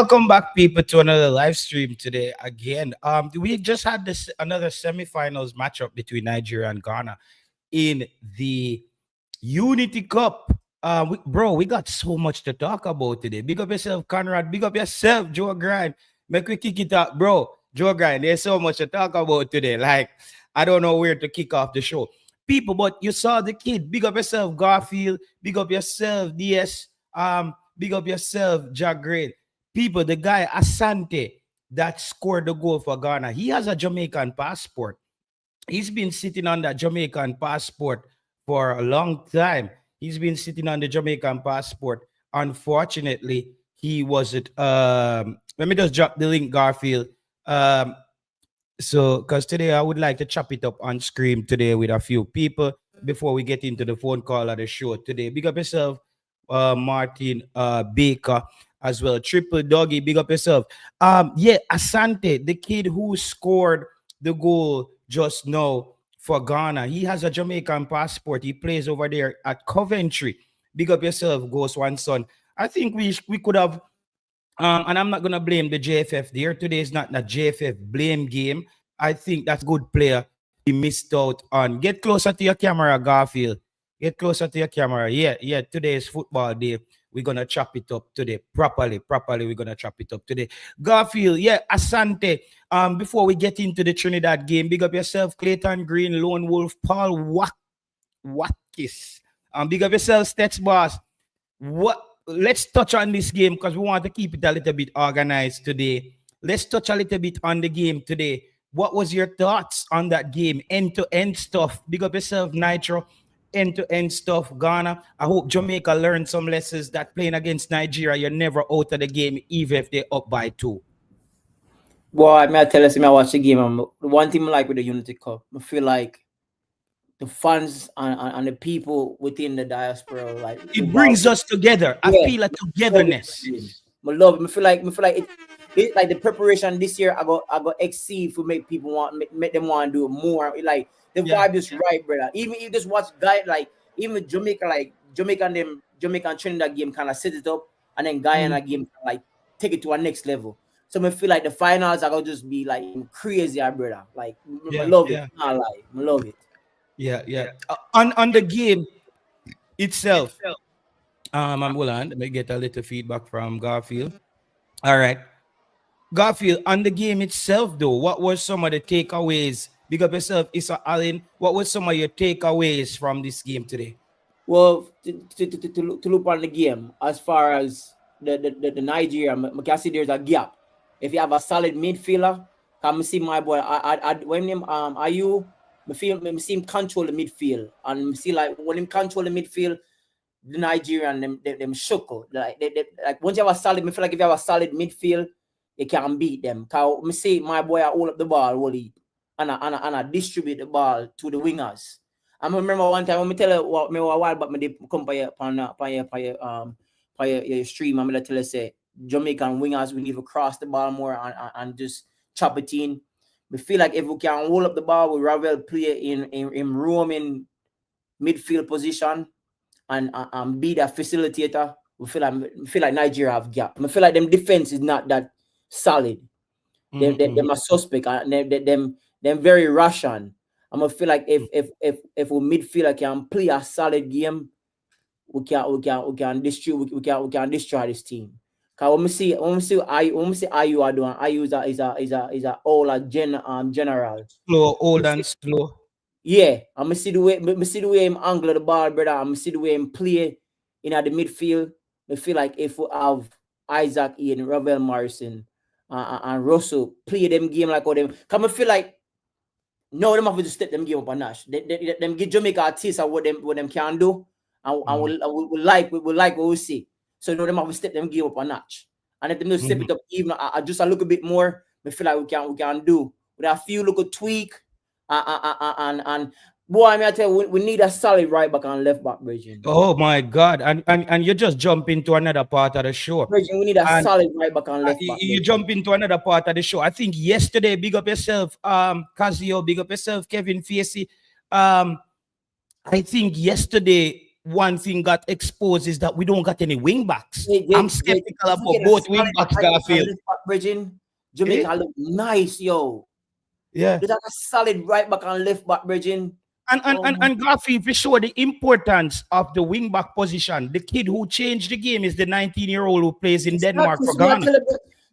Welcome back, people, to another live stream today. Again, we just had this another semifinals matchup between Nigeria and Ghana in the Unity Cup. Bro, we got so much to talk about today. Big up yourself, Conrad. Big up yourself, Joe Grind. Make we kick it up, bro. Joe Grind, there's so much to talk about today. Like, I don't know where to kick off the show. People, but you saw the kid. Big up yourself, Garfield. Big up yourself, DS. Big up yourself, Jack Great. People, the guy Asante that scored the goal for Ghana, he has a Jamaican passport. He's been sitting on that Jamaican passport for a long time. He's been sitting on the Jamaican passport. Unfortunately, he wasn't. Let me just drop the link, Garfield. So, because today I would like to chop it up on screen today with a few people before we get into the phone call of the show today. Big up yourself, Martin Baker, as well. Triple Doggy, big up yourself. Yeah, Asante, the kid who scored the goal just now for Ghana. He has a Jamaican passport. He plays over there at Coventry. Big up yourself, Ghost One Son. I think we could have, and I'm not gonna blame the JFF there. Today is not the JFF blame game. I think that's good player he missed out on. Get closer to your camera, Garfield. Get closer to your camera. Yeah. Today is football day. We're gonna chop it up today properly. We're gonna chop it up today. Garfield, yeah, Asante. Before we get into the Trinidad game, big up yourself, Clayton Green, Lone Wolf, Paul Watkis. Big up yourself, Stets Boss. Let's touch on this game because we want to keep it a little bit organized today. Let's touch a little bit on the game today. What was your thoughts on that game? End-to-end stuff. Big up yourself, Nitro. End-to-end stuff, Ghana. I hope Jamaica learned some lessons that playing against Nigeria, you're never out of the game, even if they're up by 2. Well, I may tell us, I watch the game. The one thing I like with the Unity Cup, I feel like the fans and the people within the diaspora, like it brings us together. I feel a togetherness. I love it. I feel like it like the preparation this year. I got exceed for make people make them want to do more. Like the vibe is right, brother. Even if you just watch guy like even Jamaica, like Jamaica and Trinidad game kind of set it up, and then Guyana game like take it to a next level. So I feel like the finals are gonna just be like crazy, brother. Like I love it. Not lie, I love it. Yeah. On the game itself, I'm hold on. Let me get a little feedback from Garfield. All right, Garfield. On the game itself, though, what was some of the takeaways? Big up yourself, Issa Allen. What was some of your takeaways from this game today? Well, to look on the game, as far as the Nigeria, I can see there's a gap. If you have a solid midfielder, come see my boy. When him Ayu, I see him control the midfield, and see like when him control the midfield, the Nigerian them shook. Like once you have a solid, I feel like if you have a solid midfield, you can beat them. Cause me see my boy hold up the ball, really, and I distribute the ball to the wingers. I remember one time when me tell you what me a while back, me did come by your stream. I'm gonna tell you say Jamaican wingers we need to cross the ball more and just chop it in. We feel like if we can hold up the ball with Ravel play in roaming midfield position and be that facilitator, we feel like Nigeria have gap. I feel like them defense is not that solid. Them are suspect and them very Russian. I'm gonna feel like if we midfielder can play a solid game, we can destroy this team. Cause when we see Ayu are doing, Ayu is a old general. Slow, old and slow. Yeah, I'm gonna see the way him angle the ball, brother. I'm gonna see the way him play in the midfield. I feel like if we have Isaac Ian, Ravel Morrison, and Russell play them game like how them, come I feel like no, them have to step them game up a notch. Them give Jamaica a taste of what them can do, and we like what we see. So no, them have to step them game up a notch. And if them don't step it up even just a little bit more, I feel like we can do with a few little tweak and boy, I mean, I tell you, we need a solid right back and left back, Bridget. Oh my God! And you just jump into another part of the show. Bridget, we need a solid right back and left back. You jump into another part of the show. I think yesterday, big up yourself, Casio, big up yourself, Kevin Facey. I think yesterday one thing got exposed is that we don't got any wing backs. Yeah, I'm skeptical if we about get a both solid wing backs, right back and Garfield. left back bridging, Eh? Jamaica look nice, yo. Yeah. They got a solid right back and left back bridging. And Garfield, we show the importance of the wing back position. The kid who changed the game is the 19-year-old who plays in Denmark for Ghana.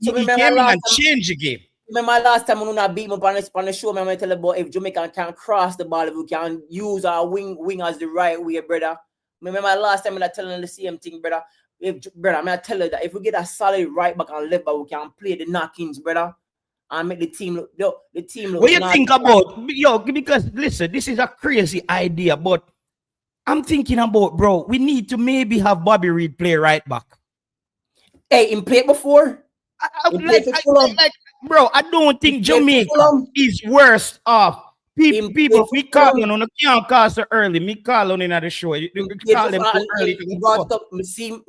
So He came in and changed the game. Remember last time when I beat me on the show, I tell you about if Jamaica can cross the ball, if we can use our wing as the right way, brother. Remember last time I telling the same thing, brother. I tell you that if we get a solid right back and left back, we can play the knockings, brother, and make the team look. The team look. What you think about because listen, this is a crazy idea, but I'm thinking about, bro, we need to maybe have Bobby Reed play right back. Hey, in played before. Bro, I don't think Jamaica is worse off. People, we call on the can't call so early. Me call on in the show. You call them too early. Me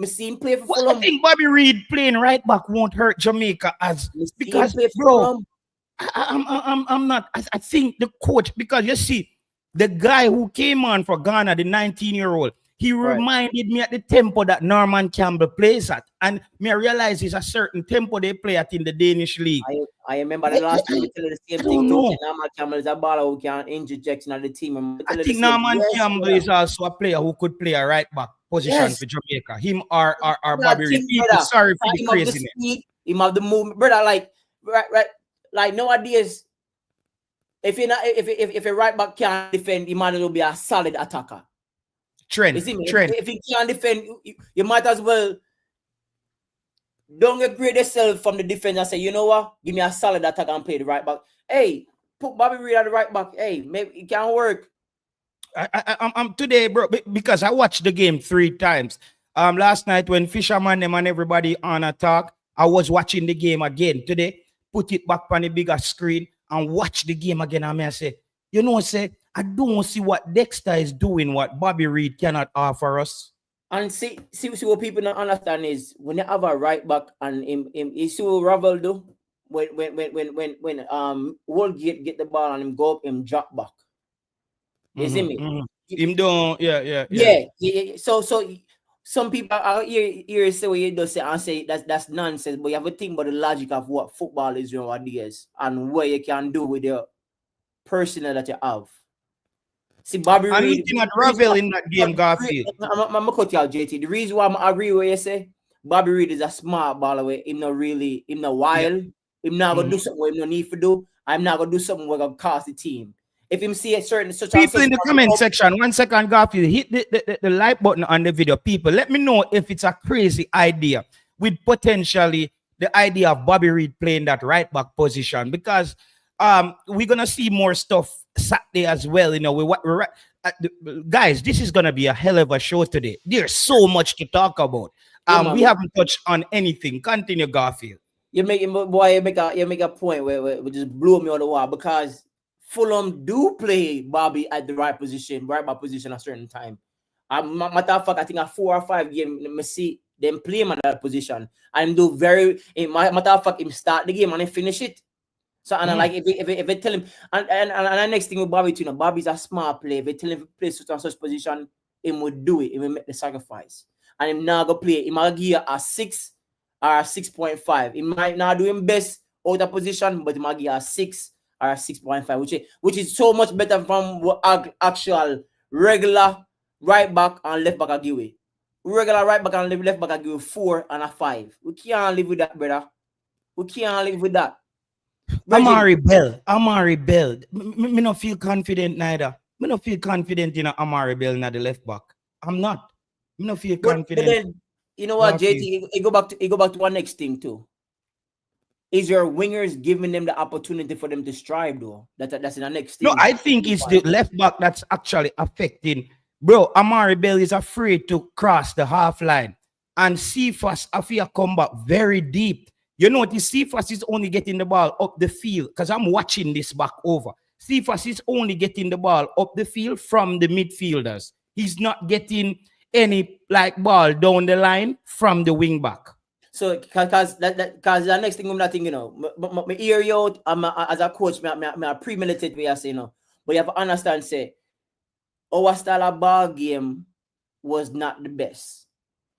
see play for Fulham. I think Bobby Reed playing right back won't hurt Jamaica because bro, I'm not. I think the coach, because you see the guy who came on for Ghana, the 19-year-old. He reminded me at the tempo that Norman Campbell plays at. And me realize it's a certain tempo they play at in the Danish league. I remember the last time we tell you the same thing. Norman Campbell is a baller who can interject in the team. I think Norman Campbell is also a player who could play a right back position for Jamaica. Him or Bobby Reed. Sorry for the craziness. Him have the movement. Brother, like nowadays, if a right back can't defend, he might as well be a solid attacker. Trend. If you can't defend, you might as well don't upgrade yourself from the defense and say, you know what, give me a solid attack and play the right back. Hey, put Bobby Reed at the right back. Hey, maybe it can work. I'm today, bro, because I watched the game 3 times. Last night when Fisherman them and everybody on attack, I was watching the game again today. Put it back on the bigger screen and watch the game again. And I say, you know, I don't see what Dexter is doing, what Bobby Reed cannot offer us. And see what people don't understand is when you have a right back and you see what Ravel do when Woodgate get the ball and him go up, him drop back. You see me? Him don't, yeah. So some people out here say what you do say and say that's nonsense, but you have to think about the logic of what football is nowadays and what you can do with your personnel that you have. See, Bobby I'm Reed. looking at Ravel in that game, Garfield. I'm going to cut you out, JT. The reason why I agree with you say, Bobby Reed is a smart ball away. Him not wild. Him not going to do something what him no need to do. I'm not going to do something what going to cost the team. If him see a certain... People in the comment section, 1 second, Garfield, hit the like button on the video. People, let me know if it's a crazy idea with potentially the idea of Bobby Reed playing that right back position, because we're gonna see more stuff Saturday as well. You know, guys, this is gonna be a hell of a show today. There's so much to talk about. We haven't touched on anything. Continue, Garfield. You make a point where just blew me on the wall, because Fulham do play Bobby at the right back position at a certain time. Matter of fact, I think a 4 or 5 game, me see them play him at that position and do matter of fact, him start the game and then finish it. So and like if they tell him and the next thing with Bobby, Bobby's a smart player. If they tell him to play such position, he would do it. He will make the sacrifice. And him now go play. He might give you a 6 or a 6.5. He might not do him best out of position, but he might give you a 6 or a 6.5, which is so much better from what actual regular right back and left back I give you. Regular right back and left back I give you 4 and a 5. We can't live with that, brother. We can't live with that. Amari Bell. Me not feel confident neither. Me not feel confident in Amari Bell in the left back. I'm not. Me not feel confident. But then, you know what, JT? It go back to one next thing too. Is your wingers giving them the opportunity for them to strive though? That's in the next thing. No, I think it's the left back that's actually affecting. Bro, Amari Bell is afraid to cross the half line. And Cephas Afia come back very deep. You notice Cephas is only getting the ball up the field, because I'm watching this back over. Cephas is only getting the ball up the field from the midfielders. He's not getting any ball down the line from the wing back. So, because the next thing I'm not thinking, my hear you out, as a coach, I premeditate what you say, but you have to understand, say, our style of ball game was not the best.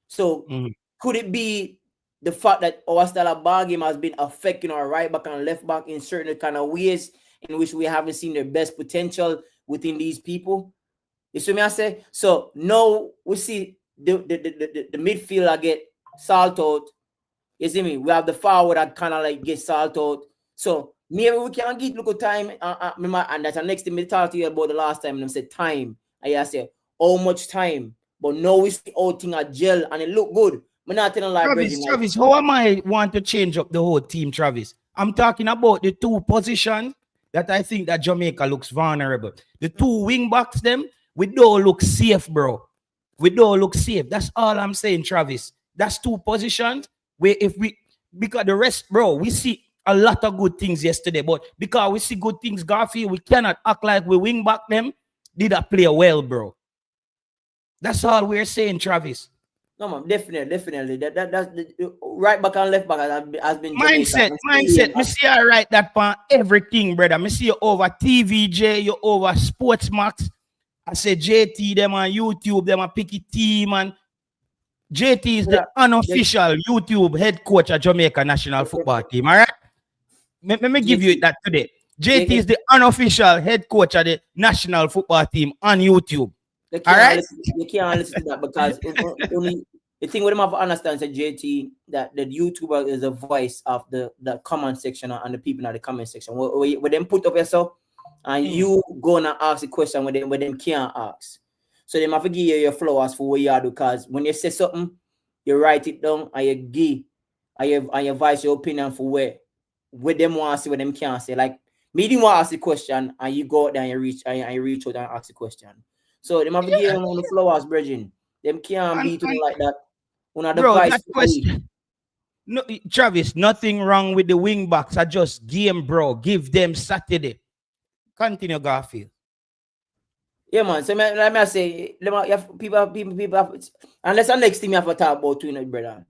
So Mhm. could it be the fact that our style of ball game has been affecting our right back and left back in certain kind of ways in which we haven't seen their best potential within these people? You see me I say? So now we see the midfielder get salt out. You see me? We have the forward that kind of like get salt out. So maybe we can get look at time. And that's the next thing we talked to you about the last time. And I said time. I say how much time. But now we see all thing a gel and it look good. I'm not telling like Travis, Bridging. Like, Travis, how am I want to change up the whole team, Travis? I'm talking about the two positions that I think that Jamaica looks vulnerable. The two wing backs, them, we don't look safe, bro. We don't look safe. That's all I'm saying, Travis. That's two positions where if we, because the rest, bro, we see a lot of good things yesterday, but because we see good things, Garfield, we cannot act like we wing back them. Did that play well, bro? That's all we're saying, Travis. no man, definitely. That's the right back and left back has been Jamaica. Mindset. Me see you right that pan everything, brother. Me see you over TVJ, you over Sports Max. I say JT, them on YouTube, them on Picky Team, and JT is the unofficial YouTube head coach of Jamaica national football team. All right, let me give you that today. JT is the unofficial head coach of the national football team on YouTube. You All right, can't listen to that because only the thing with them have to understand is JT that the YouTuber is the voice of the comment section and the people in the comment section. When them put up yourself and you gonna ask a question when them can't ask. So they have to give you your flowers for what you are, because when you say something, you write it down and you give and you voice your opinion for where them want to say, what them can't say. Like me didn't want to ask the question and you go out there and you reach out and ask the question. So they have to give them on the flowers, Bridging. Them can't beat them like that. Bro, that question. No, Travis, nothing wrong with the wing backs. I just game, bro. Give them Saturday. Continue, Garfield. Yeah, man. So let me say, people have, unless the next thing we have to talk about, brother.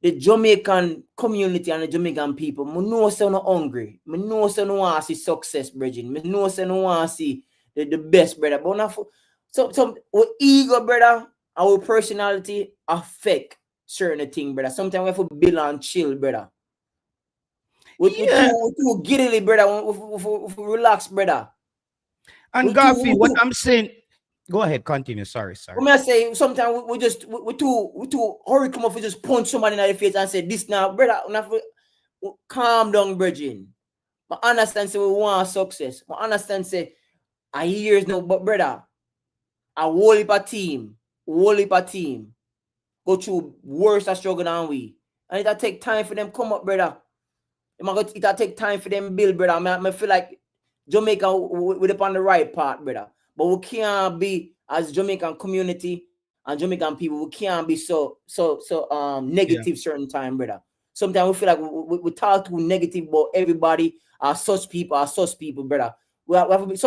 The Jamaican community and the Jamaican people, I know say no hungry. I know say no want to see success, Bridging. I know say no want to see the best, brother. But not for some ego, brother, our personality affect certain things, brother. Sometimes we have to build and chill, brother. We too giddily, brother. We relax, brother. And Garfield, what I'm saying, go ahead, continue. Sorry. What I say, sometimes we too hurry come up, we just punch somebody in the face and say this now, brother. Calm down, Bridging. I understand say we want success. I understand say I hear no, but brother, a whole heap of team go through worse struggle than we. And it'll take time for them come up, brother. It'll take time for them build, brother. I feel like Jamaica we're upon the right path, brother. But we can't be, as Jamaican community and Jamaican people, we can't be so negative certain time, brother. Sometimes we feel like we talk too negative about everybody, our such people, brother. We have to be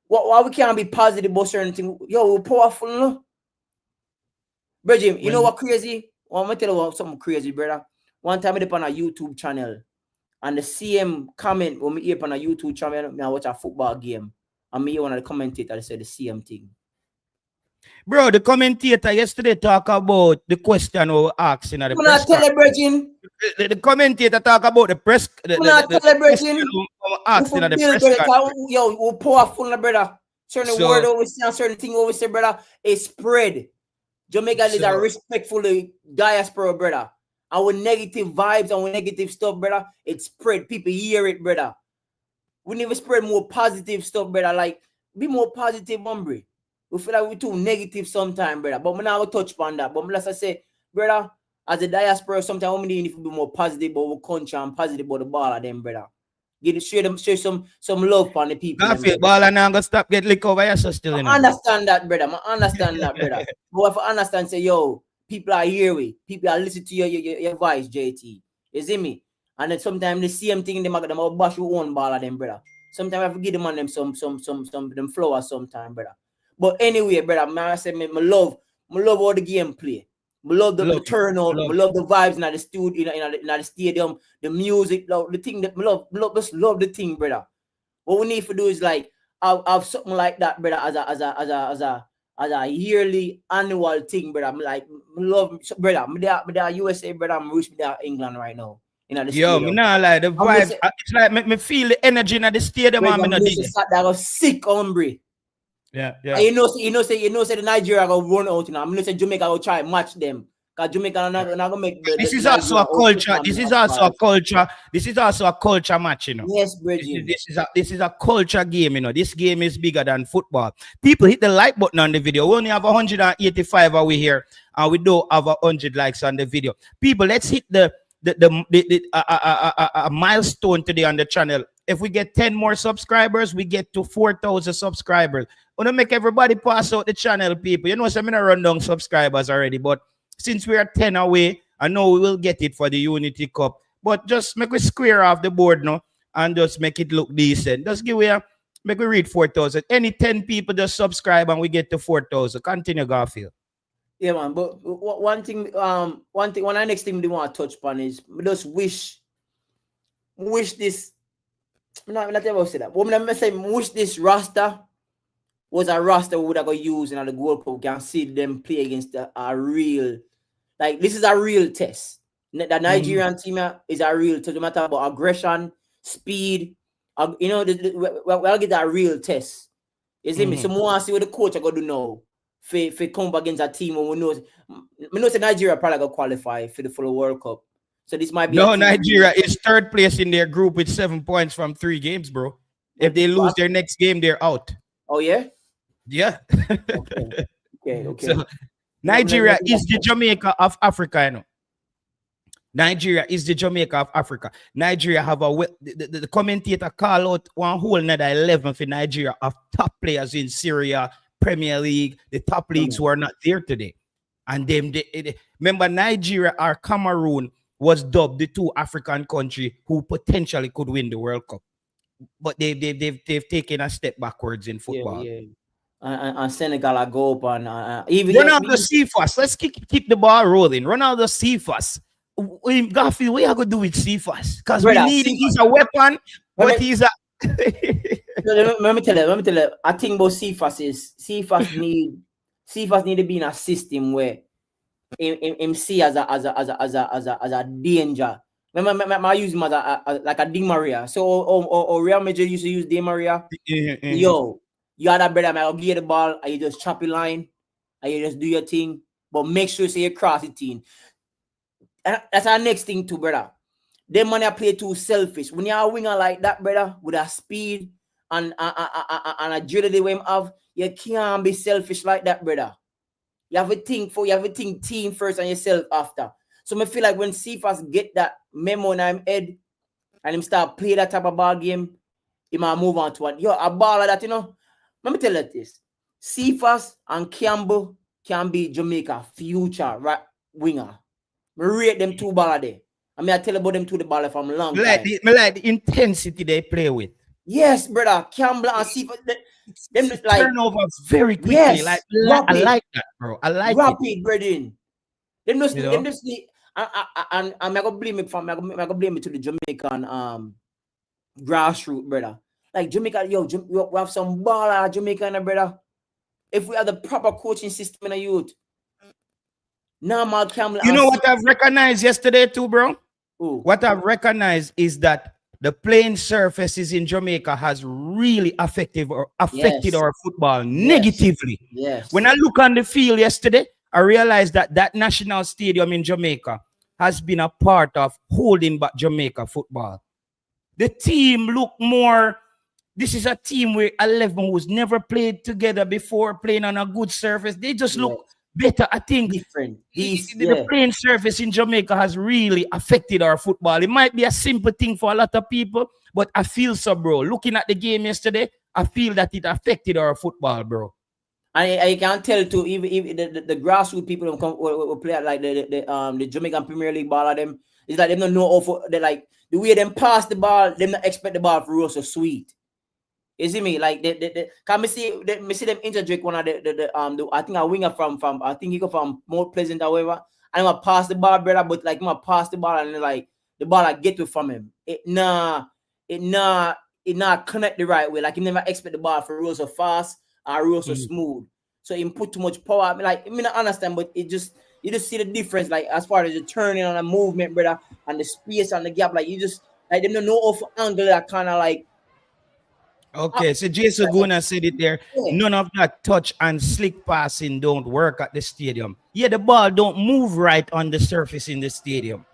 why we can't be positive about certain things? Yo, we're powerful, no? Bridging, you know what crazy? Well, I'm gonna tell you something crazy, brother. One time I did on a YouTube channel, and the CM comment when we hear on a YouTube channel, I watch a football game, and me one of the commentators said the same thing. Bro, the commentator yesterday talk about the question we asking at the press conference. The commentator talk about the press. The question asking at the press conference. Yo, we're powerful, brother. Certain word always say, certain thing always say, brother. It spread. Jamaica is a respectful diaspora, brother. Our negative vibes, our negative stuff, brother, it spread. People hear it, brother. We never spread more positive stuff, brother. Like, be more positive, hombre. We feel like we're too negative sometimes, brother. But we now touch upon that. But let's say, brother, as a diaspora, sometimes we need to be more positive about our country and positive about the ball of them, brother. Share some love for the people. I feel ball and I'm gonna stop get lick over here, so still I understand that, brother. I understand that, brother. But if I understand, say, yo, people are here, people are listening to your voice, JT. You see me? And then sometimes the same thing them bash your own ball of them, brother. Sometimes I have to give them on them some them flowers sometime, brother. But anyway, brother, I say me love all the gameplay. I love the turnout. I love the vibes in the studio, in the stadium, the music, the thing that just love the thing, brother. What we need to do is like have something like that, brother, as as a yearly annual thing, brother. I'm like, love, brother. Me there USA, brother. I'm wish me there England right now. In the Yo, me stadium. nah lie, the I'm gonna vibes. say, It's like me feel the energy in the stadium. brother, I'm I'm not gonna dig say it. that was sick, hombre. Yeah, And yeah. you know, say the Nigeria go run out. I'm gonna say Jamaica go try and match them. Cause Jamaica not gonna make This the is also Nigeria a out culture. perform This them is as also far a as. culture. This is also a culture match, you know. Yes, This is, Bridging. this is a this is a culture game, you know. This game is bigger than football. People hit the like button on the video. We only have 185 over here, and we don't have 100 likes on the video. People, let's hit a milestone today on the channel. If we get 10 more subscribers, we get to 4,000 subscribers. We don't make everybody pass out the channel, people. You know, so I'm gonna run down subscribers already, but since we are 10 away, I know we will get it for the Unity Cup. But just make we square off the board now and just make it look decent. Just give make we read 4,000. Any 10 people just subscribe and we get to 4,000. Continue, Garfield. Yeah, man. But one thing, one next thing we want to touch upon is we just wish this. Not ever say that. What I'm say, wish this roster was a roster we would have used in the Gold Cup. Can see them play against a real, like this is a real test. The Nigerian team is a real test. No matter about aggression, speed, we'll get a real test. You see me? So more see what the coach are gonna do now. For come up against a team when we know Nigeria probably gonna qualify for the full World Cup. So this might be no, Nigeria is third place in their group with 7 points from 3 games, bro. If they lose their next game, they're out. Oh yeah? Yeah. Okay. So Nigeria is the Jamaica of Africa, you know. Nigeria is the Jamaica of Africa. Nigeria have the commentator call out one whole another 11 for Nigeria of top players in Syria, Premier League, the top leagues who are not there today. And remember Nigeria or Cameroon was dubbed the 2 African country who potentially could win the World Cup. But they've taken a step backwards in football. Yeah. And Senegal I go up and even Ronaldo Cephas. Let's keep the ball rolling. Ronaldo Cephas. Garfield, what you gonna do with Cephas? Because we need he's a weapon, but he's a let me tell you. I think about Cephas need to be in a system where him see as a danger. I use him as like a Di Maria. So or Real Madrid used to use Di Maria. Yo, you had that brother, I'll give you the ball, and you just chop your line, and you just do your thing, but make sure you cross the team. And that's our next thing too, brother. Them money play too selfish. When you're a winger like that, brother, with a speed and agility we have, you can't be selfish like that, brother. You have to think team first and yourself after. So I feel like when Cephas get that memo in him head and him start play that type of ball game, he might move on to one. Yo, a ball like that, you know. Let me tell you this. Cephas and Campbell can be Jamaica future right winger. I rate them 2 baller there. I tell about them 2 the ball from long time. I like the intensity they play with. Yes, brother. Campbell and Cephas, them like turnover very quickly. Yes, I like that, bro. I like rapid, it. brethren. Them just and I'm gonna blame it from I'm gonna blame it to the Jamaican grassroots, brother. Like Jamaica, we have some baller Jamaican, brother. If we have the proper coaching system in the youth, normal Campbell. You know what I've recognized yesterday too, bro? Ooh. What I've recognized is that the playing surfaces in Jamaica has really affected our football negatively. Yes. When I look on the field yesterday, I realized that national stadium in Jamaica has been a part of holding back Jamaica football. The team look more. This is a team where 11 who's never played together before, playing on a good surface. They just look better. I think different. The playing surface in Jamaica has really affected our football. It might be a simple thing for a lot of people, but I feel so, bro. Looking at the game yesterday, I feel that it affected our football, bro. I can tell too, even the grassroots people who play like the Jamaican Premier League ball of them, it's like they don't know they like the way them pass the ball, them not expect the ball for real so sweet. You see me? Like can me see them interject one of the I think a winger from I think he go from Mount Pleasant or whatever. And I'm gonna pass the ball, brother, but like I'm gonna pass the ball and like the ball I get to from him. It not connect the right way. Like you never expect the ball for real so fast or real so smooth. So he put too much power. I mean, like, I mean, I understand, but it just you just see the difference, like as far as the turning on the movement, brother, and the space and the gap. Like you just like them don't know off angle that kind of like Okay, so Jason Guna said it there. yeah. None of that touch and slick passing don't work at the stadium. Yeah, the ball don't move right on the surface in the stadium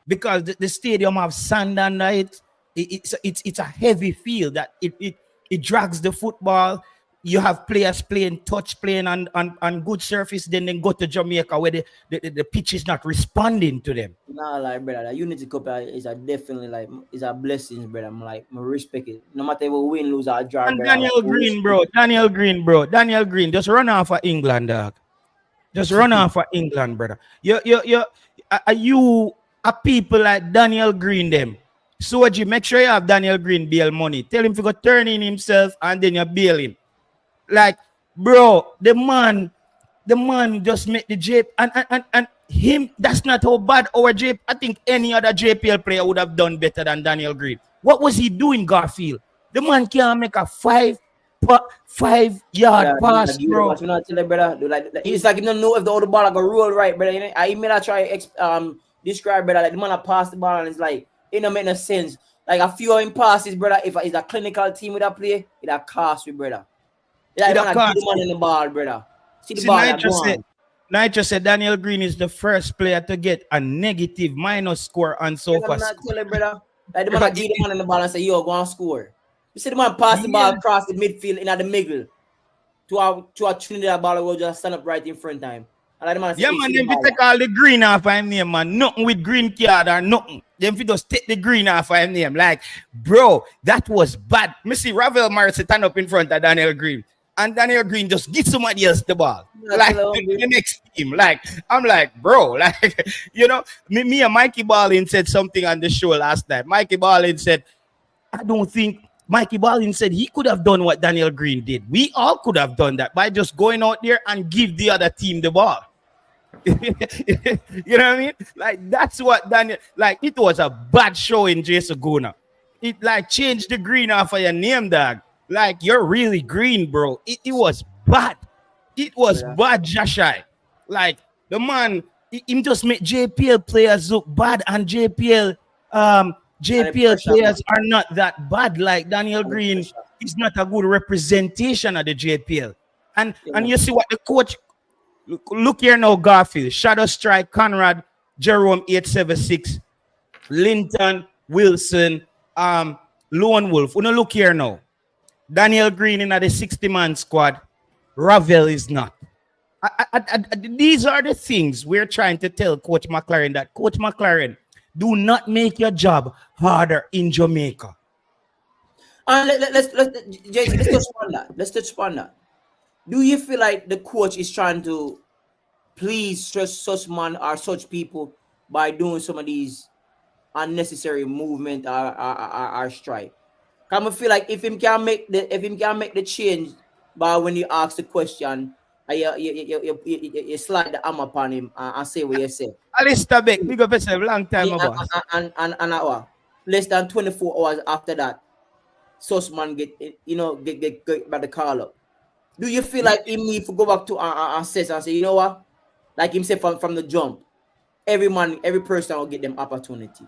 because the stadium have sand under it. It's a heavy field that it drags the football. You have players playing touch playing on good surface, then go to Jamaica where the pitch is not responding to them. Nah, like brother, the Unity Cup is a definitely like is a blessing, brother. I'm like, I respect it. No matter what win, lose, or draw, And brother. Like, I respect it. Daniel Green, just run off of England, dog. Just run off of England, brother. You are people like Daniel Green them. So you make sure you have Daniel Green bail money. Tell him to go turn in himself and then you bail him. Like, bro, the man just make the J and him. That's not how bad our J. I think any other JPL player would have done better than Daniel Green. What was he doing, Garfield? The man can't make a 5 yard pass, bro. You know, tell the brother, it's like you don't know if the other ball like a roll right, brother. You know, I even try describe brother like the man that pass the ball and it's like it don't make no sense. Like a few of him passes, brother. If it's a clinical team with a play, it a cost you, brother. Like man, beat the man in the ball, brother. See the ball that go on. Nitro said Daniel Green is the first player to get a negative minus score on sofa. I'm not telling, brother. Like the man that beat the man in the ball and say, "Yo, go and score." You see the man pass the ball across the midfield in the middle to a Trinidad ball will just stand up right in front of him. And like the man say, yeah, man, them fi take all the green off of him name, man. Nothing with green card or nothing. Them fi just take the green off of him name. Like, bro, that was bad. Me see Ravel Morrison stand up in front of Daniel Green. And Daniel Green just give somebody else the ball. Like the next team. Like, I'm like, bro, like, you know, me and Mikey Ballin said something on the show last night. Mikey Ballin said, I don't think Mikey Ballin said he could have done what Daniel Green did. We all could have done that by just going out there and give the other team the ball. You know what I mean? Like, that's what Daniel, like, it was a bad show in Jason Guna. It like changed the green off of your name, dog. Like, you're really green, bro. It was bad. It was bad, Jashai. Like, the man, him just make JPL players look bad, and JPL players are not that bad. Like, Daniel Green is not a good representation of the JPL. And you see what the coach, look here now, Garfield, Shadow Strike, Conrad, Jerome 876, Linton, Wilson, Lone Wolf. You know, look here now. Daniel Green in the 60-man squad. Ravel is not. These are the things we're trying to tell Coach McLaren, that Coach McLaren, do not make your job harder in Jamaica. Let's touch on that. Let's touch on that. Do you feel like the coach is trying to please such man or such people by doing some of these unnecessary movement or strike? I feel like if him can make the change, but when you ask the question, you slide the arm upon him and say what you say. Alistair Beck, big up yourself, long time ago. And less than 24 hours after that, Sussman get by the call up. Do you feel like he need to go back to assess and say, you know what? Like him said from the jump, every person will get them opportunity.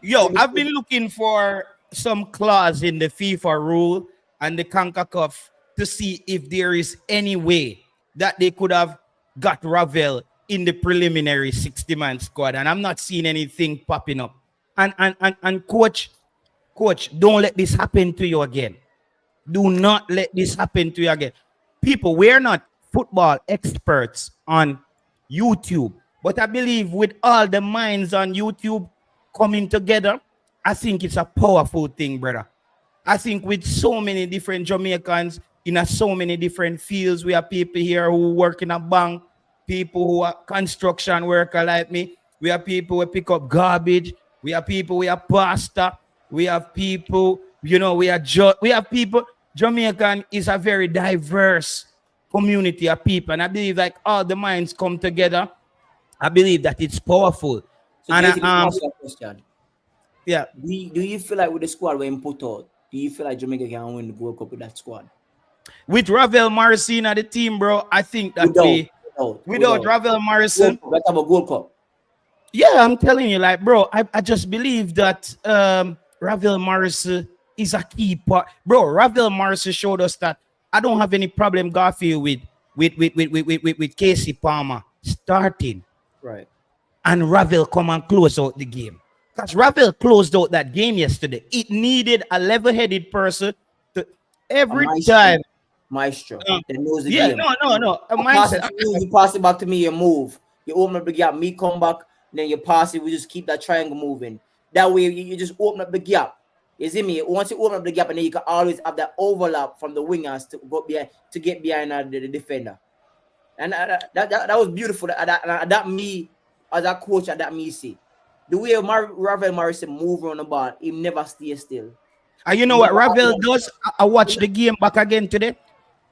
Yo, I've been looking for some clause in the FIFA rule and the CONCACAF to see if there is any way that they could have got Ravel in the preliminary 60-man squad, and I'm not seeing anything popping up. And coach, don't let this happen to you again. Do not let this happen to you again. People, we're not football experts on YouTube, but I believe with all the minds on YouTube coming together, I think it's a powerful thing, brother. I think with so many different Jamaicans in so many different fields, we have people here who work in a bank, people who are construction worker like me. We have people who pick up garbage. We have people, we have pastor. We have people, we have people. Jamaican is a very diverse community of people. And I believe like all the minds come together. I believe that it's powerful. So and question. Yeah. Do you feel like with the squad when put out, do you feel like Jamaica can win the World Cup with that squad? With Ravel Morrison at the team, bro, I think that Without, without Ravel Morrison, Let's have a Gold Cup. yeah, I'm telling you, like, bro, I just believe that Ravel Morrison is a key part. Bro, Ravel Morrison showed us that I don't have any problem, Garfield, with Casey Palmer starting Right. and Ravel come and close out the game. Because Ravel closed out that game yesterday. It needed a level-headed person to A every maestro. time. Maestro. Um, That knows the yeah, game. no. A I pass mindset. it to you, you pass it back to me, you move. You open up the gap, me come back, then you pass it, we just keep that triangle moving. That way you just open up the gap. You see me? Once you open up the gap, and then you can always have that overlap from the wingers to go behind to get behind the defender. And that was beautiful. That me as a coach, that me see. The way Ravel Morrison move on the ball, he never stays still. And you know He what never Ravel does? I watched the game back again today.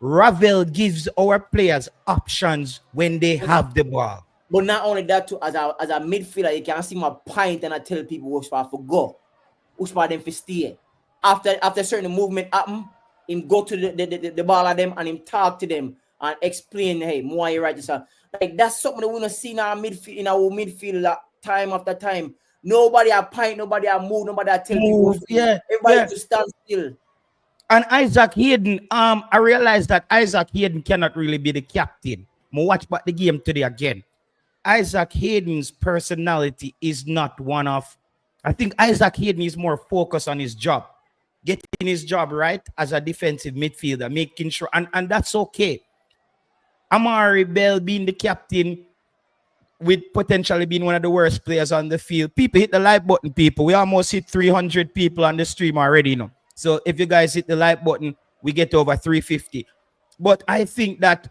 Ravel gives our players options when they have the ball. But not only that, too, as a midfielder, you can see my point and I tell people which part for go, which part them for stay. After certain movement happen, him go to the ball at them and him talk to them and explain, hey, more you right, sir. Like that's something that we don't see in our midfield like, time after time. Nobody a pint, nobody a move, nobody a tell people. Move, yeah, Everybody yeah. just stand still. And Isaac Hayden, I realized that Isaac Hayden cannot really be the captain. I watch back the game today again. Isaac Hayden's personality is not one of. I think Isaac Hayden is more focused on his job, getting his job right as a defensive midfielder, making sure, and that's okay. Amari Bell being the captain with potentially being one of the worst players on the field. People hit the like button, people. We almost hit 300 people on the stream already, you know. So if you guys hit the like button, we get over 350. But I think that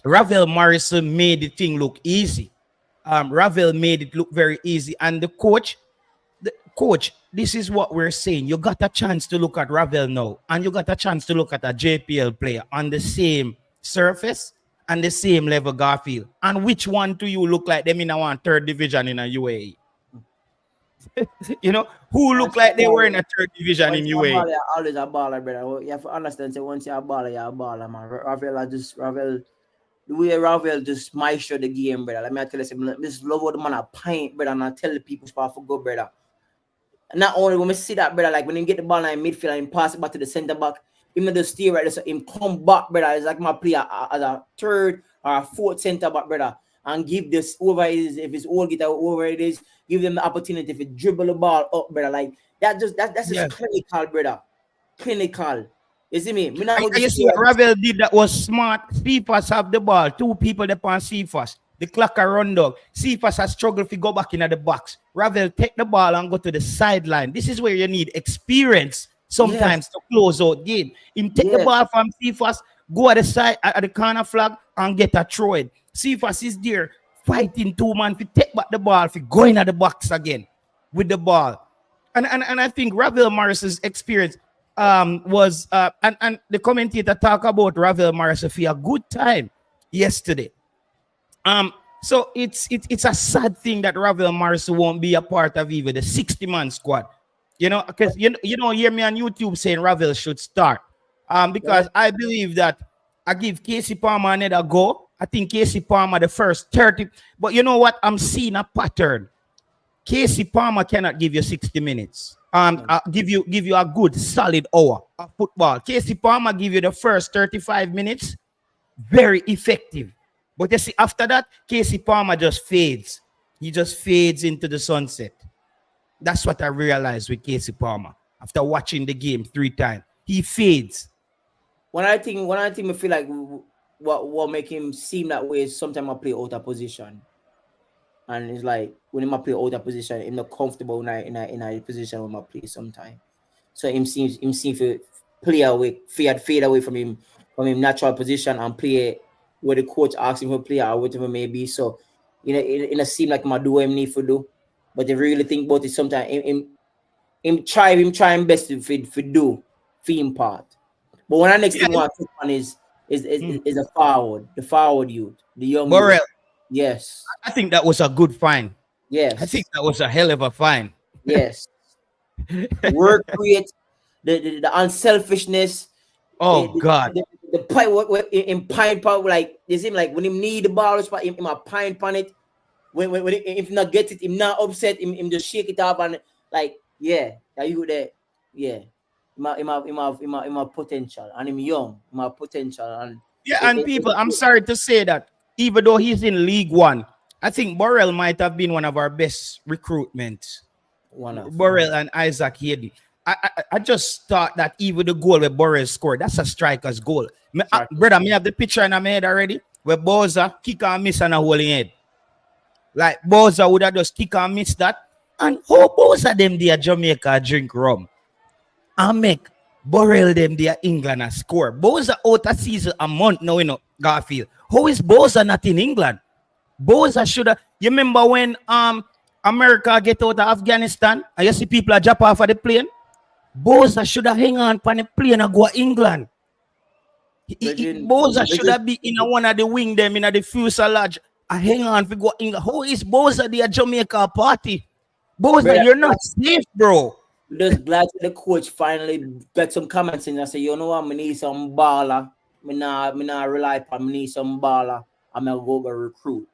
Ravel Morrison made the thing look easy. Ravel made it look very easy. And the coach, this is what we're saying. You got a chance to look at Ravel now, and you got a chance to look at a JPL player on the same surface and the same level, Garfield. And which one do you look like them in a one third division in a UAE? You know, who look like they were in a third division in UAE? Always a baller, brother. You have to understand. So once you're a baller, man. Ravel. The way Ravel just maestro the game, brother. Let me tell you, this love what the man a pint, brother, and I tell the people spot for go, brother. Not only when we see that, brother, like when you get the ball in midfield and pass it back to the center back, him not just stay right there, so him come back, brother. It's like my player as a third or a fourth center back, brother, and give this over it is if it's all get over it is, give them the opportunity to dribble the ball up, brother. Like that's just clinical, brother. Clinical. You see me? And you see what Ravel did that was smart. Cephas have the ball. Two people upon Cephas. The clock are run dog. Cephas has struggled to go back into the box. Ravel take the ball and go to the sideline. This is where you need experience sometimes to close out game. Him take the ball from Cephas, go at the side at the corner flag and get a throw in. Cephas is there fighting two man to take back the ball, for going at the box again with the ball. And I think Ravel Morrison's experience was and the commentator talk about Ravel Morrison for a good time yesterday. So it's a sad thing that Ravel Morrison won't be a part of even the 60-man squad. You know, because you don't hear me on YouTube saying Ravel should start. Because I believe that I give Casey Palmer another go. I think Casey Palmer the first 30, but you know what? I'm seeing a pattern. Casey Palmer cannot give you 60 minutes. Give you a good solid hour of football. Casey Palmer give you the first 35 minutes, very effective. But you see, after that, Casey Palmer just fades. He just fades into the sunset. That's what I realized with Casey Palmer after watching the game 3 times. He fades. When I think I feel like what make him seem that way is sometimes I play out of position. And it's like when I play out of position, I'm not comfortable in a position when I play sometimes. So him seems to play away, fade away from him natural position and play where the coach asks him to play or whatever it may be. So it seem like I do what I need to do. But if you really think about it, sometimes him trying best to do for him part. But when the next thing I want to take on is a forward, the forward youth, the young Burrell. youth. Yes. I think that was a good find. Yes. I think that was a hell of a find. Yes. Work rate, the unselfishness. Oh God. the point what in pine part like you seem like when him need the ball spot him a pine pan it when if not get it him not upset him just shake it off and like yeah that you there yeah him have potential and him young him have potential and Yeah, and people, I'm sorry to say that even though he's in League One, I think Burrell might have been one of our best recruitments. one of Burrell and Isaac Hayden. I just thought that even the goal where Burrell scored, that's a striker's goal. Brother, me have the picture in my head already where Boza kick and miss and a hole in head. Like Boza would have just kick and miss that. And how Boza them there Jamaica drink rum? And make Burrell them there England a score. Boza out a season a month now, you know, Garfield. How is Boza not in England? Boza should have. You remember when America get out of Afghanistan and you see people are jump off of the plane? Boza should have hang on on the plane and go to England. Boza should have been in one of the wing them in the fuselage. I hang on for go England. How is Boza the Jamaica party? Boza, you're not safe, bro. Just glad the coach finally got some comments in and say, you know what, I need some baller. Me nah rely upon me need some baller. I'm gonna go recruit.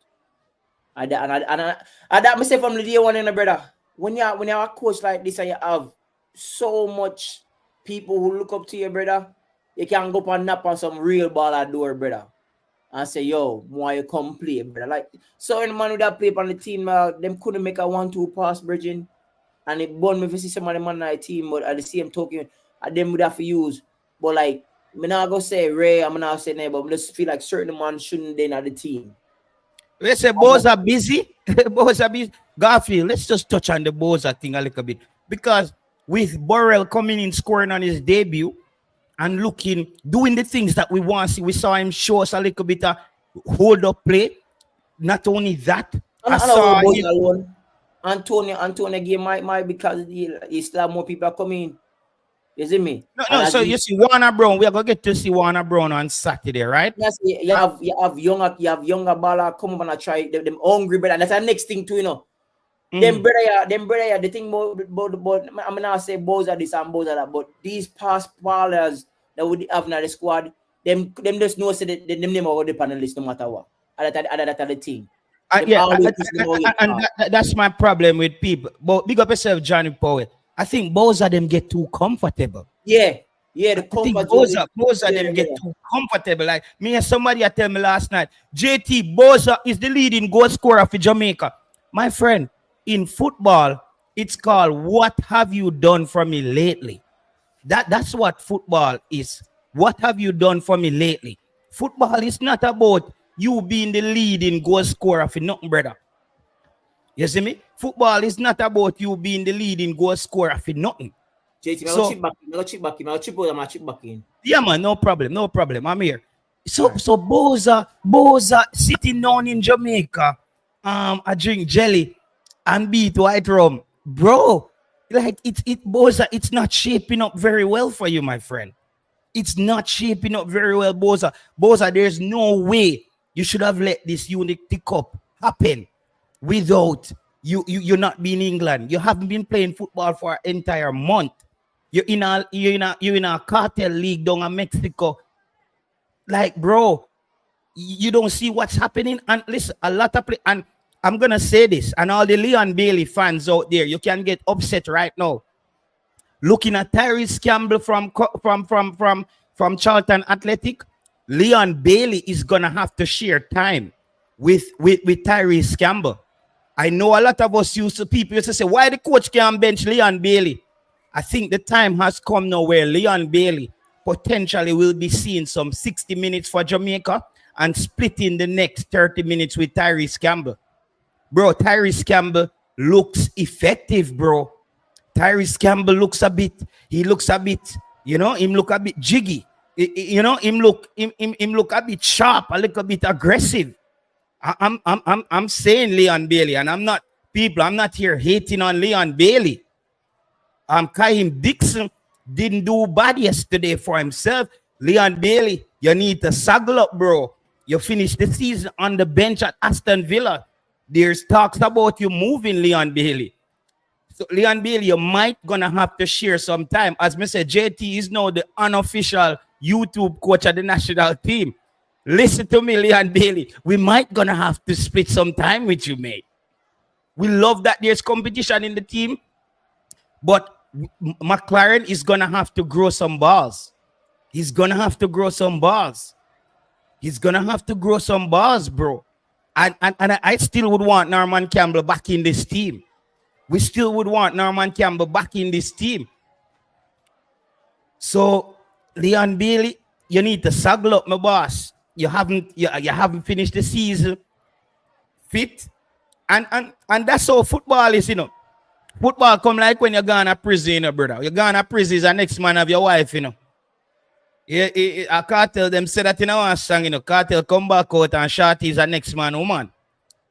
And that myself from the day one in the brother. When you're a coach like this and you have so much people who look up to you, brother, you can go up and knock on some real baller door, brother. And say, yo, why you come play, brother? Like so in the man who that play on the team, them couldn't make a 1-2 pass, bridging. And it burned me to see some of them on the team, but at the same token, them would have to use. But like, I'm not gonna say Ray, I'm not saying that, but I just feel like certain man shouldn't then at the team. Let's say Boza busy. Boza busy. Garfield, let's just touch on the Boza thing a little bit. Because with Burrell coming in, scoring on his debut and looking, doing the things that we want to see, we saw him show us a little bit of hold up play. Not only that, I saw him. Alone. Antonio game might because he still have more people coming. You see me? No. So you see Warner Brown. We are gonna get to see Warner Brown on Saturday, right? Yes, you have younger baller come up and try them hungry, brother. And that's the next thing too, you know. Them brother, the thing about I'm not say Boza this and Boza that, but these past ballers that would have in the squad, them just know say that them never go the panelist no matter what. That's the thing. That's my problem with people. But big up yourself, Johnny Powell. I think Boza them get too comfortable. Yeah, the comfort. Boza them get too comfortable. Like me and somebody tell me last night, JT Boza is the leading goal scorer for Jamaica. My friend, in football, it's called what have you done for me lately? That's what football is. What have you done for me lately? Football is not about you being the leading goal scorer for nothing, brother. You see me? Football is not about you being the leading goal scorer for nothing. JT, I'll chip back in. Yeah, man, no problem. I'm here. So Boza sitting down in Jamaica, I drink jelly and beat white rum. Bro, like Boza, it's not shaping up very well for you, my friend. It's not shaping up very well, Boza. Boza, there's no way you should have let this Unity Cup happen without you not being in England. You haven't been playing football for an entire month. You're in a cartel league down in Mexico. Like, bro, you don't see what's happening. And listen, a lot of and I'm gonna say this, and all the Leon Bailey fans out there, you can get upset right now. Looking at Tyrese Campbell from Charlton Athletic, Leon Bailey is gonna have to share time with Tyrese Campbell. I know a lot of us people used to say, why the coach can't bench Leon Bailey? I think the time has come now where Leon Bailey potentially will be seeing some 60 minutes for Jamaica and splitting the next 30 minutes with Tyrese Campbell. Bro, Tyrese Campbell looks effective, bro. Tyrese Campbell looks a bit, you know, him look a bit jiggy. You know, him look a bit sharp, a little bit aggressive. I'm saying Leon Bailey, and I'm not here hating on Leon Bailey. Kaim Dixon didn't do bad yesterday for himself. Leon Bailey, you need to saddle up, bro. You finished the season on the bench at Aston Villa. There's talks about you moving Leon Bailey. So Leon Bailey, you might gonna have to share some time. As I said, JT is now the unofficial YouTube coach of the national team. Listen to me, Leon Bailey. We might gonna have to split some time with you, mate. We love that there's competition in the team, but McLaren is gonna have to grow some balls. He's gonna have to grow some balls. He's gonna have to grow some balls, bro. And I still would want Norman Campbell back in this team. We still would want Norman Campbell back in this team. So, Leon Bailey, you need to saddle up, my boss. You haven't finished the season fit. And that's how football is, Football come like when you're gone to prison, brother. You're gone to prison is the next man of your wife, A cartel them say that in our song, cartel come back out and Shorty is the next man woman.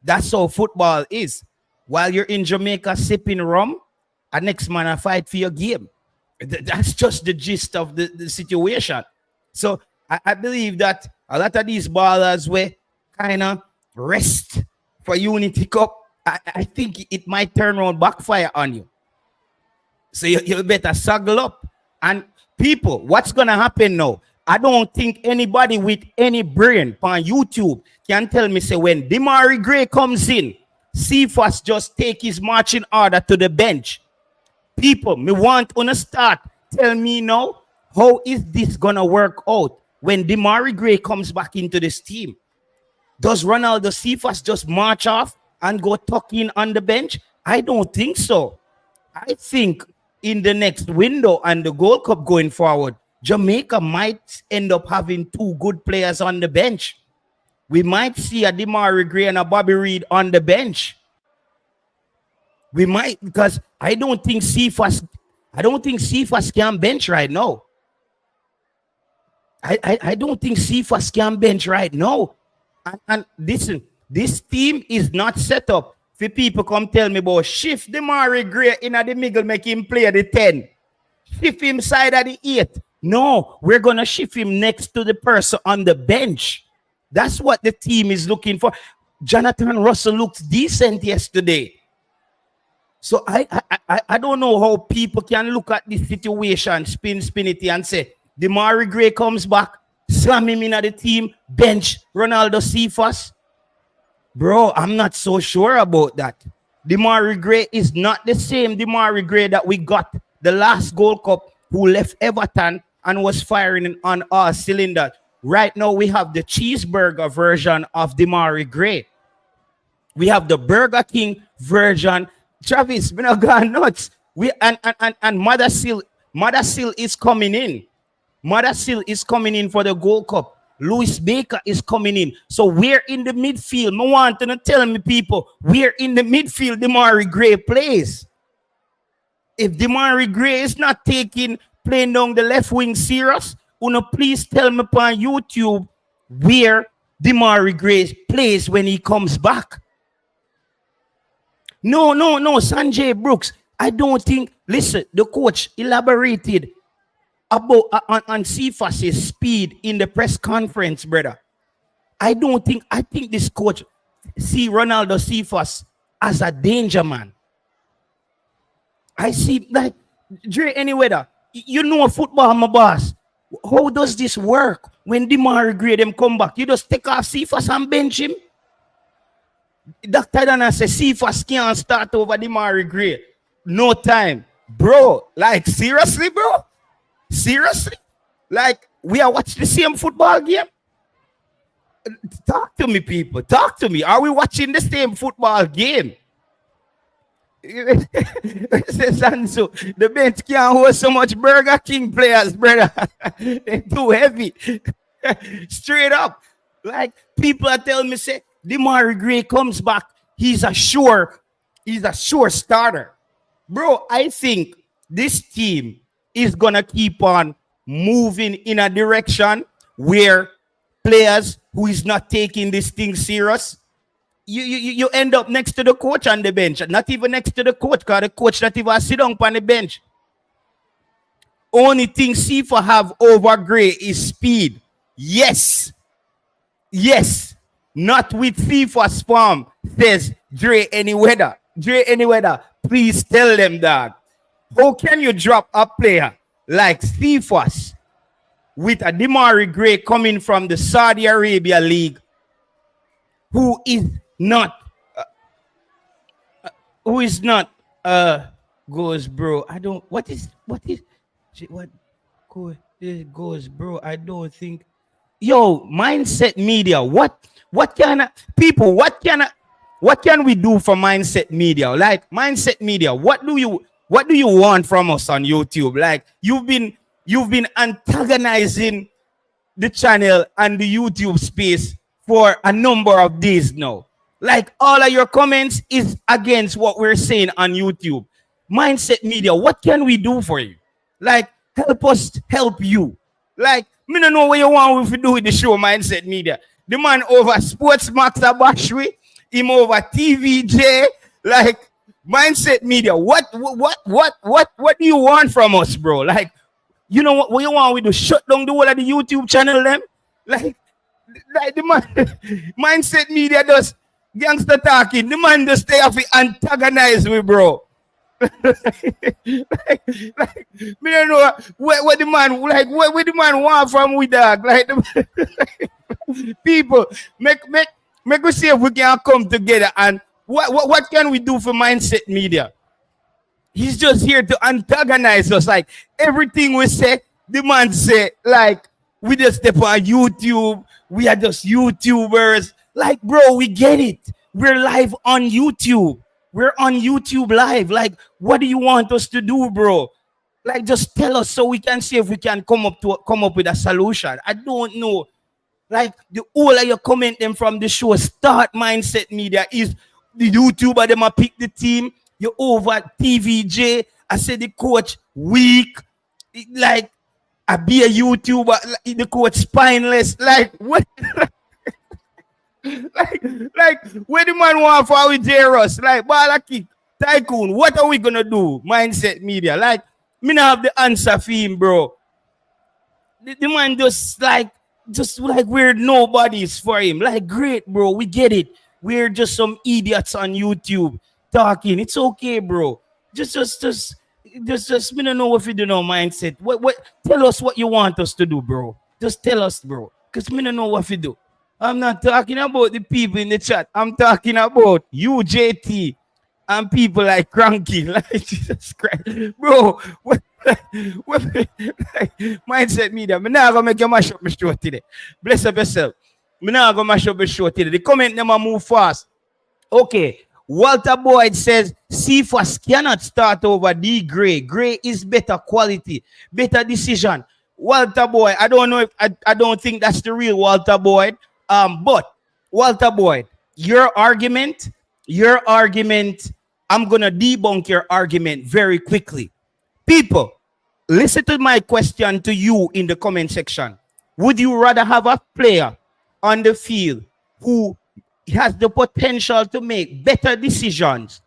That's how football is. While you're in Jamaica sipping rum, a next man a fight for your game. That's just the gist of the situation. So I believe that a lot of these ballers were kind of rest for Unity Cup. I think it might turn around backfire on you. So you better saddle up. And people, what's going to happen now? I don't think anybody with any brain on YouTube can tell me, say, when Demari Gray comes in, Cephas just take his marching order to the bench. People, me want to start. Tell me now, how is this going to work out when Demari Gray comes back into this team? Does Ronaldo Cephas just march off and go tuck in on the bench? I don't think so. I think in the next window and the Gold Cup going forward, Jamaica might end up having two good players on the bench. We might see a Demari Gray and a Bobby Reed on the bench. We might, because I don't think Cephas can bench right now. I don't think Cephas can bench right now. And listen, this team is not set up for people come tell me about shift Demari Gray in the middle, make him play the 10. Shift him side of the 8. No, we're going to shift him next to the person on the bench. That's what the team is looking for. Jonathan Russell looked decent yesterday. So I don't know how people can look at this situation, spin it and say, Demari Gray comes back, slam him in the team, bench Ronaldo Cephas. Bro, I'm not so sure about that. Demari Gray is not the same Demari Gray that we got the last Gold Cup, who left Everton and was firing on all cylinders. Right now, we have the cheeseburger version of Demari Gray. We have the Burger King version. Travis, we're not going nuts. And Mother Seal is coming in. Mother Seal is coming in for the Gold Cup. Louis Baker is coming in. So we're in the midfield. I want to tell me, people, we're in the midfield. Demari Gray plays. If Demari Gray is not playing down the left wing serious, please tell me on YouTube where Demari Gray plays when he comes back. No, Sanjay Brooks. I don't think, listen, the coach elaborated about on Cephas' speed in the press conference, brother. I think this coach see Ronaldo Cephas as a danger man. I see, like, Dre, anyway, football, my boss. How does this work when Demari Gray them come back? You just take off Cephas and bench him? Dr. Dana says Cephas can't start over Demari Gray. No time. Bro, like, seriously, bro? Seriously? Like, we are watching the same football game? Talk to me, people. Talk to me. Are we watching the same football game? Sansu, the bench can't hold so much Burger King players, brother. They're too heavy. Straight up. Like, people are telling me, say, Demari Gray comes back, he's a sure starter. Bro, I think this team is gonna keep on moving in a direction where players who is not taking this thing serious, you end up next to the coach on the bench. Not even next to the coach, because the coach not even sit down on the bench. Only thing Cephas have over Gray is speed. Yes. Not with Cephas form, says Dre Anyweather. Dre Anyweather, please tell them that. How can you drop a player like Cephas with a Demari Gray coming from the Saudi Arabia League, who is not goes, bro. I don't what goes, bro. I don't think mindset media. What can people what can we do for mindset media? Like mindset media, what do you want from us on YouTube? Like you've been antagonizing the channel and the YouTube space for a number of days now. Like all of your comments is against what we're saying on YouTube. Mindset media, what can we do for you? Like help us help you. Like me don't know what you want if we do with the show Mindset Media. The man over Sports Max Abashwi, him over TVJ, like Mindset Media. What do you want from us, bro? Like, you know what you want? We do shut down the whole of the YouTube channel, them? Like the man, Mindset Media does gangster talking. The man just stay off it antagonize me, bro. like, me don't know what the man what the man want from we dog. Like people make us see if we can come together and what can we do for Mindset Media? He's just here to antagonize us. Like everything we say, the man say, like we just step on YouTube, we are just YouTubers. Like, bro, we get it. We're live on YouTube. We're on YouTube live. Like, what do you want us to do, bro? Like, just tell us so we can see if we can come up with a solution. I don't know. Like, the whole of your comment them from the show Start Mindset Media is the YouTuber them a pick the team. You over TVJ. I said the coach weak. Like, I be a YouTuber. The coach spineless. Like, what? like where the man want for we Jairus? Like ball kick, tycoon. What are we gonna do? Mindset Media. Like me not have the answer for him, bro. The man just like we're nobodies for him. Like great, bro. We get it. We're just some idiots on YouTube talking. It's okay, bro. Just me don't know what you do no mindset. What tell us what you want us to do, bro. Just tell us, bro. Cause me don't know what you do. I'm not talking about the people in the chat. I'm talking about you, JT, and people like Cranky. Like, Jesus Christ. Bro, Mindset Media. I'm not going to make you mash up my show today. Bless up yourself. I'm not going to mash up my show today. The comment never move fast. Okay. Walter Boyd says, CFAS cannot start over D. Gray. Gray is better quality, better decision. Walter Boyd, I don't know if, I don't think that's the real Walter Boyd. But Walter Boyd, your argument, I'm going to debunk your argument very quickly. People, listen to my question to you in the comment section. Would you rather have a player on the field who has the potential to make better decisions,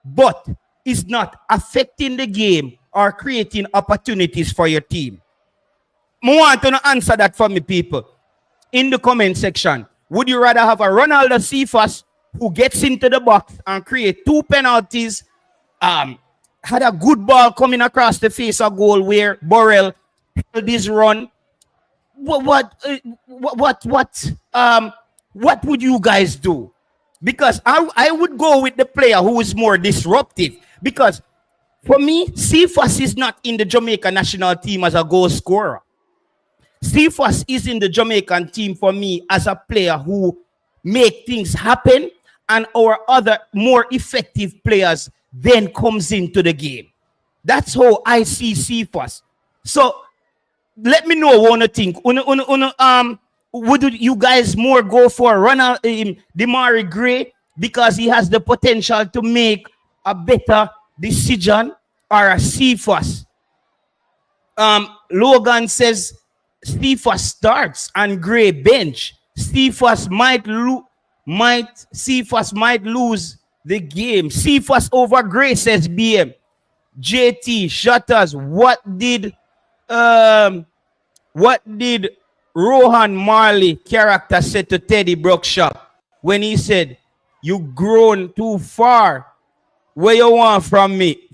but is not affecting the game or creating opportunities for your team? I want to answer that for me, people. In the comment section, would you rather have a Ronaldo Cephas who gets into the box and create 2 penalties, had a good ball coming across the face of goal where Burrell held his run? What would you guys do? Because I would go with the player who is more disruptive. Because for me, Cephas is not in the Jamaica national team as a goal scorer. Cephas is in the Jamaican team for me as a player who make things happen, and our other more effective players then comes into the game. That's how I see Cephas. So let me know what you think. Would you guys more go for Demari Gray because he has the potential to make a better decision, or a Cephas? Logan says Cephas starts and Gray bench. Cephas might lose the game. Cephas over Gray, says BM. JT Shutters. What did Rohan Marley character say to Teddy Brookshop when he said, "You grown too far. What you want from me?"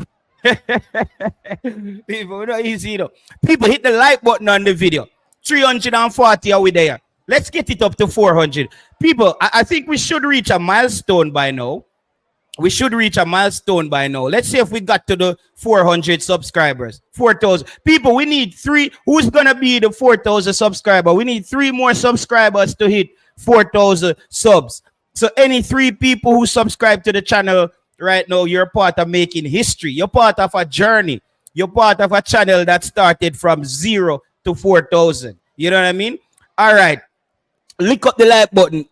People, not easy though. People, hit the like button on the video. 340 are we there? Let's get it up to 400. People, I think we should reach a milestone by now. We should reach a milestone by now. Let's see if we got to the 400 subscribers. 4,000. People, we need 3. Who's going to be the 4,000 subscriber? We need 3 more subscribers to hit 4,000 subs. So any 3 people who subscribe to the channel right now, you're part of making history. You're part of a journey. You're part of a channel that started from 0 to 4,000. You know what I mean? All right. Lick up the like button.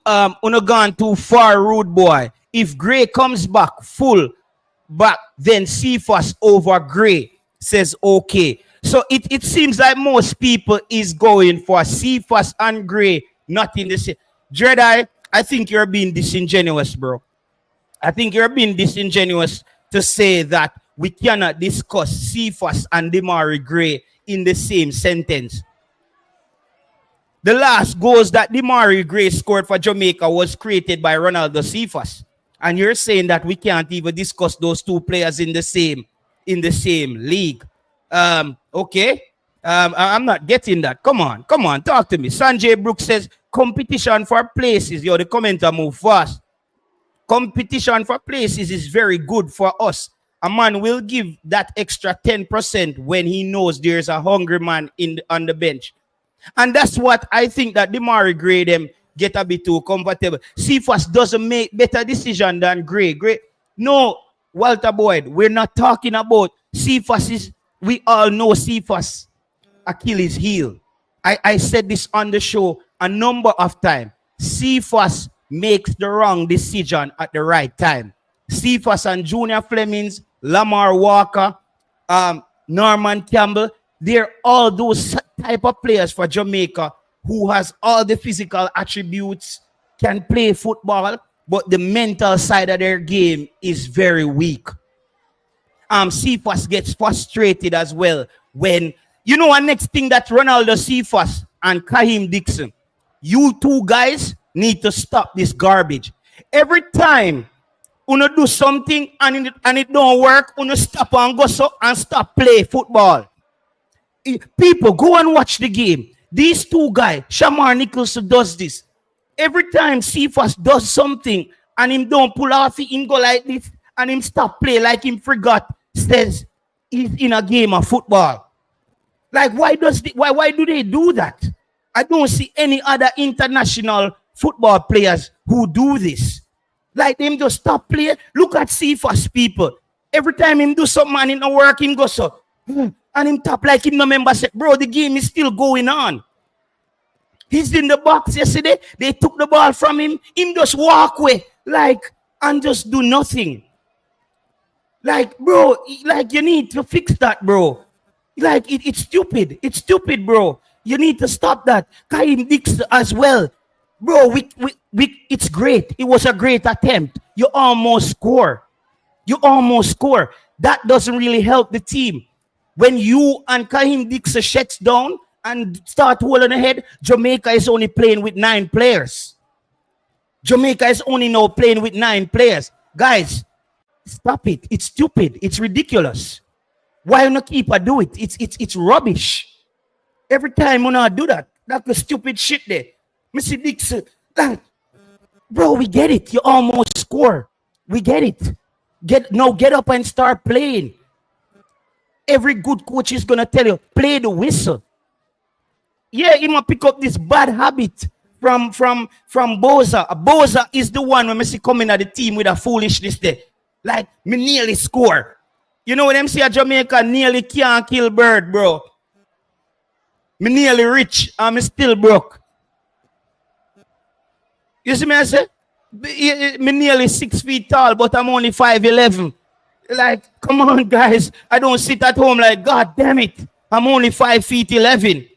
Uno gone too far, rude boy. If Gray comes back full back, then Cephas over Gray, says okay. So it seems like most people is going for Cephas and Gray, not in the same. Dread, I think you're being disingenuous, bro. I think you're being disingenuous to say that we cannot discuss Cephas and Demari Gray in the same sentence. The last goals that Demari Gray scored for Jamaica was created by Ronaldo Cephas. And you're saying that we can't even discuss those 2 players in the same league. Okay. I'm not getting that. Come on, talk to me. Sanjay Brooks says competition for places. Yo, the commenter move fast. Competition for places is very good for us. A man will give that extra 10% when he knows there's a hungry man on the bench. And that's what I think that Demari Gray them get a bit too comfortable. Cephas doesn't make better decision than Gray. No, Walter Boyd, we're not talking about Cephas. We all know Cephas Achilles heel. I said this on the show a number of times. Cephas makes the wrong decision at the right time. Cephas and Junior Flemings, Lamar Walker, Norman Campbell, they're all those type of players for Jamaica who has all the physical attributes, can play football, but the mental side of their game is very weak. Cephas gets frustrated as well when, you know, a next thing that Ronaldo Cephas and Kahim Dixon, you 2 guys need to stop this garbage. Every time you do something and it don't work, you stop and go so and stop play football. People, go and watch the game. These 2 guys, Shamar Nicholson does this. Every time Cephas does something and him don't pull off, him go like this and him stop play like him forgot, says he's in a game of football. Like, why do they do that? I don't see any other international football players who do this. Like, them just stop playing. Look at Cephas, people. Every time him do something and it don't work, him go so. And him tap like him no member said, bro, the game is still going on. He's in the box yesterday. They took the ball from him. Him just walk away like and just do nothing. Like, bro, like you need to fix that, bro. Like it's stupid. It's stupid, bro. You need to stop that. Kaim Dix as well. Bro, it's great. It was a great attempt. You almost score. That doesn't really help the team. When you and Kahim Dixon shuts down and start holding ahead, Jamaica is only playing with 9 players. Jamaica is only now playing with 9 players. Guys, stop it. It's stupid. It's ridiculous. Why not keep do it? It's rubbish. Every time you not do that, that's the stupid shit there. Mr. Dixon, bro, we get it. You almost score. We get it. Get up and start playing. Every good coach is gonna tell you, play the whistle. Yeah, he might pick up this bad habit from Boza. Boza is the one when I see coming at the team with a foolishness there. Like, me nearly score. You know what them say at Jamaica, nearly can't kill bird, bro. Me nearly rich, and me still broke. You see me I say? Me nearly 6 feet tall, but I'm only 5'11". Like, come on, guys. I don't sit at home like, God damn it. I'm only 5'11".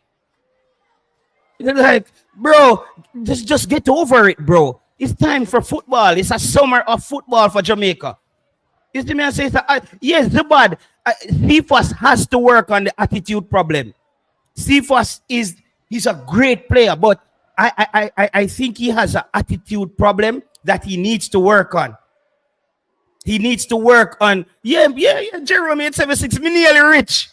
Like, bro, just get over it, bro. It's time for football. It's a summer of football for Jamaica. You see me I say, yes, the bad. Cephas has to work on the attitude problem. Cephas he's a great player, but I think he has an attitude problem that he needs to work on. He needs to work on, Jeremy 876, me nearly rich.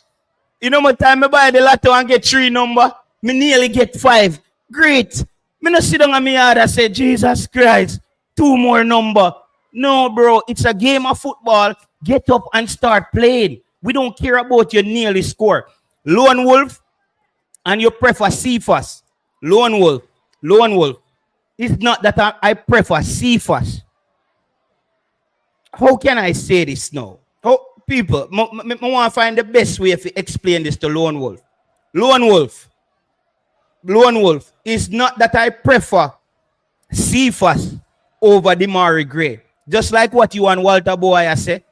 You know what time I buy the lotto and get 3 number? Me nearly get 5. Great. Me no sit down on me yard and say, Jesus Christ, 2 more number. No, bro, it's a game of football. Get up and start playing. We don't care about your nearly score. Lone Wolf, and you prefer Cephas. Lone Wolf. Lone Wolf. It's not that I prefer Cephas. How can I say this now? How people, I want to find the best way to explain this to Lone Wolf. Lone Wolf. Lone Wolf is not that I prefer Cephas over Demari Gray. Just like what you and Walter Boy say.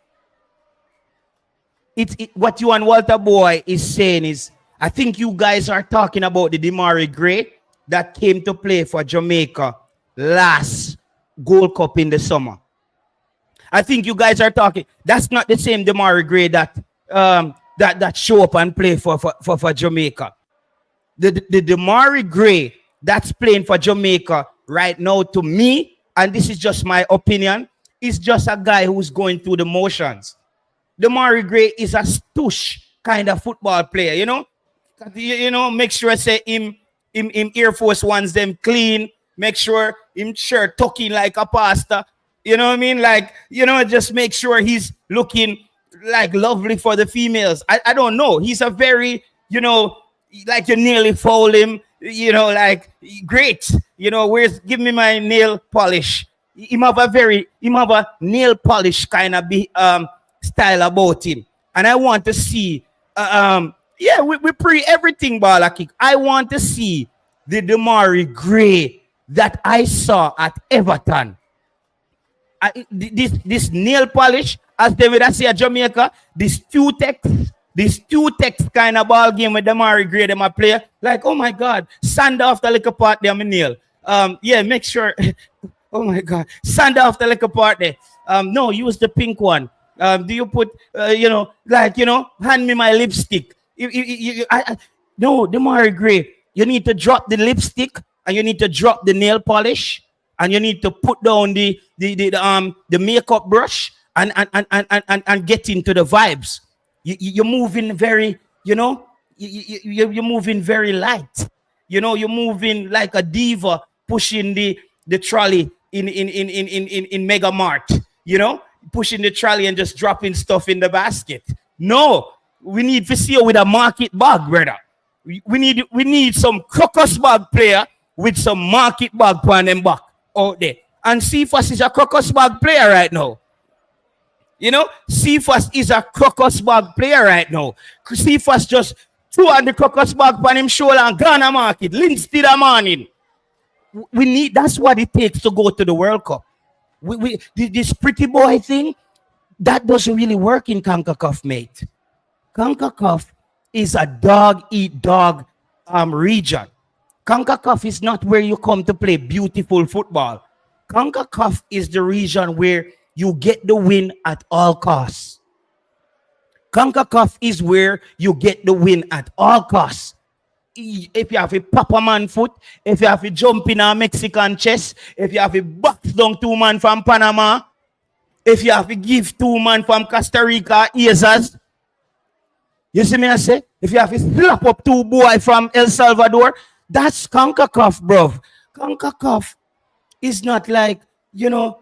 What you and Walter Boy is saying is, I think you guys are talking about the Demari Gray that came to play for Jamaica last Gold Cup in the summer. I think you guys are talking. That's not the same Demari Gray that show up and play for Jamaica. The Demari Gray that's playing for Jamaica right now, to me, and this is just my opinion, is just a guy who's going through the motions. Demari Gray is a stoosh kind of football player, you know. You know, make sure say him Air Force Ones them clean. Make sure him shirt tucking like a pasta. You know what I mean? Like, you know, just make sure he's looking like lovely for the females. I don't know. He's a very, you know, like you nearly foul him, you know, like great. You know, give me my nail polish. Him have a nail polish kind of style about him. And I want to see yeah, we pre everything ball kick. I want to see the Demari Gray that I saw at Everton. This nail polish, as they would say at Jamaica, this two text kind of ball game with Demari Gray, them a player. Like, oh my God, sand off the little part there, my nail. Yeah, make sure. Oh my God, sand off the little part there. No, use the pink one. Do you put, you know, like, you know, hand me my lipstick. No, Demari Gray, you need to drop the lipstick and you need to drop the nail polish and you need to put down the makeup brush and get into the vibes. You're moving very, you know, you're moving very light. You know, you're moving like a diva pushing the trolley in Mega Mart, you know, pushing the trolley and just dropping stuff in the basket. No. We need to see you with a market bag, brother. We need some crocus bag player with some market bag on them back out there. And Cephas is a crocus bag player right now. You know, Cephas is a crocus bag player right now. Cephas just threw on the crocus bag on him shoulder and gone to market. Linstead the morning. That's what it takes to go to the World Cup. This pretty boy thing, that doesn't really work in CONCACAF, mate. CONCACAF is a dog-eat-dog region. CONCACAF is not where you come to play beautiful football. CONCACAF is the region where you get the win at all costs. CONCACAF is where you get the win at all costs. If you have a Papa man foot, if you have a jump in a Mexican chest, if you have a box down 2 man from Panama, if you have to give 2 man from Costa Rica, Azaz. You see me I say? If you have to slap up 2 boy from El Salvador, that's CONCACAF, bro. CONCACAF is not like, you know,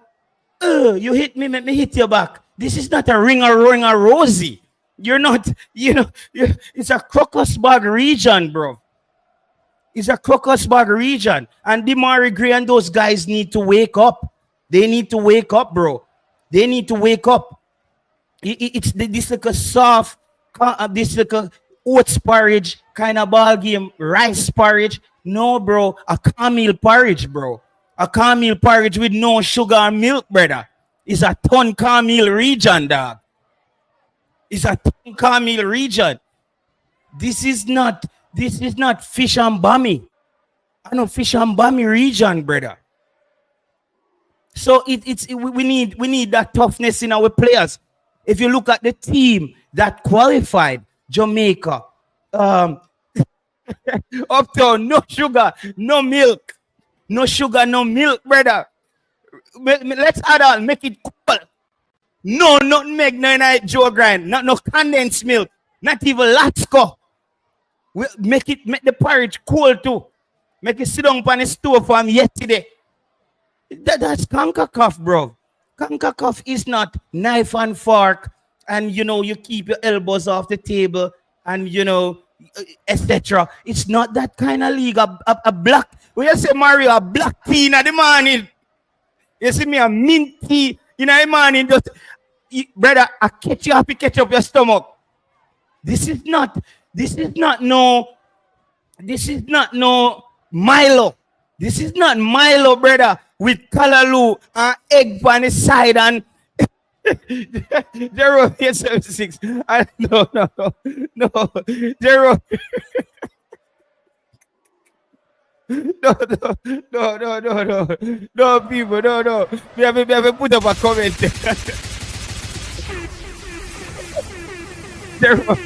you hit me, make me hit your back. This is not a ring a rosy. You're not, you know, it's a crocus bag region, bro. It's a crocus bag region. And Demari Gray and those guys need to wake up. They need to wake up, bro. They need to wake up. It's this like a soft, this like a oats porridge kind of ball game, rice porridge. No, bro, a caramel porridge, bro. A caramel porridge with no sugar and milk, brother. It's a ton caramel region, dog. It's a ton caramel region. This is not fish and bami. I know fish and bami region, brother. So we need that toughness in our players. If you look at the team that qualified, Jamaica, Uptown, no sugar, no milk. No sugar, no milk, brother. Let's add on, make it cool. No nutmeg, no night Joe grind, no condensed milk, not even Latsko. make the porridge cold too. Make it sit down on the stove from yesterday. That's CONCACAF, bro. CONCACAF is not knife and fork, and you keep your elbows off the table, and etc. It's not that kind of league. A black, when you say Mario, a black tea in the morning. You see me a mint tea in the morning. Just, brother, I catch up your stomach. This is not no Milo. This is not Milo, brother, with callaloo and egg on the side and 0876. No. 0. No, people, no. We have to put up a comment. 0.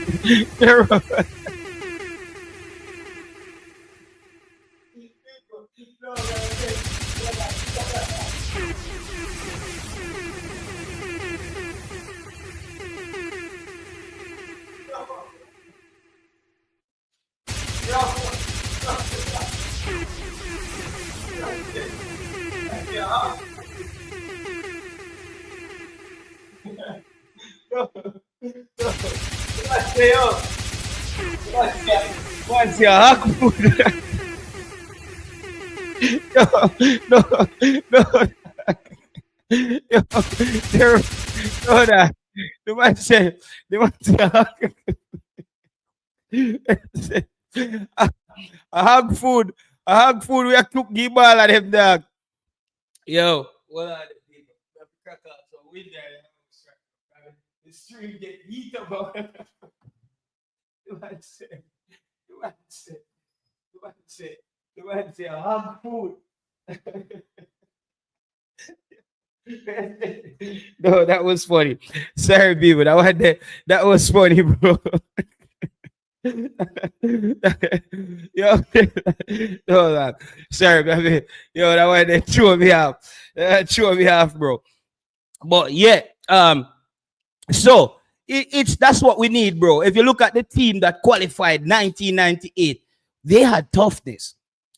What's your hack food? No. The man said, I hug food. We are cook the ball at them dog. Yo, what are the people? We have to crack out some wind there. The stream get heat about. The man say, I hug food. No, that was funny. Sorry, people. That was funny, bro. Yo, no, man. Sorry, baby. Yo, that one they threw me off, bro. But yeah, so that's what we need, bro. If you look at the team that qualified 1998, they had toughness.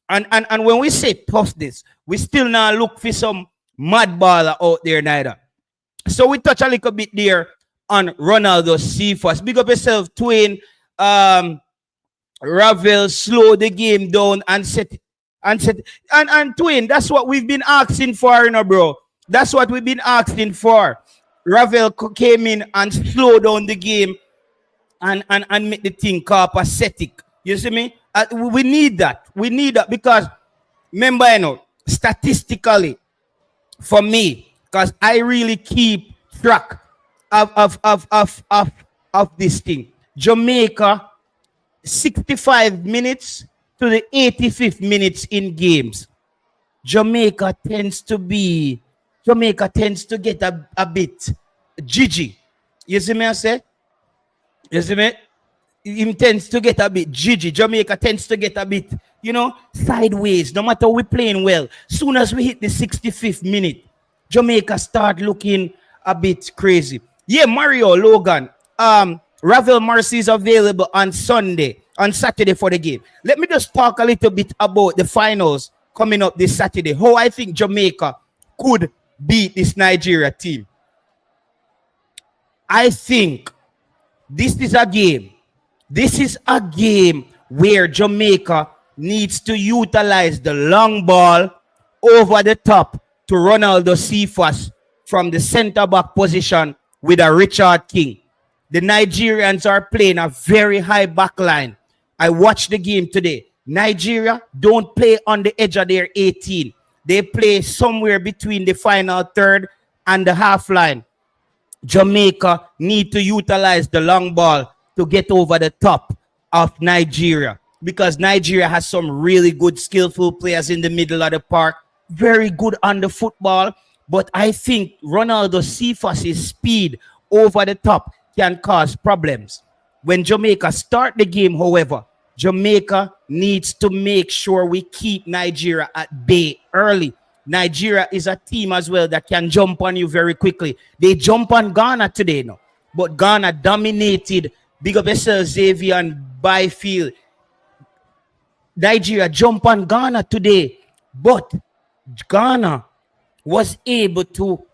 And when we say toughness, we still now look for some mad baller out there neither. So we touch a little bit there on Ronaldo Cephas. Big up yourself, Twin. Ravel slow the game down and set and Twin. That's what we've been asking for, bro. That's what we've been asking for. Ravel came in and slowed down the game and make the thing copacetic. You see me? We need that. We need that because remember, statistically, for me, because I really keep track of this thing. Jamaica, 65 minutes to the 85th minutes in games. Jamaica tends to get a bit jiggy. You see me, I say? You see me? It tends to get a bit jiggy. Jamaica tends to get a bit, sideways. No matter we playing well. Soon as we hit the 65th minute, Jamaica start looking a bit crazy. Yeah, Mario Logan. Ravel Morrison is available on Saturday for the game. Let me just talk a little bit about the finals coming up this Saturday. How I think Jamaica could beat this Nigeria team. I think this is a game. This is a game where Jamaica needs to utilize the long ball over the top to Ronaldo Cephas from the center back position with a Richard King. The Nigerians are playing a very high back line. I watched the game today. Nigeria don't play on the edge of their 18. They play somewhere between the final third and the half line. Jamaica need to utilize the long ball to get over the top of Nigeria because Nigeria has some really good, skillful players in the middle of the park. Very good on the football. But I think Ronaldo Cephas' speed over the top can cause problems. When Jamaica start the game, however, Jamaica needs to make sure we keep Nigeria at bay early. Nigeria is a team as well that can jump on you very quickly. They jump on Ghana today, no, but Ghana dominated. Big up yourself, Xavier and Byfield. Nigeria jump on Ghana today, but Ghana was able to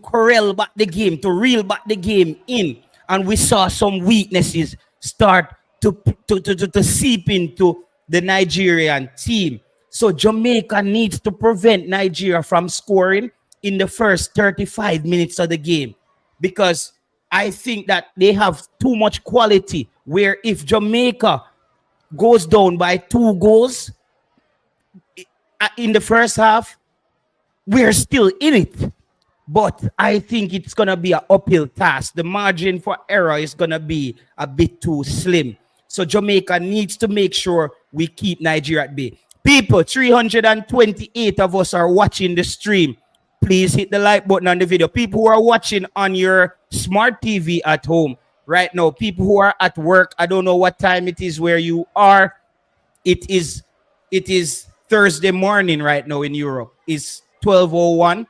corral back the game, to reel back the game in, and we saw some weaknesses start to seep into the Nigerian team. So Jamaica needs to prevent Nigeria from scoring in the first 35 minutes of the game, because I think that they have too much quality. Where if Jamaica goes down by 2 goals in the first half, we're still in it. But I think it's going to be an uphill task. The margin for error is going to be a bit too slim. So Jamaica needs to make sure we keep Nigeria at bay. People, 328 of us are watching the stream. Please hit the like button on the video. People who are watching on your smart TV at home right now, people who are at work, I don't know what time it is where you are. It is Thursday morning right now in Europe. It's 12:01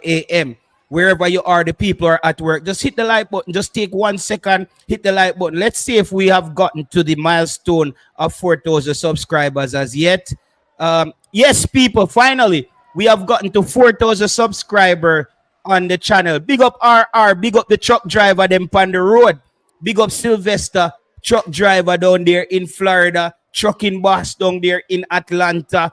a.m. Wherever you are, the people are at work. Just hit the like button. Just take 1 second, hit the like button. Let's see if we have gotten to the milestone of 4,000 subscribers as yet. Yes, people, finally, we have gotten to 4,000 subscribers on the channel. Big up RR, big up the truck driver them on the road. Big up Sylvester, truck driver down there in Florida, trucking boss down there in Atlanta.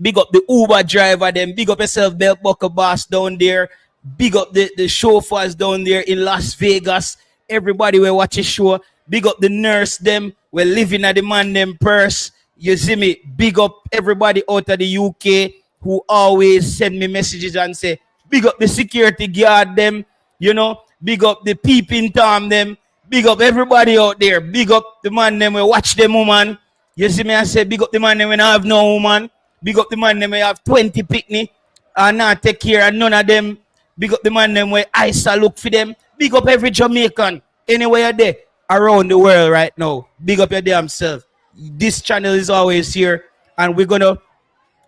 Big up the Uber driver, them. Big up yourself, belt buckle boss down there. Big up the chauffeurs down there in Las Vegas. Everybody will watch a show. Big up the nurse, them. We're living at the man, them purse. You see me? Big up everybody out of the UK who always send me messages and say, big up the security guard, them. You know, big up the peeping Tom, them. Big up everybody out there. Big up the man, them. We watch them, woman. You see me? I say, big up the man, them when I have no woman. Big up the man them we have 20 picnic and not take care of none of them. Big up the man them where I look for them. Big up every Jamaican anywhere there around the world right now. Big up your damn self. This channel is always here, and we're gonna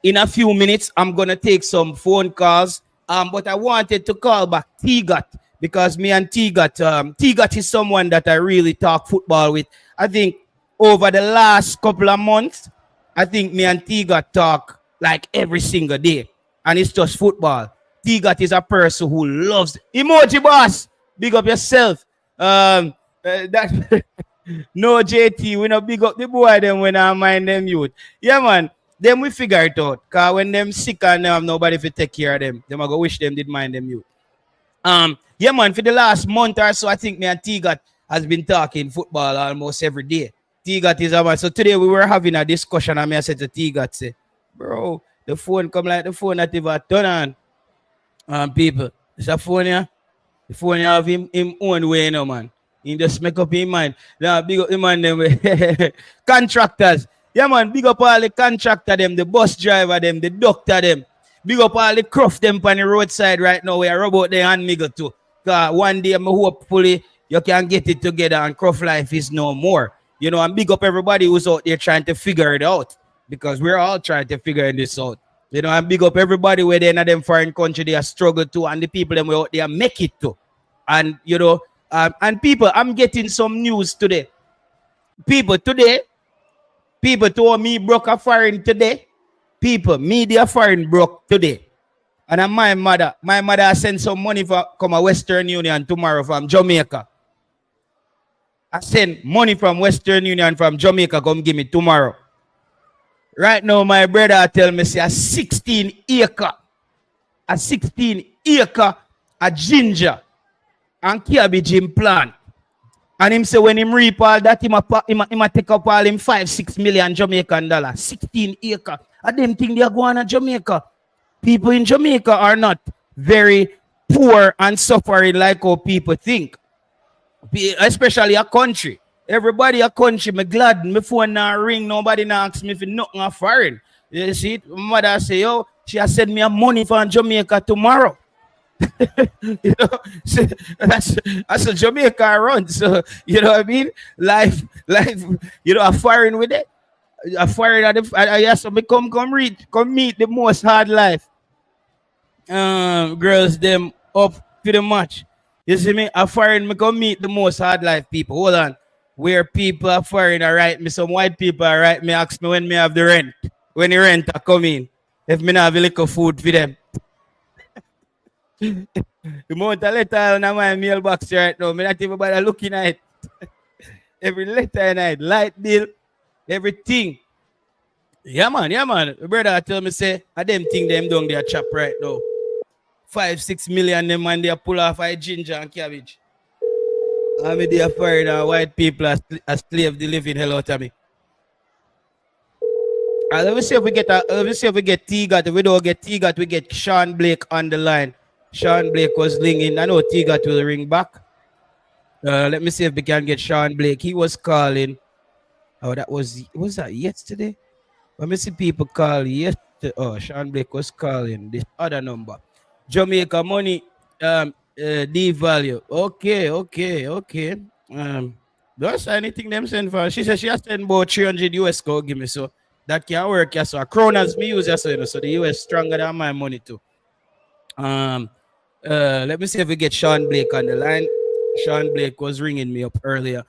in a few minutes I'm gonna take some phone calls. But I wanted to call back T-Got, because me and T-Got, T-Got is someone that I really talk football with. I think over the last couple of months, I think me and T-Got talk like every single day. And it's just football. T-Got is a person who loves emoji boss. Big up yourself. That no JT, we not big up the boy them when I mind them youth. Yeah, man. Then we figure it out. Cause when them sick and they have nobody to take care of them, them I go wish them did mind them youth. Yeah, man, for the last month or so, I think me and T-Got has been talking football almost every day. T-Got is a man. So today we were having a discussion, and I said to T-Got, say, bro, the phone come like the phone that ever turn on. People, it's a phone, yeah? The phone have him own way, you know, man. He just make up his mind. Now, big up the man, them contractors. Yeah, man, big up all the contractor, them, the bus driver, them, the doctor, them. Big up all the cruft, them, on the roadside right now. We are about the hand nigga too. Because one day, I hopefully, you can get it together and cruft life is no more. You know, and big up everybody who's out there trying to figure it out, because we're all trying to figure this out. You know, and big up everybody where they're in them foreign country, they are struggle to, and the people them out there make it to. And, you know, and people, I'm getting some news today. People told me broke a foreign today. People, media foreign broke today. And my mother sent some money for come a Western Union tomorrow from Jamaica. I send money from Western Union from Jamaica, come give me tomorrow. Right now, my brother tell me say a 16 acre a ginger and cabbage him plant. And him say when him reap all that, him a take up all him 5-6 million Jamaican dollars. 16 acre. And them thing they are going to Jamaica. People in Jamaica are not very poor and suffering like how people think. Especially a country. Everybody a country, me glad, my phone now ring, nobody now ask me for nothing a foreign. You see it? My mother say, yo, she has sent me a money from Jamaica tomorrow. You know, so that's a Jamaica run. So, you know what I mean? Life, you know, a foreign with it. A foreign at the, I ask me come meet the most hard life. Girls them up for the match. You see me? A foreign me come meet the most hard life people. Hold on. where people are foreign are write me, some white people are write me, ask me when me have the rent. When the rent are coming. If me not have a little food for them. The amount of letter on my mailbox right now, me not even bother looking at it. Every letter night, light bill, everything. Yeah man, yeah man. My brother tell me say, I them thing them down there chop right now. 5-6 million them man they pull off a ginger and cabbage. I mean they are foreign white people are slave the living hell out of me. Let me see if we get let me see if we get T-Got. If we don't get T-Got, we get Sean Blake on the line. Sean Blake was ringing. I know T-Got will ring back. Let me see if we can get Sean Blake. He was calling. Oh, was that yesterday? Let me see people call yesterday. Oh, Sean Blake was calling this other number. Jamaica money D value. Okay, okay, okay. Don't say anything them send for. She said she has sent about 300 US go give me so that can work. Yeah, so Kronas me use so, you know, so the US stronger than my money too. Let me see if we get Sean Blake on the line. Sean Blake was ringing me up earlier.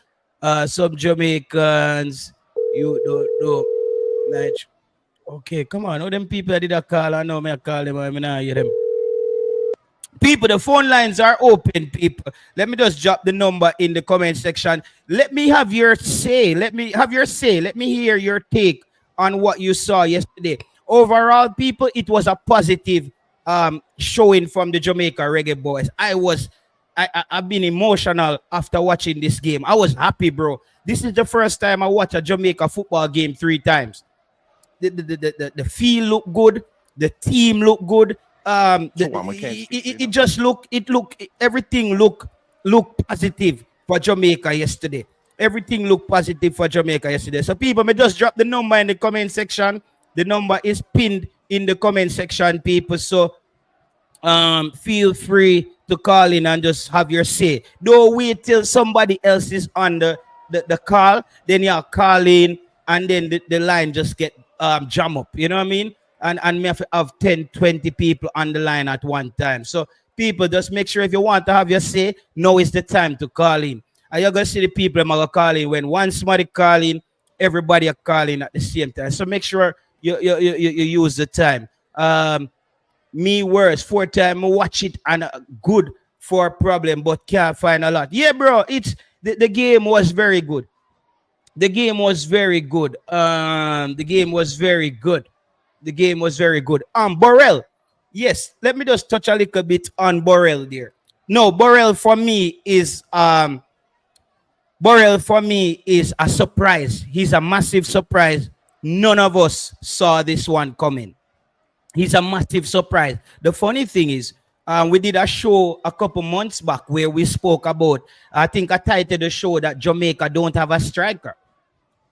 Some Jamaicans, you don't know. Okay, come on. All them people that did a call, I know me I call them, I not hear them. People, the phone lines are open, people. Let me just drop the number in the comment section. Let me have your say. Let me have your say. Let me hear your take on what you saw yesterday. Overall, people, it was a positive showing from the Jamaica Reggae Boyz. I've been emotional after watching this game. I was happy, bro. This is the first time I watch a Jamaica football game 3 times. The feel look good, the team look good. It just everything look positive for Jamaica yesterday. Everything looked positive for Jamaica yesterday. So people may just drop the number in the comment section. The number is pinned in the comment section, people. So feel free to call in and just have your say. Don't wait till somebody else is on the call, then you call in and then the line just get jam up. You know what I mean? And me have 10, 20 people on the line at one time. So people, just make sure if you want to have your say, now is the time to call in. And you're gonna see the people that are calling when one somebody calling, everybody are calling at the same time. So make sure you use the time. Me worse 4 times watch it and good for a problem but can't find a lot. Yeah, bro, it's the game was very good. The game was very good. The game was very good. The game was very good. Burrell. Yes, let me just touch a little bit on Burrell there. No, Burrell for me is a surprise. He's a massive surprise. None of us saw this one coming. He's a massive surprise. The funny thing is, we did a show a couple months back where we spoke about, I think I titled the show that Jamaica don't have a striker.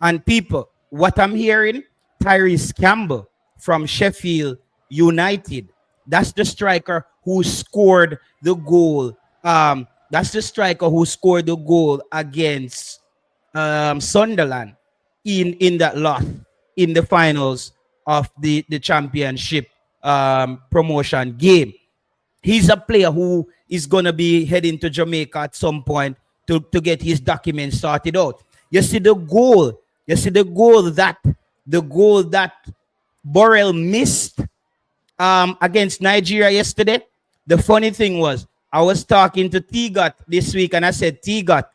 And people, what I'm hearing, Tyrese Campbell from Sheffield United. That's the striker who scored the goal. That's the striker who scored the goal against Sunderland in that loss in the finals of the championship promotion game. He's a player who is gonna be heading to Jamaica at some point to get his documents sorted out. You see the goal. You see the goal that Burrell missed against Nigeria yesterday. The funny thing was, I was talking to T-Got this week and I said, T-Got,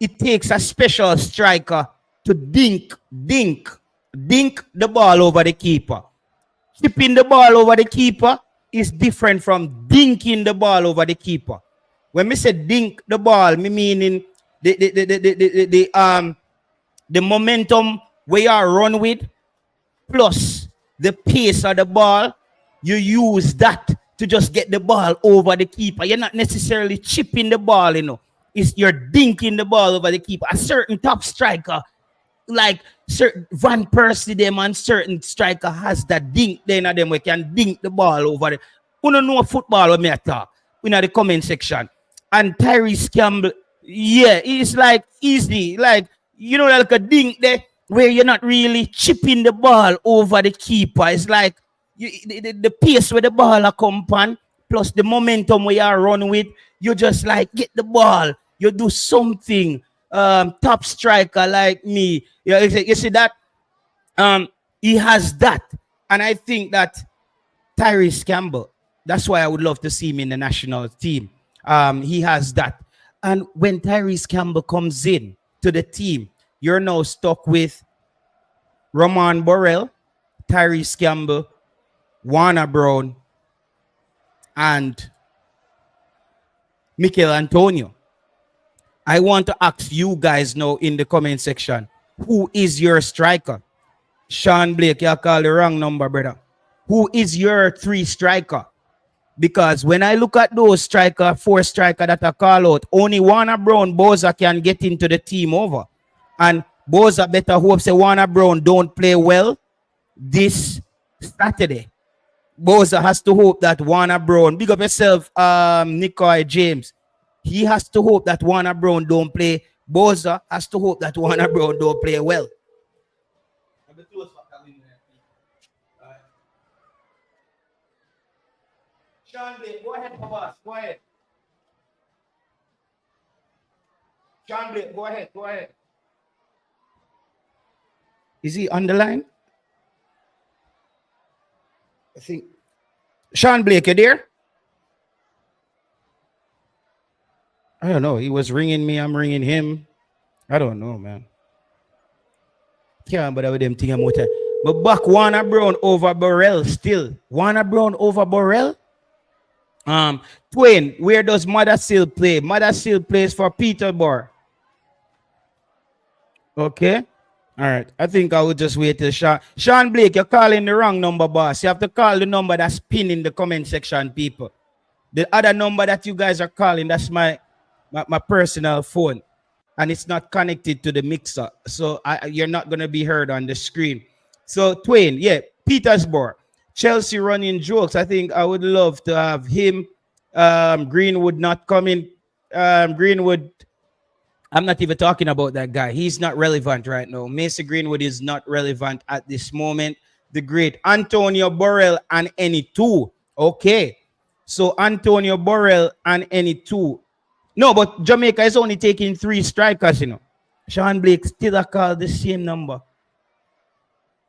it takes a special striker to dink the ball over the keeper. Chipping the ball over the keeper is different from dinking the ball over the keeper. When me say dink the ball, me meaning the momentum where you are run with plus the pace of the ball, you use that to just get the ball over the keeper. You're not necessarily chipping the ball, you know. You're dinking the ball over the keeper. A certain top striker, like certain Van Persie, them and certain striker has that dink. Then of them we can dink the ball over the. We don't know football or me talk in the comment section. And Tyrese Campbell, yeah, it's like easy, like you know, like a dink there where you're not really chipping the ball over the keeper. It's like the pace where the ball accompany plus the momentum where you run with, you just like get the ball, you do something top striker like me. You see that? Um, he has that. And I think that Tyrese Campbell, that's why I would love to see him in the national team. He has that. And when Tyrese Campbell comes in to the team, you're now stuck with Roman Burrell, Tyrese Campbell, Warner Brown, and Mikel Antonio. I want to ask you guys now in the comment section, who is your striker? Sean Blake, you call the wrong number, brother. Who is your three striker? Because when I look at those striker, four striker that I call out, only Warner Brown, Boza can get into the team over. And Boza better hope say Warner Brown don't play well this Saturday. Boza has to hope that Warner Brown, big up yourself, Nicoy James. He has to hope that Warner Brown don't play. Boza has to hope that Warner Brown don't play well. Sean Blake, go ahead, boss. Go ahead. Sean Blake, go ahead. Go ahead. Is he on the line? I think. Sean Blake, you there? I don't know. He was ringing me. I'm ringing him. I don't know, man. Can't bother with them thing about it. But back Warner Brown over Burrell still. Warner Brown over Burrell? Twain, where does Mother Seal play? Mother Seal plays for Peterborough. Okay. All right. I think I will just wait till Sean Blake, you're calling the wrong number, boss. You have to call the number that's pinned in the comment section, people. The other number that you guys are calling, that's my personal phone. And it's not connected to the mixer. So you're not going to be heard on the screen. So Twain, yeah, Petersburg. Chelsea running jokes. I think I would love to have him. Greenwood not coming. Greenwood, I'm not even talking about that guy. He's not relevant right now. Mason Greenwood is not relevant at this moment. The great Antonio Burrell and any two. Okay. So Antonio Burrell and any two. No, but Jamaica is only taking 3 strikers, you know. Sean Blake still call the same number.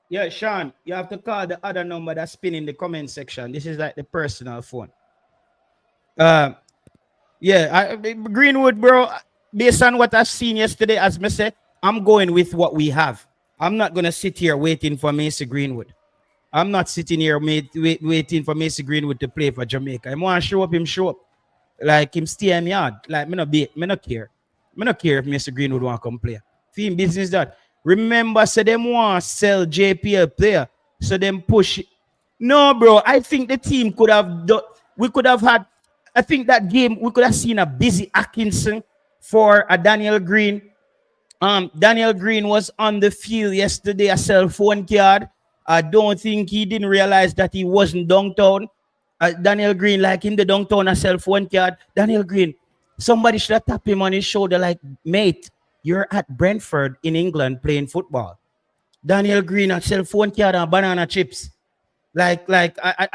Yeah, Sean, you have to call the other number that's pinned in the comment section. This is like the personal phone. Greenwood, bro, based on what I've seen yesterday, as I said, I'm going with what we have. I'm not going to sit here waiting for Mason Greenwood. I'm not sitting here waiting for Mason Greenwood to play for Jamaica. I want to show up, him show up. Like him stay in yard. Like, me not care. Me not care if Mr. Greenwood want to come play. Team business that. Remember, so them want to sell JPL player. So them push it. No, bro. I think the team could have done. We could have had. I think that game we could have seen a busy Atkinson for a Daniel Green. Daniel Green was on the field yesterday, a cell phone card. I don't think he didn't realize that he wasn't downtown. Daniel Green, like in the downtown, a cell phone card. Daniel Green, somebody should have tapped him on his shoulder, like, mate, you're at Brentford in England playing football. Daniel Green, a cell phone card and banana chips. I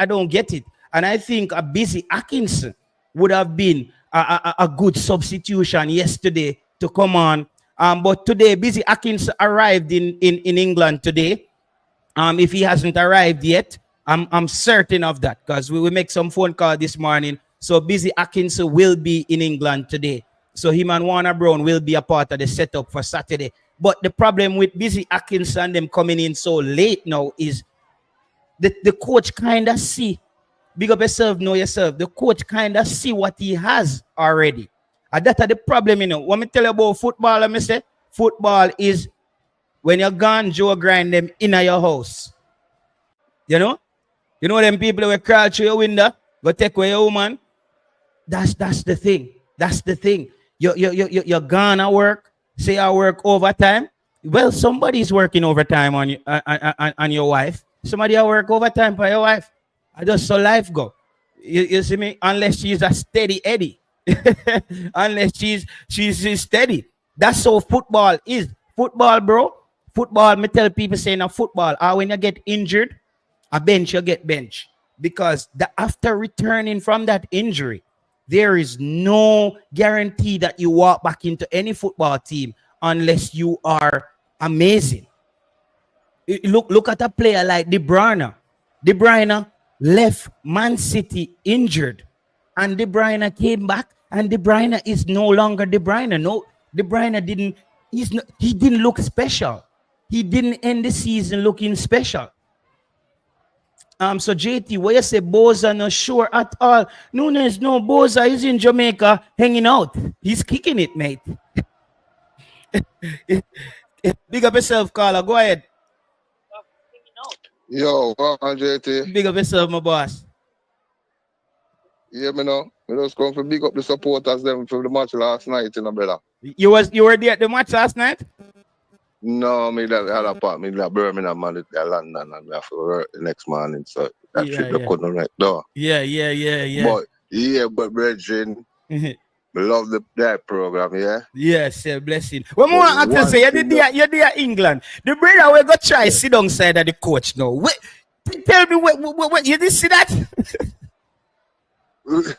don't get it. And I think a busy Atkinson would have been a good substitution yesterday to come on. But today, busy Atkinson arrived in England today. If he hasn't arrived yet, I'm certain of that because we will make some phone call this morning. So busy Atkinson will be in England today. So him and Warner Brown will be a part of the setup for Saturday. But the problem with busy Atkinson them coming in so late now is the coach kind of see. Big up yourself, know yourself. The coach kind of see what he has already. And that's the problem, you know. When me tell you about football, let me say, football is when you're gone, Joe grind them in your house. You know? You know them people will crawl through your window, go take away your woman. That's the thing. That's the thing. You're gone at work. Say I work overtime. Well, somebody's working overtime on your wife. Somebody at work overtime for your wife. I just saw life go. You see me? Unless she's a steady Eddie. Unless she's steady. That's how football is. Football, bro. Football, me tell people saying a football, when you get injured, a bench, you get bench. Because after returning from that injury, There is no guarantee that you walk back into any football team unless you are amazing. Look at a player like De Bruyne. De Bruyne left Man City injured, and De Bruyne came back, and De Bruyne is no longer De Bruyne. No, De Bruyne didn't. He didn't look special. He didn't end the season looking special. So JT, where you say Boza not sure at all? Nunes, no, Boza is in Jamaica hanging out. He's kicking it, mate. Big up yourself, Carla. Go ahead. Yo, what on JT? Big up yourself, my boss. Yeah, me know. Me just come for big up the supporters them for the match last night, you know, brother. You were there at the match last night? No, me that had a part, me that Birmingham man, it London, and me have to work the next morning, so that trip they couldn't right door. Yeah. But brethren, me love that program, yeah. Yes, blessing. One more actor say you did England. The brother we go try sit down side of the coach now. Wait, tell me what you did see that?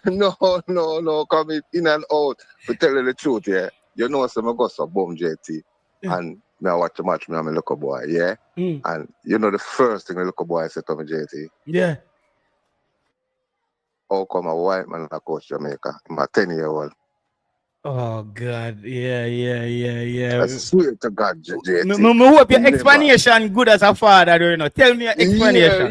no, come in and out. To tell you the truth, yeah. You know, some I got some bomb JT, and me I watch the match. Me I'm a local boy, yeah. And you know the first thing a local boy said to me, JT. Yeah. How come a white man a coach Jamaica? I'm a 10-year-old. Oh God, yeah. I swear to God, JT. Me hope your explanation good as a father, you know. Tell me your explanation.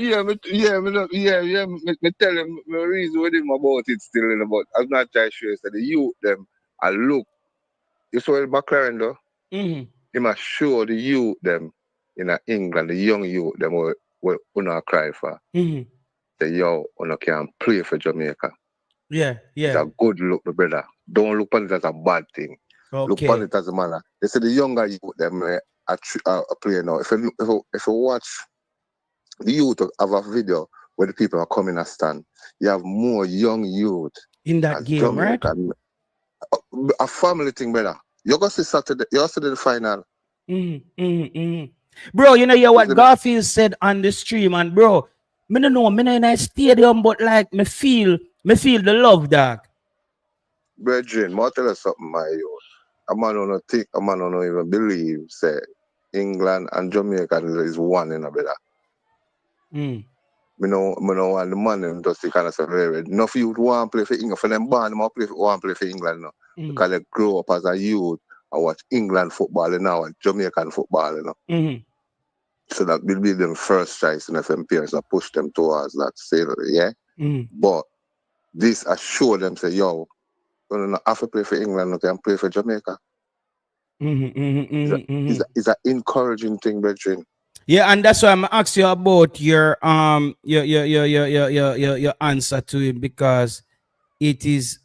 Me tell him my reason with him about it still, but I'm not trying to show you that the youth them. I look. You saw McLaren though. He must show the youth them in England, the young youth them will not cry for. Say yo, you can play for Jamaica. Yeah. It's a good look, my brother. Don't look on it as a bad thing. Okay. Look on it as a manner. They say the younger youth them are playing now. If you watch the youth have a video where the people are coming and stand, you have more young youth in that game, Jamaica, right? A family thing, brother. You're going to see Saturday. You're going to see the final. Bro, you know what Garfield said on the stream, and bro, me don't know, me not in a stadium, but like me feel the love, dog. Brethren, I'll tell you something, my youth. A man don't even believe, say, England and Jamaica is one in a brother. Me know want the man them just kind of say very enough youth want to play for England. For them born, want to play for England now. Because they grow up as a youth and watch England football now and Jamaican football, you know. So that will be them first choice in FM parents and push them towards that sale, yeah. But this assure them say, yo, you don't have to play for England, you can play for Jamaica. It's an encouraging thing, brethren. Yeah, and that's why I'm asking you about your answer to it, because it is